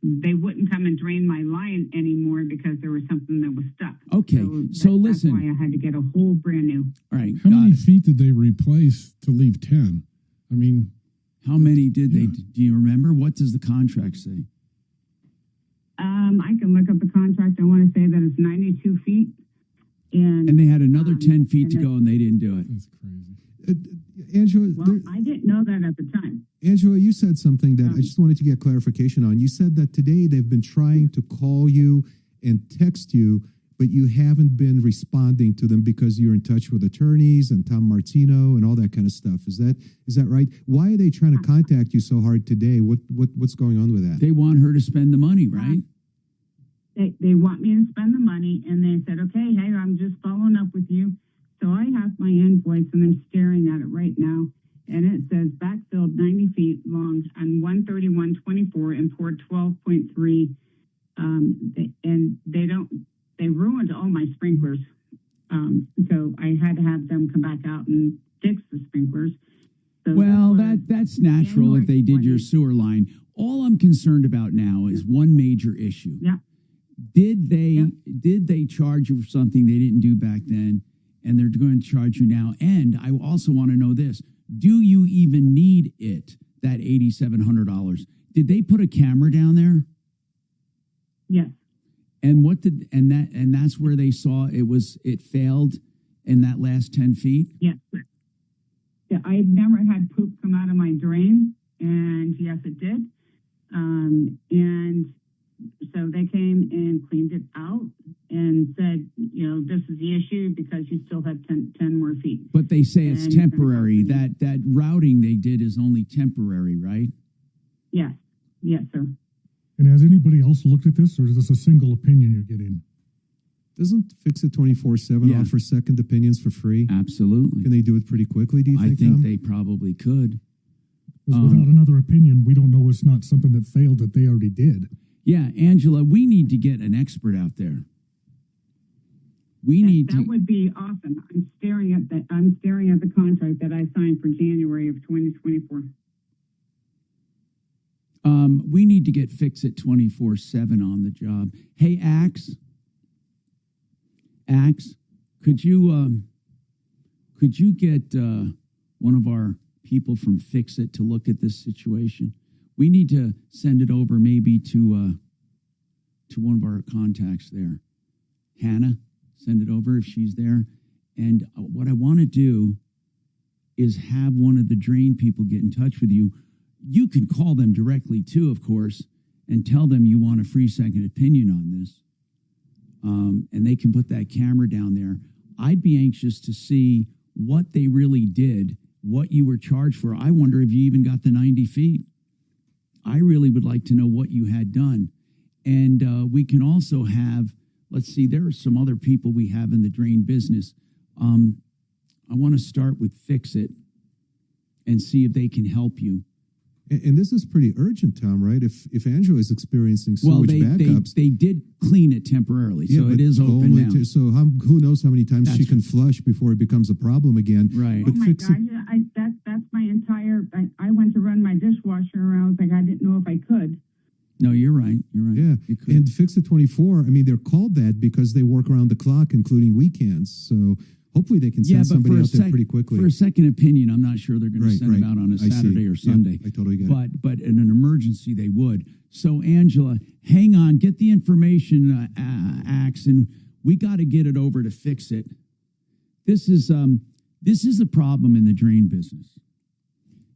they wouldn't come and drain my line anymore because there was something that was stuck. Okay. So listen. That's why I had to get a whole brand new. All right. How many feet did they replace to leave 10? I mean, how many did they? Do you remember? What does the contract say? I can look up the contract. I want to say that it's 92 feet. And they had another 10 feet to go, and they didn't do it. That's crazy. Angela, well, I didn't know that at the time. Angela, you said something that I just wanted to get clarification on. You said that today they've been trying to call you and text you, but you haven't been responding to them because you're in touch with attorneys and Tom Martino and all that kind of stuff. Is that right? Why are they trying to contact you so hard today? What's going on with that? They want her to spend the money, right? They want me to spend the money, and they said, okay, hey, I'm just following up with you. So I have my invoice, and I'm staring at it right now, and it says backfilled 90 feet long on 131.24 and poured 12.3. And they ruined all my sprinklers. So I had to have them come back out and fix the sprinklers. So well, that's natural if they did your sewer line. All I'm concerned about now is one major issue. Yeah. Did they charge you for something they didn't do back then, and they're going to charge you now? And I also want to know this: do you even need it? That $8,700? Did they put a camera down there? Yes. And that's where they saw it failed in that last 10 feet? Yes. Yeah, I never had poop come out of my drain, and yes, it did. And so they came and cleaned it out and said, this is the issue because you still have 10 more feet. But they say it's temporary. That routing they did is only temporary, right? Yes. Yes, sir. And has anybody else looked at this, or is this a single opinion you're getting? Doesn't Fix It 24/7 offer second opinions for free? Absolutely. Can they do it pretty quickly, do you think, I think Tom? they probably could. Because without another opinion, we don't know it's not something that failed that they already did. Yeah, Angela, we need to get an expert out there. That would be awesome. I'm staring at the contract that I signed for January of 2024. We need to get Fix It 24/7 on the job. Hey, Axe, could you get one of our people from Fix It to look at this situation? We need to send it over maybe to one of our contacts there. Hannah, send it over if she's there. And what I want to do is have one of the drain people get in touch with you. You can call them directly too, of course, and tell them you want a free second opinion on this. And they can put that camera down there. I'd be anxious to see what they really did, what you were charged for. I wonder if you even got the 90 feet. I really would like to know what you had done. And we can also have, let's see, there are some other people we have in the drain business. I want to start with Fix It and see if they can help you. And this is pretty urgent, Tom, right? If Angela is experiencing sewage backups. They did clean it temporarily, so it is open now. Who knows how many times she can flush before it becomes a problem again. Right. Oh, my gosh. That's my entire... I went to run my dishwasher, and I was like, I didn't know if I could. No, you're right. You're right. Yeah. And Fix It 24, I mean, they're called that because they work around the clock, including weekends. So hopefully they can send somebody out there pretty quickly. For a second opinion, I'm not sure they're going to send it out on a Saturday or Sunday. Yeah, I totally get it. But in an emergency, they would. So, Angela, hang on. Get the information, Axe, and we got to get it over to Fix It. This is a problem in the drain business.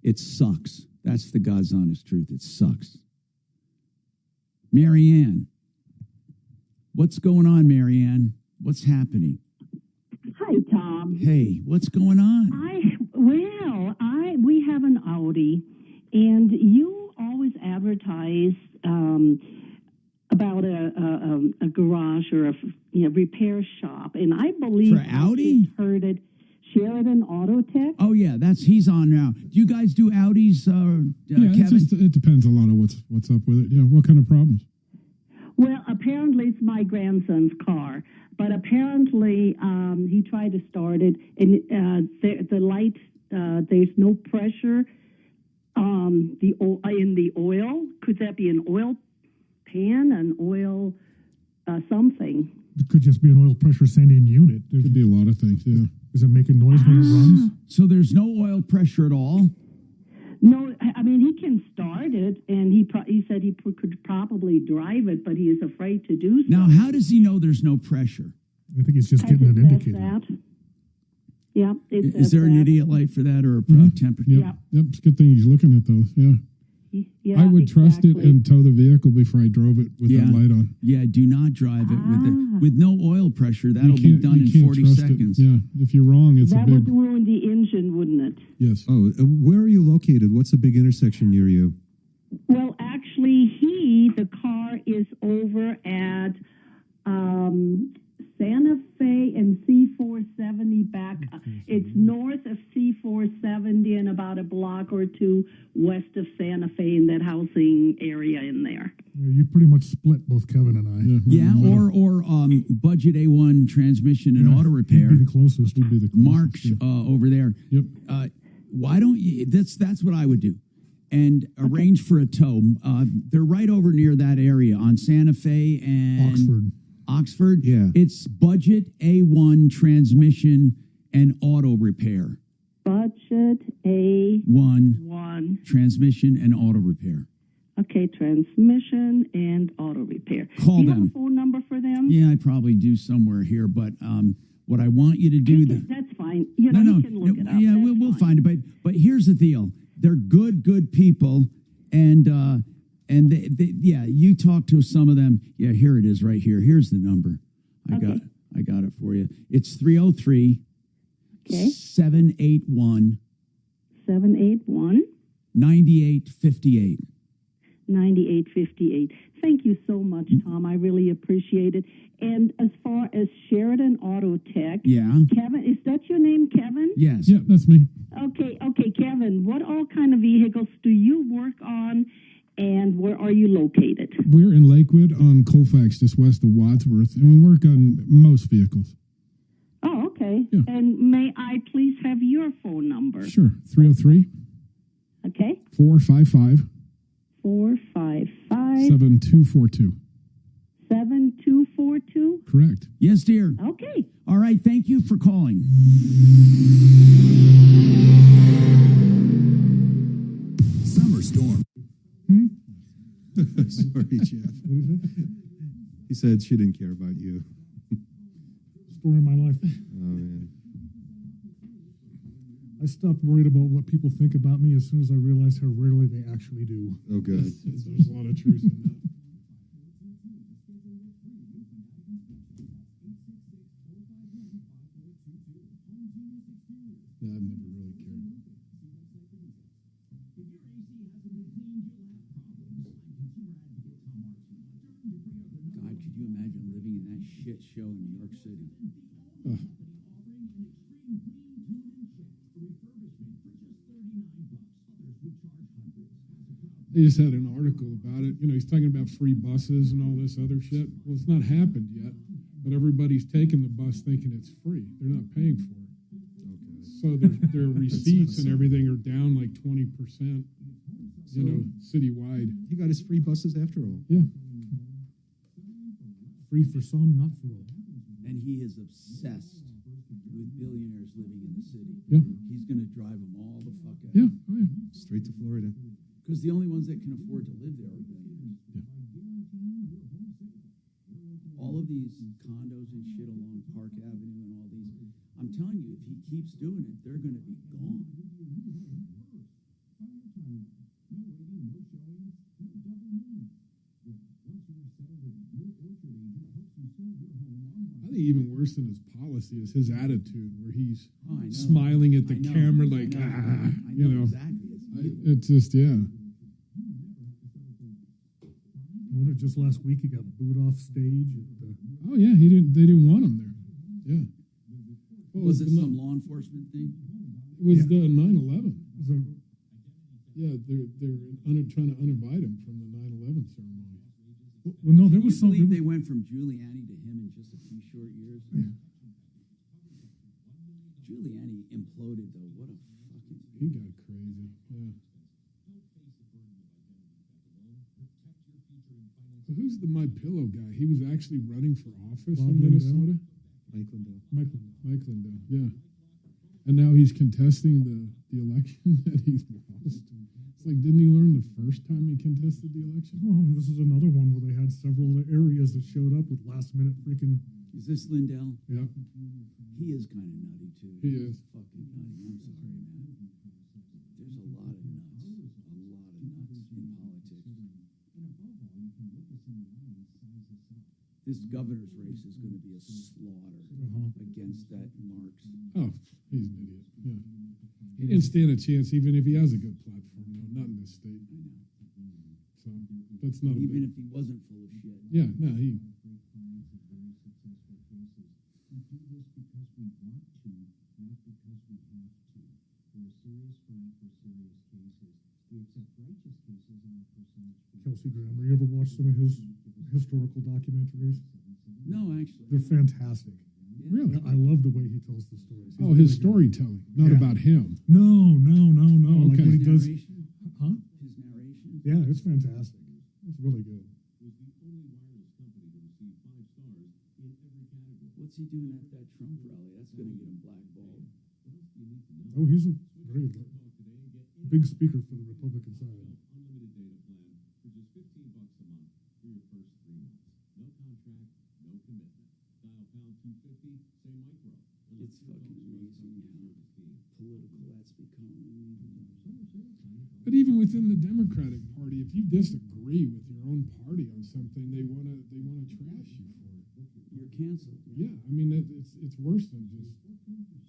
It sucks. That's the God's honest truth. It sucks. Marianne. What's going on, Marianne? What's happening? Hi, Tom. Hey, what's going on? We have an Audi, and you always advertise about a garage or a repair shop, and I believe for Audi, I heard it. Sheridan Auto Tech. Oh yeah, he's on now. Do you guys do Audis, Kevin? It depends a lot of what's up with it. Yeah, what kind of problems? Well, apparently it's my grandson's car, but apparently he tried to start it, and the light, there's no pressure in the oil. Could that be an oil pan, an oil something? It could just be an oil pressure sending unit. It could be a lot of things, yeah. Is it making noise when it runs? So there's no oil pressure at all? No, I mean, he can start it, and he said he could probably drive it, but he is afraid to do so. Now, how does he know there's no pressure? I think he's just getting an indicator. Yeah. Is there an idiot light for that or a temperature? Yep. It's a good thing he's looking at those, yeah. Yeah, I would trust it and tow the vehicle before I drove it with that light on. Yeah, do not drive it with no oil pressure. That'll be done in 40 seconds. Yeah, if you're wrong, it's that would ruin the engine, wouldn't it? Yes. Oh, where are you located? What's a big intersection near you? Well, actually, the car is over at Santa Fe and C470 back. It's north of C470 and about a block or two west of Santa Fe in that housing area in there. Yeah, you pretty much split both Kevin and I. Yeah, or budget A1 transmission and auto repair. He'd be the closest. Mark over there. Yep. Why don't you? That's what I would do. and arrange for a tow. They're right over near that area on Santa Fe and Oxford. Yeah. It's budget A1 transmission and auto repair. Budget One transmission and auto repair. Okay, transmission and auto repair. Call do you them. have a phone number for them? Yeah, I probably do somewhere here, but what I want you to do... That's fine. You know, you can look it up. Yeah, we'll find it. But here's the deal. They're good people, and you talk to some of them. Yeah, here it is right here. Here's the number. I got it for you. It's 303 781 9858. 9858. Thank you so much, Tom. I really appreciate it. And as far as Sheridan Auto Tech, Kevin, is that your name, Kevin? Yes. Yeah, that's me. Okay, Kevin, what all kind of vehicles do you work on, and where are you located? We're in Lakewood on Colfax, just west of Wadsworth, and we work on most vehicles. Oh, okay. Yeah. And may I please have your phone number? Sure. 303 Okay. 455 455 7242. 7242? Correct. Yes, dear. Okay. All right. Thank you for calling. Summer storm. Sorry, Jeff. He said she didn't care about you. Story of my life. Oh, man. I stopped worried about what people think about me as soon as I realized how rarely they actually do. Oh, good. There's a lot of truth in that. Yeah, I've never really cared. God, could you imagine living in that shit show in New York City? They just had an article about it. You know, he's talking about free buses and all this other shit. Well, it's not happened yet, but everybody's taking the bus thinking it's free. They're not paying for it. Okay. So their receipts and everything are down like 20%, you know, citywide. He got his free buses after all. Yeah. Free for some, not for all. And he is obsessed with billionaires living in the city. Yeah. He's going to drive them all the fuck out. Yeah. Oh, yeah. Straight to Florida. Because the only ones that can afford to live there are billionaires. Yeah. All of these condos and shit along Park Avenue and all these, I'm telling you, if he keeps doing it, they're going to be gone. I think even worse than his policy is his attitude, where he's smiling at the camera like, you know. Exactly. It's just, yeah. Just last week, he got booed off stage. Oh yeah, they didn't want him there. Yeah. Was it some law enforcement thing? It was the 9/11. Yeah, they're trying to uninvite him from the 9/11 ceremony. Well, no, there was Can you something. believe they went from Giuliani to him in just a few short years. Yeah. Giuliani imploded though. What a fucking. He got crazy. Yeah. So who's the My Pillow guy? He was actually running for office in Minnesota. Mike Lindell. Mike Lindell. Yeah. And now he's contesting the election that he lost. It's like, didn't he learn the first time he contested the election? Oh, this is another one where they had several areas that showed up with last minute freaking. Is this Lindell? Yeah. He is kind of nutty too. He is. Fucking nutty. I'm sorry, man. There's a lot of nuts. A lot of nuts in politics. This governor's race is going to be a slaughter against that Marx. Oh, he's an idiot. Yeah. He didn't stand a chance, even if he has a good platform. No, not in this state. So that's not even if he wasn't full of shit. Yeah, no, he. Kelsey Grammer, you ever watch some of his historical documentaries? No, actually. They're fantastic. Really? I love the way he tells the stories. Oh, his storytelling, not about him. No. Oh, Like okay. when he does. Narration? Huh? His Yeah, it's fantastic. It's really good. Was the only wireless company to receive 5 stars in every category. What's he doing at that Trump rally? That's going to get him blackballed. What else do you need to know? Oh, he's a very big speaker for the Republican side. Unlimited data plan for just $15 a month for your first 3 months. No contract, no commitment. Dial pound 250, say micro. It's fucking amazing how political that's become. But even within the Democratic Party, if you disagree with your own party on something, they want to trash you for it. You're canceled. Yeah, I mean it's worse than just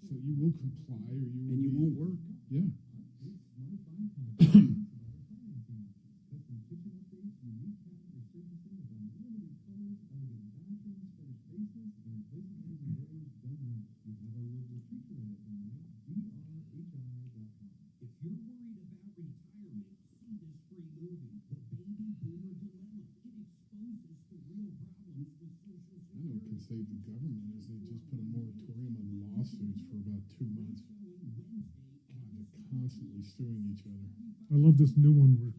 so you will comply or you will and you won't work. Yeah. Save the government is they just put a moratorium on lawsuits for about 2 months. God, they're constantly suing each other. I love this new one where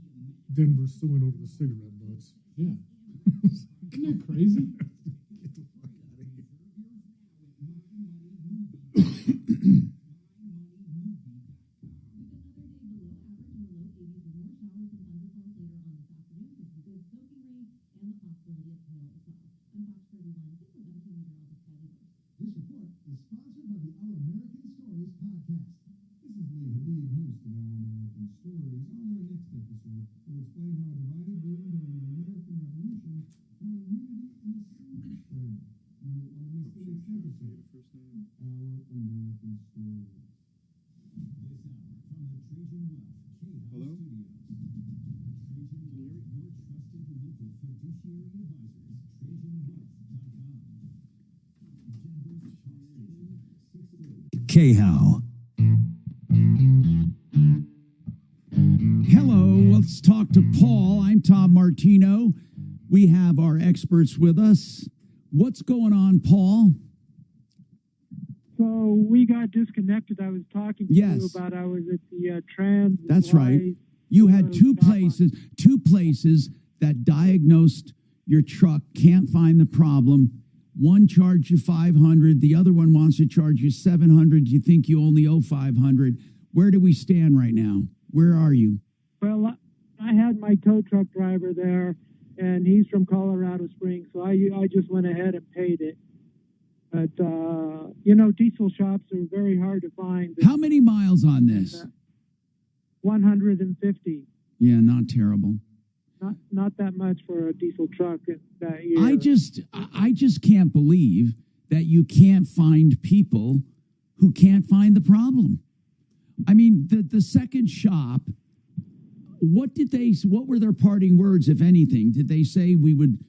Denver's suing over the cigarette butts. Yeah. Isn't that crazy? This report is sponsored by the Our American Stories podcast. This is Lee Habib, host of Our American Stories. On our next episode, we'll explain how a divided room during the American Revolution found unity in a single prayer. You won't want to miss the next episode. Our American Stories. This hour from the Trajan Wealth K-House Studios. Trajan Wealth, your trusted local fiduciary advisors. TrajanWealth.com. K-How. Hello, let's talk to Paul. I'm Tom Martino. We have our experts with us. What's going on, Paul? So we got disconnected. I was talking to Yes. you about I was at the trans. That's right. You had two places that diagnosed your truck, can't find the problem. One charged you $500, the other one wants to charge you $700. You think you only owe $500. Where do we stand right now? Where are you? Well, I had my tow truck driver there, and he's from Colorado Springs, so I just went ahead and paid it. But diesel shops are very hard to find. How many miles on this? 150. Yeah, not terrible. Not that much for a diesel truck that year. I just can't believe that you can't find people who can't find the problem. I mean, the second shop, what were their parting words, if anything? Did they say we would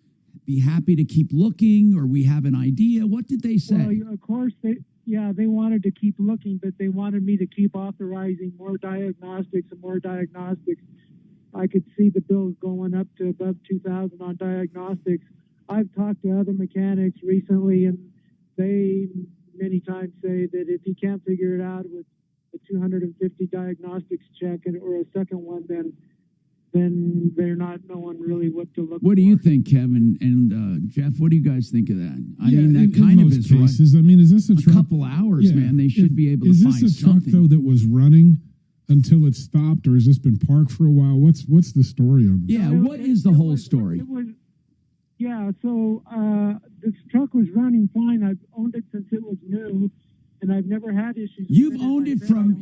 be happy to keep looking, or we have an idea? What did they say? Well, of course, they wanted to keep looking, but they wanted me to keep authorizing more diagnostics and more diagnostics. I could see the bills going up to above $2,000 on diagnostics. I've talked to other mechanics recently, and they many times say that if you can't figure it out with a 250 diagnostics check or a second one, then they're not knowing really what to look for. What do you think, Kevin and Jeff? What do you guys think of that? I Yeah, mean, that in kind of most is cases. right. I mean, is this a truck? Couple hours, man? They should be able to find something. Is this a truck though that was running until it stopped, or has this been parked for a while? What's the story on this? Yeah, what is the whole story? So this truck was running fine. I've owned it since it was new, and I've never had issues. You've owned it from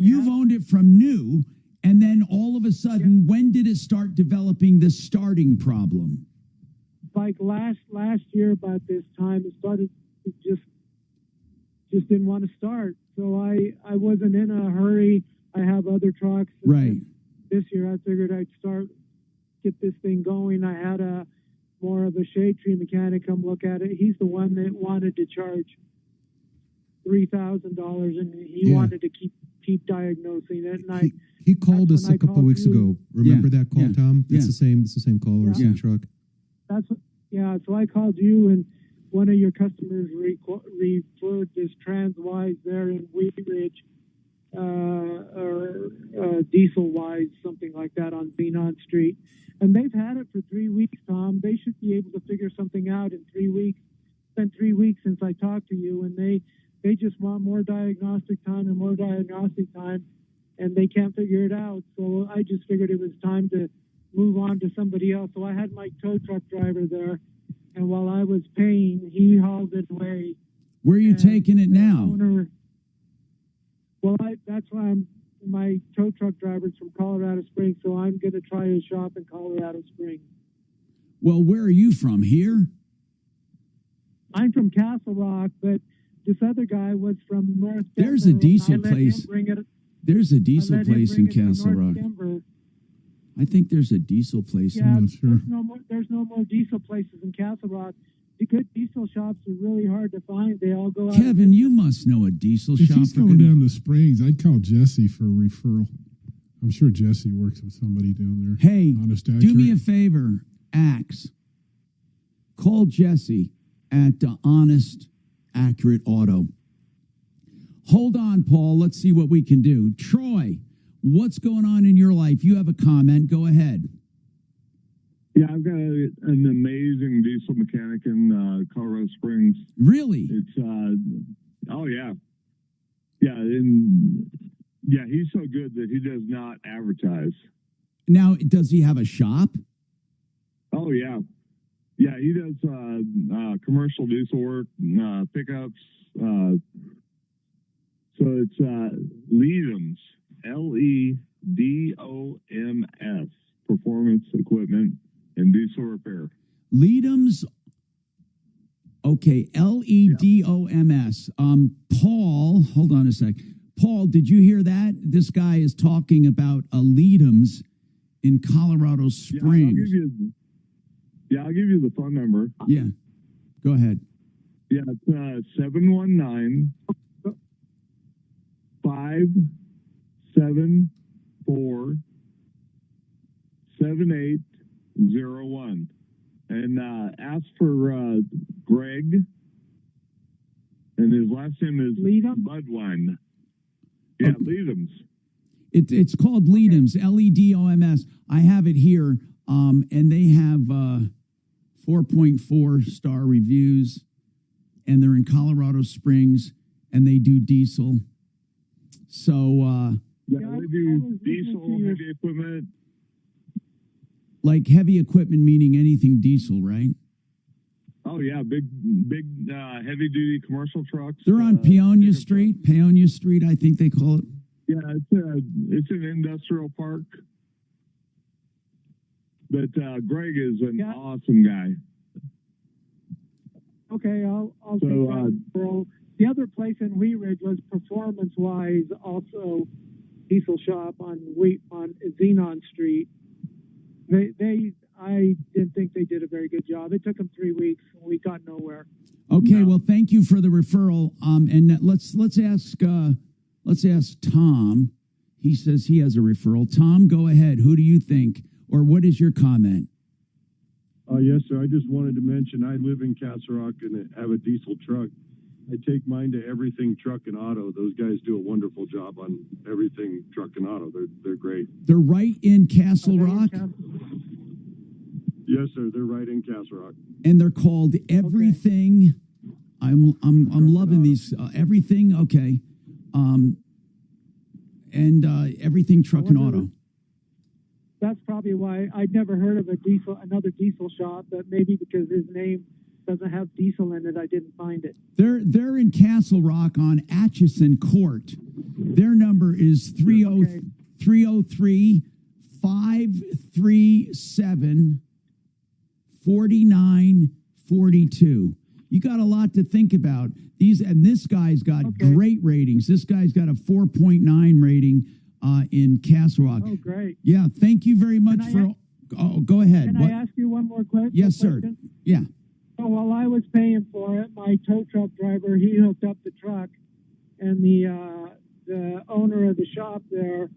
new, and then all of a sudden, when did it start developing this starting problem? Like last year about this time, it started. It just didn't want to start. So I wasn't in a hurry. I have other trucks. Right. This year, I figured I'd get this thing going. I had more of a shade tree mechanic come look at it. He's the one that wanted to charge $3,000, and he wanted to keep diagnosing it. And he called us a couple of weeks ago. Remember that call, Tom? It's the same call or same truck. So I called you, and one of your customers referred this Transwise there in Wheat Ridge, or Diesel Wise, something like that on Benon Street. And they've had it for 3 weeks, Tom. They should be able to figure something out in 3 weeks. It's been 3 weeks since I talked to you, and they just want more diagnostic time and more diagnostic time, and they can't figure it out. So I just figured it was time to move on to somebody else. So I had my tow truck driver there, and while I was paying, he hauled it away. Where are you taking it now? That's why my tow truck driver's from Colorado Springs, so I'm going to try his shop in Colorado Springs. Well, where are you from? Here? I'm from Castle Rock, but this other guy was from North Denver. There's a diesel place. There's a diesel place in Castle Rock. Denver. I think there's a diesel place. Yeah, there's no more diesel places in Castle Rock. The good diesel shops are really hard to find. They all go out. Kevin, you must know a diesel If shop. he's going down to Springs, I'd call Jesse for a referral. I'm sure Jesse works with somebody down there. Hey, Honest, do accurate. me a favor, Axe. Call Jesse at Honest, Accurate Auto. Hold on, Paul. Let's see what we can do. Troy, what's going on in your life? You have a comment. Go ahead. Yeah, I've got an amazing diesel mechanic in Colorado Springs. Really? It's oh yeah, yeah, he's so good that he does not advertise. Now, does he have a shop? Oh yeah, he does commercial diesel work, pickups. So it's Leadoms, LEDOMS, Performance Equipment and Diesel Repair. Leadoms. Okay, LEDOMS. Paul, hold on a sec. Paul, did you hear that? This guy is talking about a Leadoms in Colorado Springs. I'll give you the phone number. Yeah, go ahead. Yeah, it's 719 574 7801, and ask for Greg, and his last name is Budwine. Yeah, okay. Leadoms. It's called Leadoms, LEDOMS. I have it here, and they have 4.4 star reviews, and they're in Colorado Springs, and they do diesel. So, they do diesel, heavy equipment. Like heavy equipment, meaning anything diesel, right? Oh yeah, big heavy duty commercial trucks. They're on Peonia Street. Peonia Street, I think they call it. Yeah, it's an industrial park. But Greg is an awesome guy. Okay, I'll take that referral. The other place in Wheat Ridge was Performance Wise, also diesel shop on Xenon Street. I didn't think they did a very good job. It took them 3 weeks. We got nowhere. Okay, well, thank you for the referral. And let's ask Tom. He says he has a referral. Tom, go ahead. Who do you think, or what is your comment? Yes, sir. I just wanted to mention I live in Castle Rock and have a diesel truck. I take mine to Everything Truck and Auto. Those guys do a wonderful job on Everything Truck and Auto. They're great. They're right in Castle Rock? Yes, sir. They're right in Castle Rock. And they're called Everything. I'm loving these. Everything, okay. Everything Truck and Auto. That's probably why I'd never heard of another diesel shop, but maybe because his name doesn't have diesel in it, I didn't find it. They're in Castle Rock on Atchison Court. Their number is 303-537-4942. You got a lot to think about. This guy's got great ratings. This guy's got a 4.9 rating in Castle Rock. Oh, great. Yeah, thank you very much go ahead. Can I ask you one more question? Yes, sir. Yeah. So while I was paying for it, my tow truck driver, he hooked up the truck, and the owner of the shop there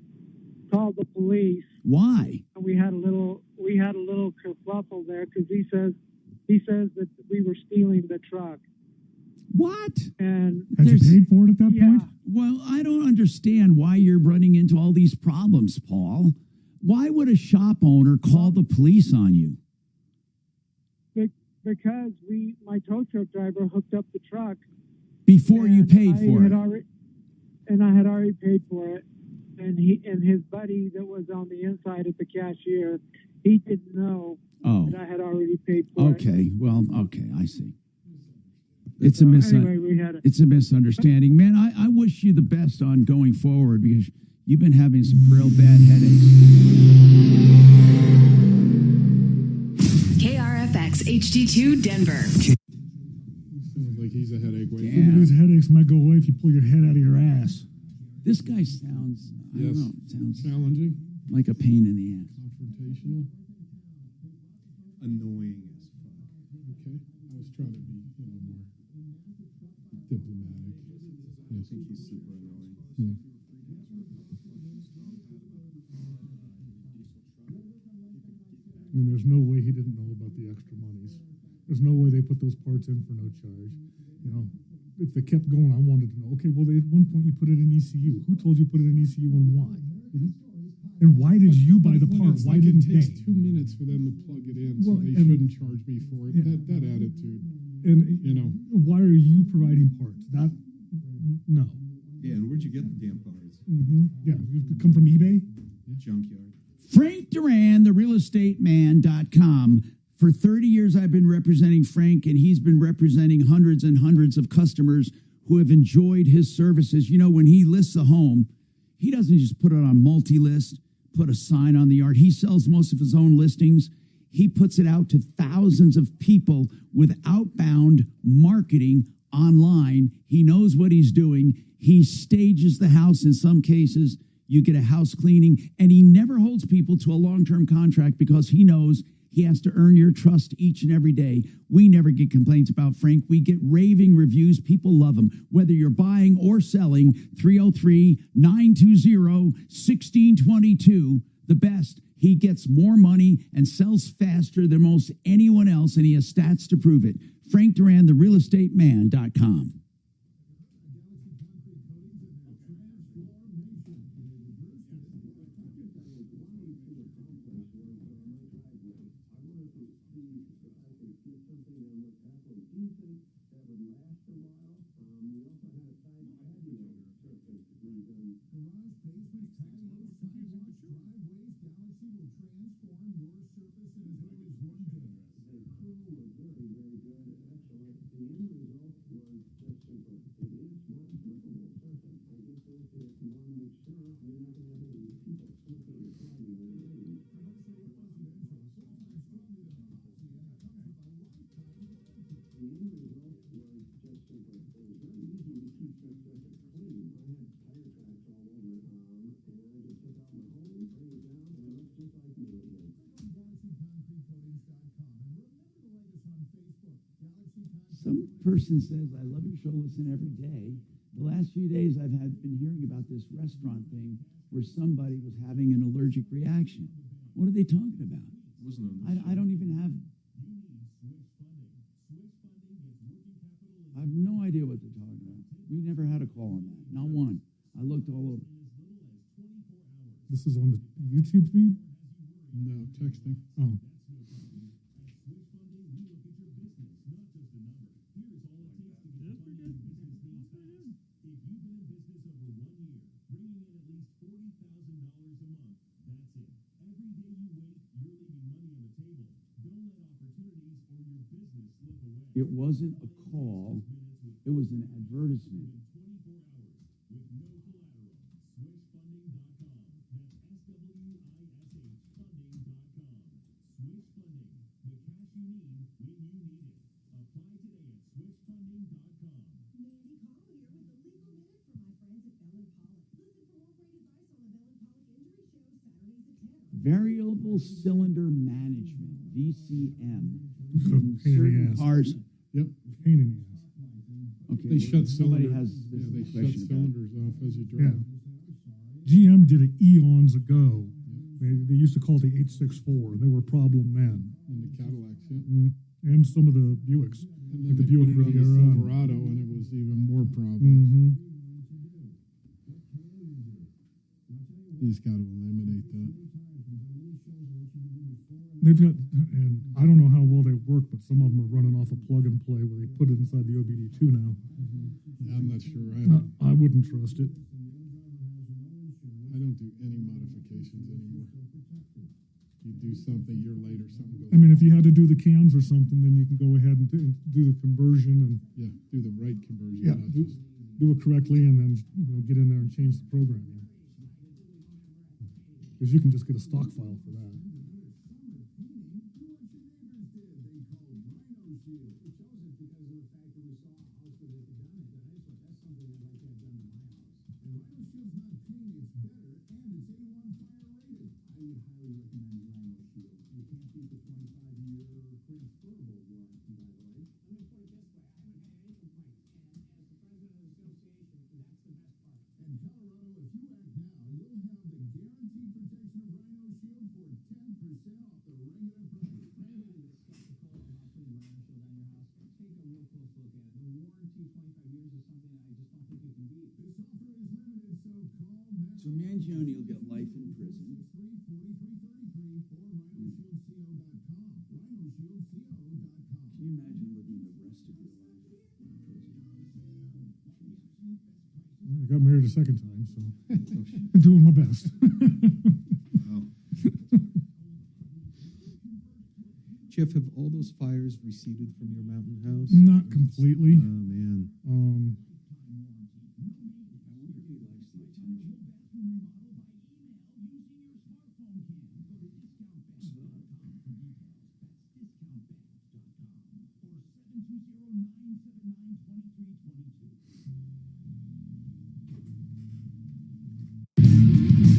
called the police. Why? And we had a little kerfuffle there because he says that we were stealing the truck. What? And had you paid for it at that point? Well, I don't understand why you're running into all these problems, Paul. Why would a shop owner call the police on you? Because my tow truck driver hooked up the truck Before you paid for it. And I had already paid for it. And his buddy that was on the inside at the cashier, he didn't know that I had already paid for it. Okay, well, okay, I see. It's Anyway, it's a misunderstanding. Man, I wish you the best on going forward because you've been having some real bad headaches. KRFX HD2 Denver. Sounds like he's a headache waiting. Some of these headaches might go away if you pull your head out of your ass. This guy sounds, I don't know, sounds challenging, like a pain in the ass. Confrontational. Annoying as fuck. Okay. I was trying to be, more diplomatic. I think he's super annoying. Yeah. I mean, there's no way he didn't know about the extra monies. There's no way they put those parts in for no charge. If they kept going, I wanted to know, okay, well, at one point you put it in ECU. Who told you to put it in ECU and why? Mm-hmm. And why did you buy the part? Why didn't they? It takes 2 minutes for them to plug it in, so they shouldn't charge me for it. Yeah. That attitude. And, why are you providing parts? No. Yeah, and where'd you get the damn parts? Mm-hmm. Yeah, you come from eBay? Junkyard. Frank Duran, therealestateman.com. For 30 years, I've been representing Frank, and he's been representing hundreds and hundreds of customers who have enjoyed his services. When he lists a home, he doesn't just put it on multi-list, put a sign on the yard. He sells most of his own listings. He puts it out to thousands of people with outbound marketing online. He knows what he's doing. He stages the house in some cases. You get a house cleaning, and he never holds people to a long-term contract because he knows he has to earn your trust each and every day. We never get complaints about Frank. We get raving reviews. People love him. Whether you're buying or selling, 303-920-1622, the best. He gets more money and sells faster than most anyone else, and he has stats to prove it. Frank Duran, therealestateman.com. Some person says, I love your show, listen every day. The last few days I've been hearing about this restaurant thing where somebody was having an allergic reaction. What are they talking about? I don't even have... I have no idea what they're talking about. We never had a call on that. Not one. I looked all over. This is on the YouTube feed? No, texting. Oh. It wasn't a call. It was an advertisement. Variable cylinder management, VCM. In certain cars. Yep. Pain in the ass. Okay. They shut somebody cylinders. has this They shut question cylinders off as you drive. GM did it eons ago. They used to call it the 864. They were a problem then. In the Cadillacs, yeah. And some of the Buicks. And then like they the Buick put it on the Riviera. Silverado, and it was even more problems. Mm-hmm. He's got to eliminate that. They've got, and I don't know how well they work, but some of them are running off a plug and play where they put it inside the OBD2 now. I'm not sure. I wouldn't trust it. I don't do any modifications anymore. You do something, a year later, something goes. I mean, if you had to do the cams or something, then you can go ahead and do the conversion and do the right conversion. Yeah, do it correctly, and then get in there and change the programming. Because you can just get a stock file for that. So Mangione will get life in prison. Can you imagine living the rest of your life in prison? I got married a second time, so I'm doing my best. Jeff, have all those fires receded from your mountain house? Not completely. Oh, man.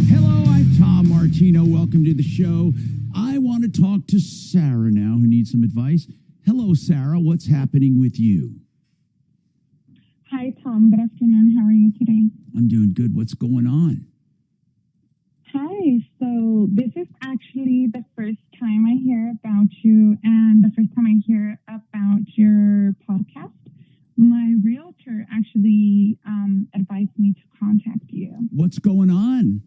Hello, I'm Tom Martino. Welcome to the show. I want to talk to Sarah now, who needs some advice. Hello, Sarah. What's happening with you? Hi, Tom. Good afternoon. How are you today? I'm doing good. What's going on? Hi. So this is actually the first time I hear about you and the first time I hear about your podcast. My realtor actually advised me to contact you. What's going on?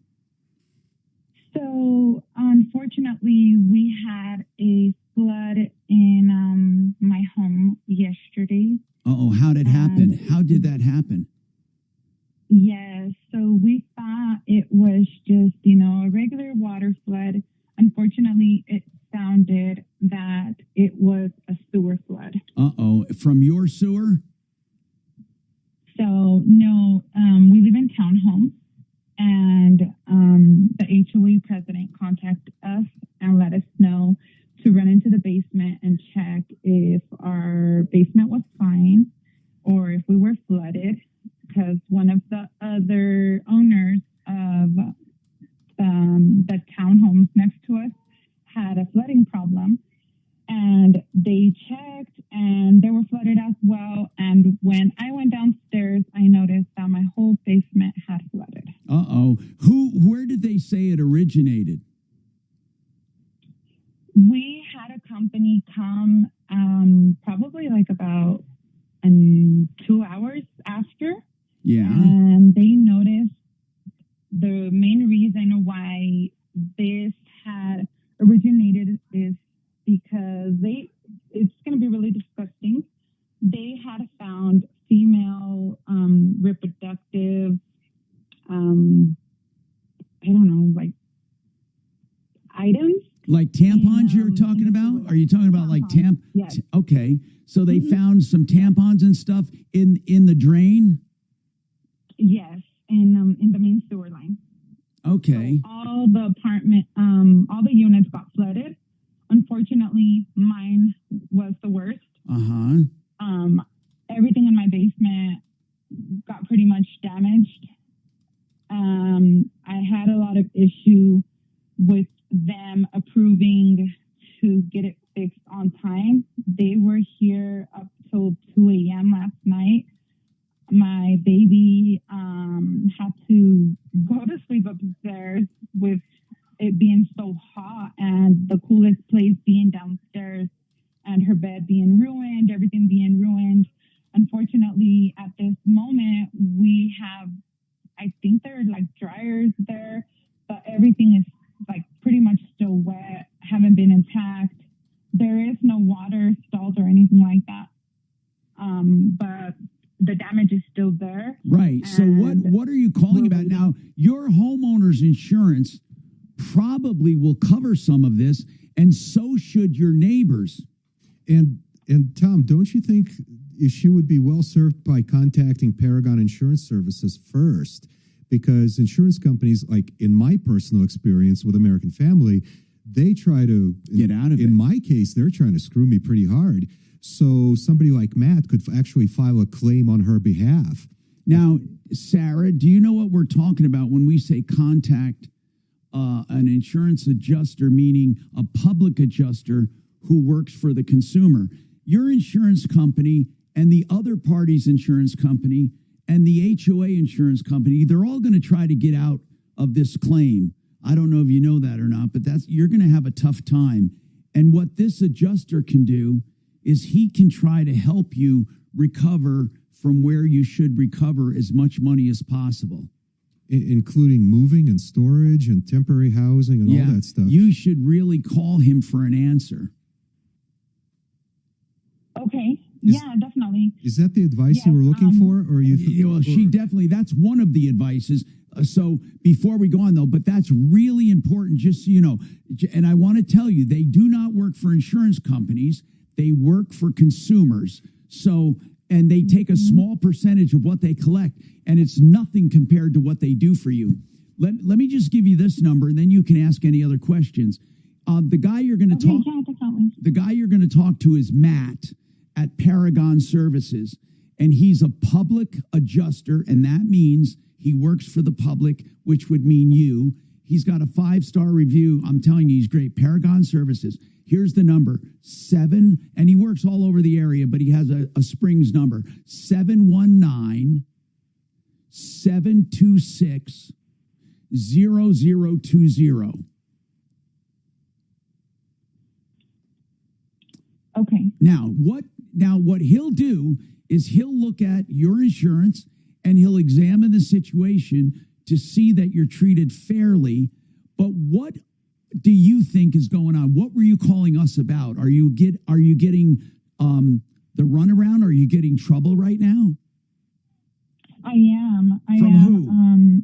So unfortunately, we had a flood in my home yesterday. Uh-oh, how did it happen? How did that happen? Yes, so we thought it was just, a regular water flood. Unfortunately, it sounded that it was a sewer flood. Uh-oh, from your sewer? So, no, we live in townhomes, and the HOA president contacted us and let us know to run into the basement and check if our basement was fine or if we were flooded, because one of the other owners of the townhomes next to us had a flooding problem, and they checked and they were flooded as well. And when I went downstairs, I noticed that my whole basement had flooded. Uh-oh. Where did they say it originated? We had a company come probably like about 2 hours after. Yeah. And they noticed the main reason why this had originated is because it's going to be really disgusting. They had found female reproductive, items. Like tampons you're talking about? Are you talking about like Yes. Okay. So they found some tampons and stuff in the drain? Yes, in the main sewer line. Okay. So all the units got flooded. Unfortunately, mine was the worst. Uh-huh. Everything in my basement got pretty much damaged. I had a lot of issue with them approving to get it fixed on time. They were here up till 2 a.m. last night. My baby had to go to sleep upstairs with it being so hot and the coolest place being downstairs and her bed being ruined, everything being ruined. Unfortunately, at this moment, we have, I think there are like dryers there, but everything is like pretty much still wet, haven't been intact. There is no water stalls or anything like that. But the damage is still there. Right. So what are you calling about now? Your homeowner's insurance probably will cover some of this, and so should your neighbors. And Tom, don't you think she would be well served by contacting Paragon Insurance Services first? Because insurance companies, like in my personal experience with American Family, they try to get out of it. In my case, they're trying to screw me pretty hard. So somebody like Matt could actually file a claim on her behalf. Now, Sarah, do you know what we're talking about when we say contact an insurance adjuster, meaning a public adjuster who works for the consumer? Your insurance company and the other party's insurance company and the HOA insurance company, they're all going to try to get out of this claim. I don't know if you know that or not, but you're going to have a tough time. And what this adjuster can do is he can try to help you recover from where you should recover as much money as possible. Including moving and storage and temporary housing and all that stuff. You should really call him for an answer. Okay. Yeah, definitely. Is that the advice you were looking for? Or you? Well, she definitely, that's one of the advices. So before we go on, though, but that's really important, just so you know. And I want to tell you, they do not work for insurance companies. They work for consumers. So, and they take a small percentage of what they collect, and it's nothing compared to what they do for you. Let me just give you this number, and then you can ask any other questions. The guy you're going to talk. The guy you're going to talk to is Matt at Paragon Services, and he's a public adjuster, and that means he works for the public, which would mean you. He's got a 5-star review. I'm telling you, he's great. Paragon Services. Here's the number, 7, and he works all over the area, but he has a Springs number, 719-726-0020. Okay. Now what he'll do is he'll look at your insurance and he'll examine the situation to see that you're treated fairly. But what do you think is going on? What were you calling us about? Are you getting the runaround? Are you getting trouble right now? I am. From who?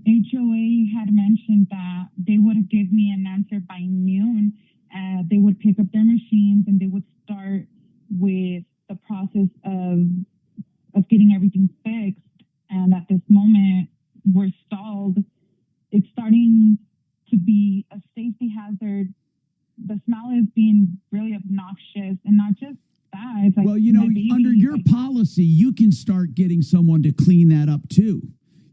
HOA had mentioned that they would give me an answer by noon. They would pick up their machines and they would start with the process of getting everything fixed. And at this moment, we're stalled. It's starting to be a safety hazard. The smell is being really obnoxious, and not just that. It's like, well, you know, under your policy, you can start getting someone to clean that up too.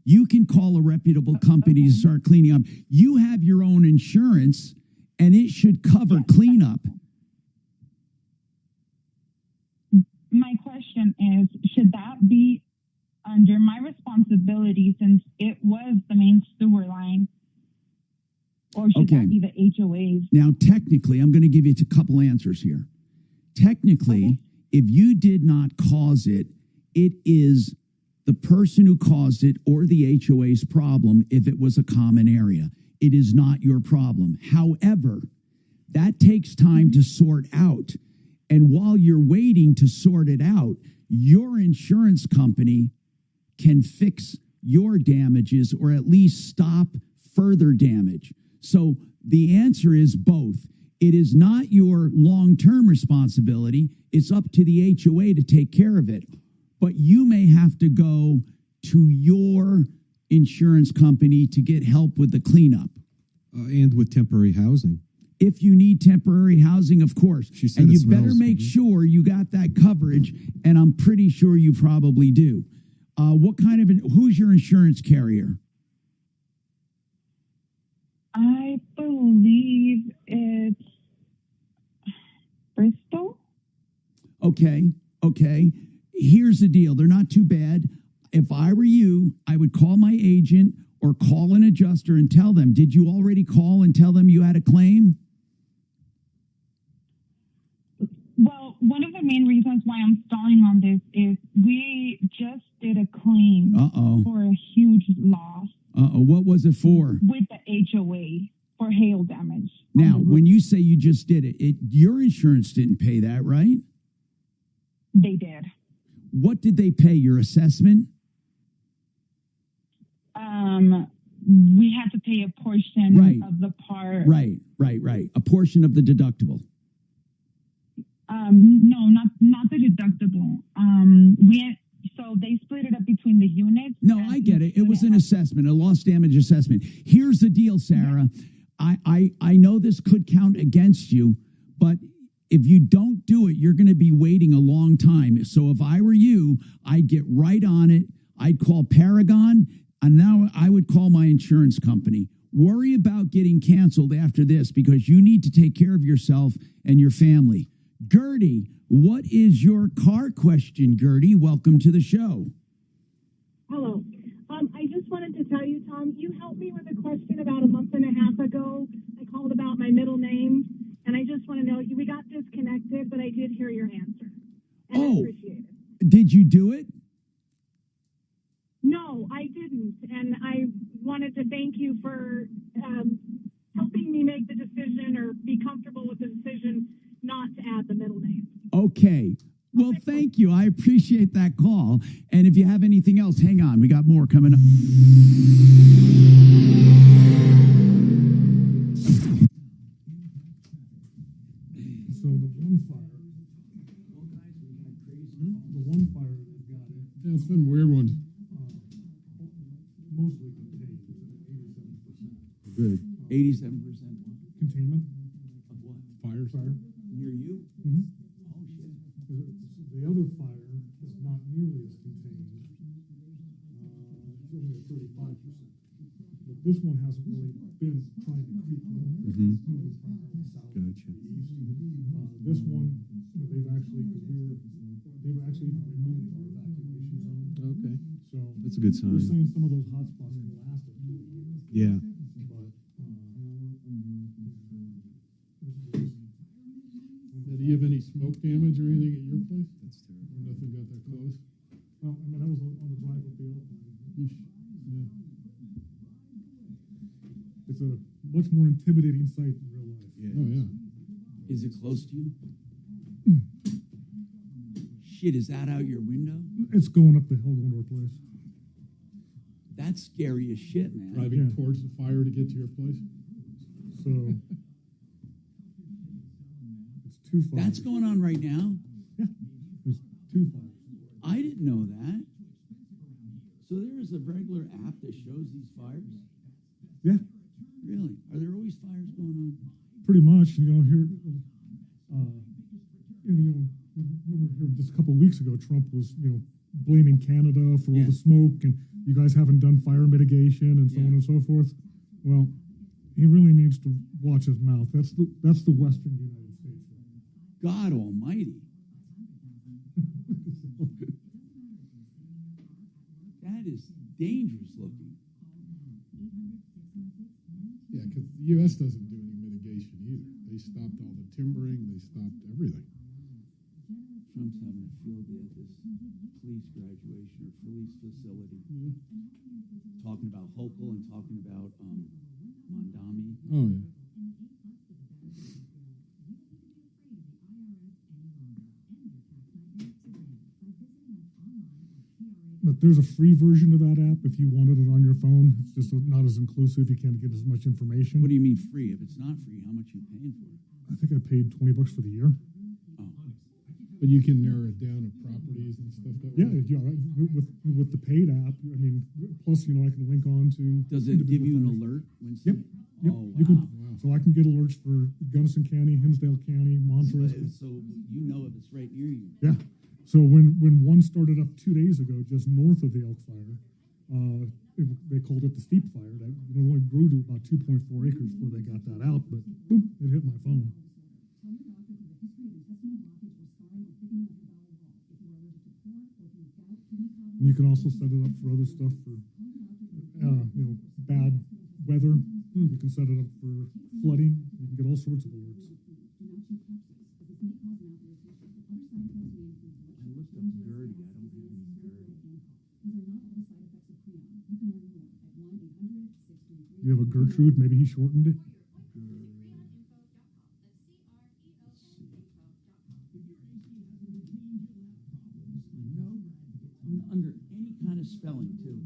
You can call a reputable company to start cleaning up. You have your own insurance, and it should cover cleanup. My question is, should that be under my responsibility since it was the main sewer line? Or should that be the HOA's? Now, technically, I'm going to give you a couple answers here. Technically, if you did not cause it, it is the person who caused it or the HOA's problem if it was a common area. It is not your problem. However, that takes time to sort out. And while you're waiting to sort it out, your insurance company can fix your damages or at least stop further damage. So the answer is both. It is not your long-term responsibility. It's up to the HOA to take care of it. But you may have to go to your insurance company to get help with the cleanup. And with temporary housing. If you need temporary housing, of course. She said and you smells. better make sure you got that coverage, and I'm pretty sure you probably do. Who's your insurance carrier? I believe it's Bristol. Okay. Here's the deal. They're not too bad. If I were you, I would call my agent or call an adjuster and tell them, did you already call and tell them you had a claim? Well, one of the main reasons why I'm stalling on this is we just did a claim for a huge loss. What was it for? With the HOA. for hail damage. Now, when you say you just did it, your insurance didn't pay that, right? They did. What did they pay? Your assessment? We had to pay a portion of the part. Right. A portion of the deductible. No, not the deductible. So they split it up between the units. No, I get it. It was an assessment, a loss damage assessment. Here's the deal, Sarah. I know this could count against you, but if you don't do it, you're going to be waiting a long time. So if I were you, I'd get right on it. I'd call Paragon, and now I would call my insurance company. Worry about getting canceled after this because you need to take care of yourself and your family. Gertie, what is your car question, Gertie? Welcome to the show. Hello. I just wanted to tell you, Tom, you helped me with a question about a month and a half ago. I called about my middle name, and I just want to know, we got disconnected, but I did hear your answer. And I appreciate it. Did you do it? No, I didn't. And I wanted to thank you for helping me make the decision or be comfortable with the decision not to add the middle name. Okay. Well, thank you. I appreciate that call. And if you have anything else, hang on. We got more coming up. So the one fire they've got it. Yeah, it's been weird ones. Mostly contained. It's 87%. Good. 87%. Containment. Of what? Fire. Near you? Mm-hmm. Oh, shit. The other fire is not nearly as contained. It's only at 35%. But this one hasn't really been trying to creep more. Mm-hmm. It's moving primarily south to Gotcha. the east. This one, they've actually, they've actually even removed our evacuation zone. Okay. So That's a good sign. They're saying some of those hotspots can last up to a year. Yeah. Do you have any smoke damage or anything at your place? That's terrible. Or nothing got that close? Well, I mean, I was on the drive of the Alpine. Yeah. It's a much more intimidating sight in real life. Yeah. Oh, yeah. Is it close to you? Shit, is that out your window? It's going up the hill going to our place. That's scary as shit, man. Driving towards the fire to get to your place? So it's 2 fires. That's going on right now? Yeah. There's 2 fires. I didn't know that. So there is a regular app that shows these fires? Yeah. Really? Are there always fires going on? Pretty much, here, remember here just a couple of weeks ago, Trump was, blaming Canada for all the smoke, and you guys haven't done fire mitigation, and so on and so forth. Well, he really needs to watch his mouth. That's the Western United States. God Almighty. That is dangerous looking. Yeah, because the U.S. doesn't do any mitigation either. They stopped all the timbering. They stopped everything. Trump's having a field day at this police graduation or police facility. Talking about Hochul and talking about Mondami. Oh, yeah. But there's a free version of that app if you wanted it on your phone. It's just not as inclusive. You can't get as much information. What do you mean free? If it's not free, how much are you paying for it? I think I paid $20 for the year. Oh. But you can narrow it down to properties and stuff that way. Yeah. With the paid app, I mean, plus, I can link on to. Does it give you an alert? When Yep. Oh, You can, wow. so I can get alerts for Gunnison County, Hinsdale County, Montrose. So you know if it's right near you. Yeah. So when one started up 2 days ago, just north of the Elk Fire, they called it the Steep Fire. That only grew to about 2.4 acres before they got that out, but boom, it hit my phone. And you can also set it up for other stuff for, bad weather. You can set it up for flooding. You can get all sorts of alerts. You have a Gertrude, maybe he shortened it. spelling, too.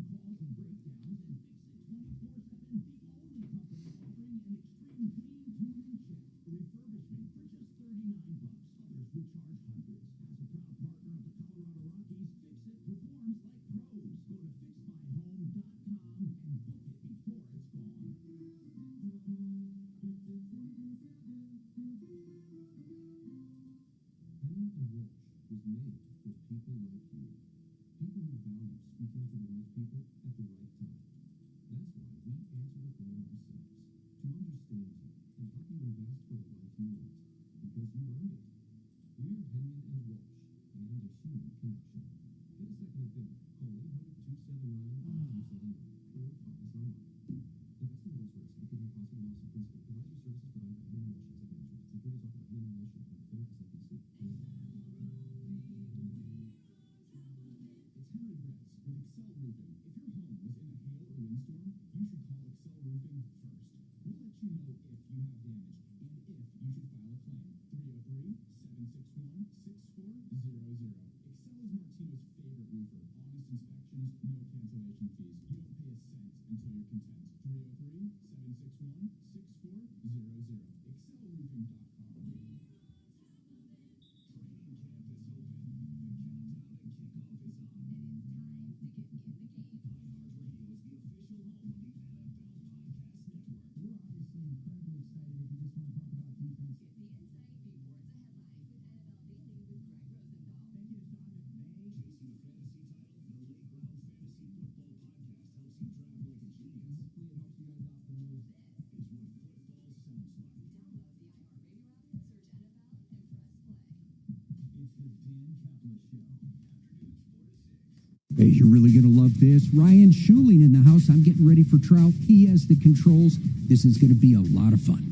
Hey, you're really going to love this. Ryan Schuling in the house. I'm getting ready for trout. He has the controls. This is going to be a lot of fun.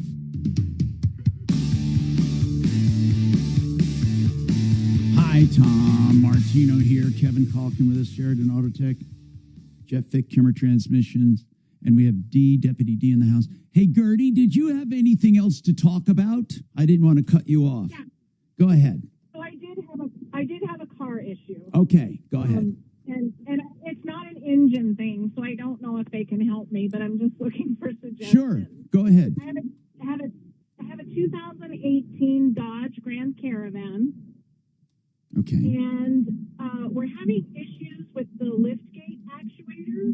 Hi, Tom Martino here. Kevin Calkin with us, Sheridan Autotech, Jeff Fick, Kimmer Transmissions, and we have Deputy D in the house. Hey, Gertie, did you have anything else to talk about? I didn't want to cut you off. Yeah. Go ahead. So I did have a car issue. Okay, go ahead. And it's not an engine thing, so I don't know if they can help me, but I'm just looking for suggestions. Sure, go ahead. I have a 2018 Dodge Grand Caravan. Okay. And we're having issues with the liftgate actuator,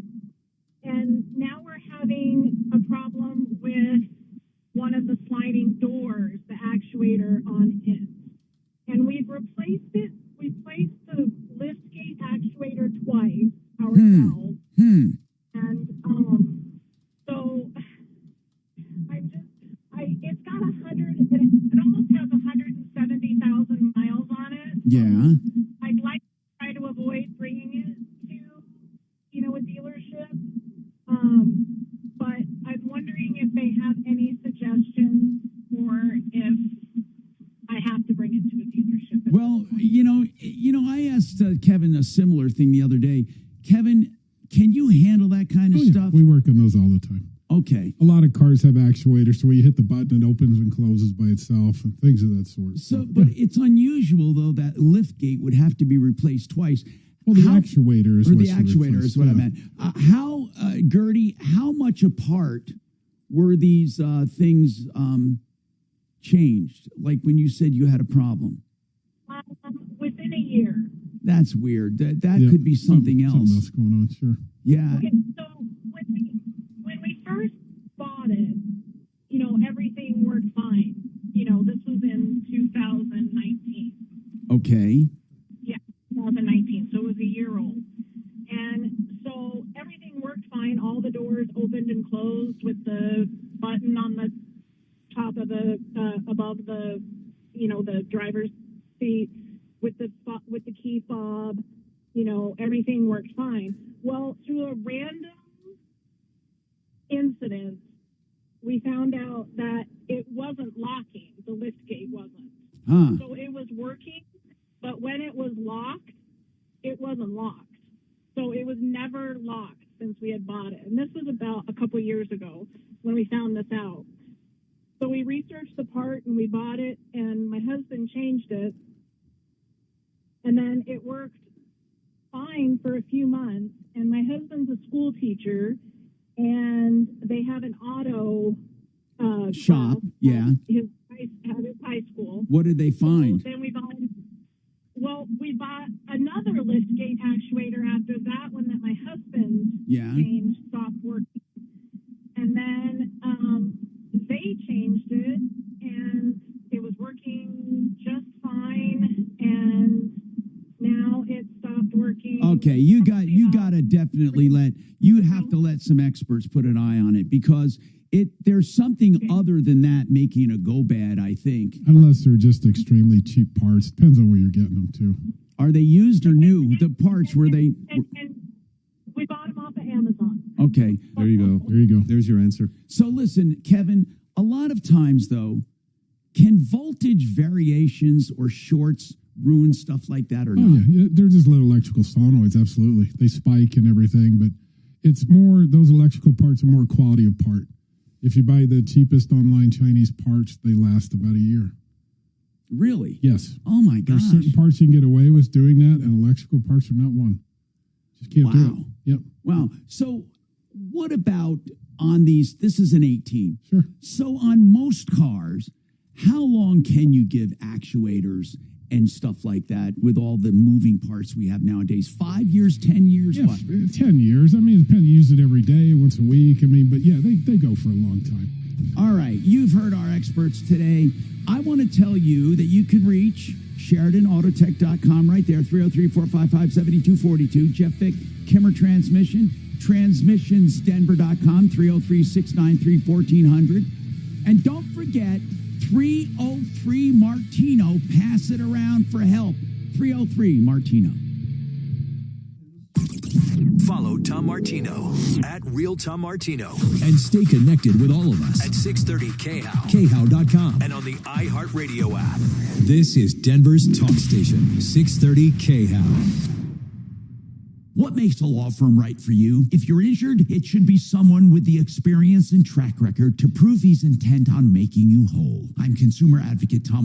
and now we're having a problem with one of the sliding doors, the actuator on it. And we've replaced it. We placed the liftgate actuator twice ourselves. And so it's got it almost has 170,000 miles on it. Yeah. I'd like to try to avoid bringing it to, a dealership. But I'm wondering if they have any suggestions or if I have to bring it to a dealership. Well, I asked Kevin a similar thing the other day. Kevin, can you handle that kind of stuff? We work on those all the time. Okay. A lot of cars have actuators, so when you hit the button, it opens and closes by itself and things of that sort. So, but it's unusual, though, that liftgate would have to be replaced twice. Well, the actuator is what I meant. Gertie, how much apart were these things changed? Like when you said you had a problem? Within a year. That's weird. That could be something else. Something else going on, sure. Yeah. Okay, so when we first bought it, everything worked fine. This was in 2019. Okay. Yeah, 2019. So it was a year old. And so everything worked fine. All the doors opened and closed with the button on the top of the, above the, the driver's seat with the key fob. Everything worked fine. Well, through a random incident, we found out that it wasn't locking. The liftgate wasn't. So it was working, but when it was locked, it wasn't locked. So it was never locked since we had bought it. And this was about a couple years ago when we found this out. So we researched the part and we bought it, and my husband changed it. And then it worked fine for a few months, and my husband's a school teacher, and they have an auto shop. class Yeah. at his high school. What did they find? So then we bought another liftgate actuator after that one that my husband changed, stopped working. And then they changed it, and it was working just fine, and now it stopped working. Okay, you got to definitely have to let some experts put an eye on it, because there's something other than that making it go bad, I think. Unless they're just extremely cheap parts. Depends on where you're getting them to. Are they used or new? The parts, were they? And we bought them off of Amazon. Okay. There you go. There you go. There's your answer. So listen, Kevin, a lot of times, though, can voltage variations or shorts ruin stuff like that or not? Yeah, they're just little electrical solenoids, absolutely. They spike and everything, but it's more, those electrical parts are more quality of part. If you buy the cheapest online Chinese parts, they last about a year. Really? Yes. Oh, my gosh. There's certain parts you can get away with doing that, and electrical parts are not one. Just can't do it. Yep. Wow. So what about on these, this is an 18. Sure. So on most cars, how long can you give actuators and stuff like that with all the moving parts we have nowadays? 5 years, 10 years? Yeah, What? 10 years. I mean, it depends. You use it every day, once a week. I mean, but yeah, they go for a long time. All right. You've heard our experts today. I want to tell you that you can reach SheridanAutotech.com right there, 303-455-7242. Jeff Vick, Kimmer Transmission, TransmissionsDenver.com, 303-693-1400. And don't forget, 303 Martino. Pass it around for help. 303 Martino. Follow Tom Martino at Real Tom Martino and stay connected with all of us at 630 KHOW, KHOW.com, and on the iHeartRadio app. This is Denver's talk station, 630 KHOW. What makes a law firm right for you? If you're injured, it should be someone with the experience and track record to prove he's intent on making you whole. I'm consumer advocate Tom Martino.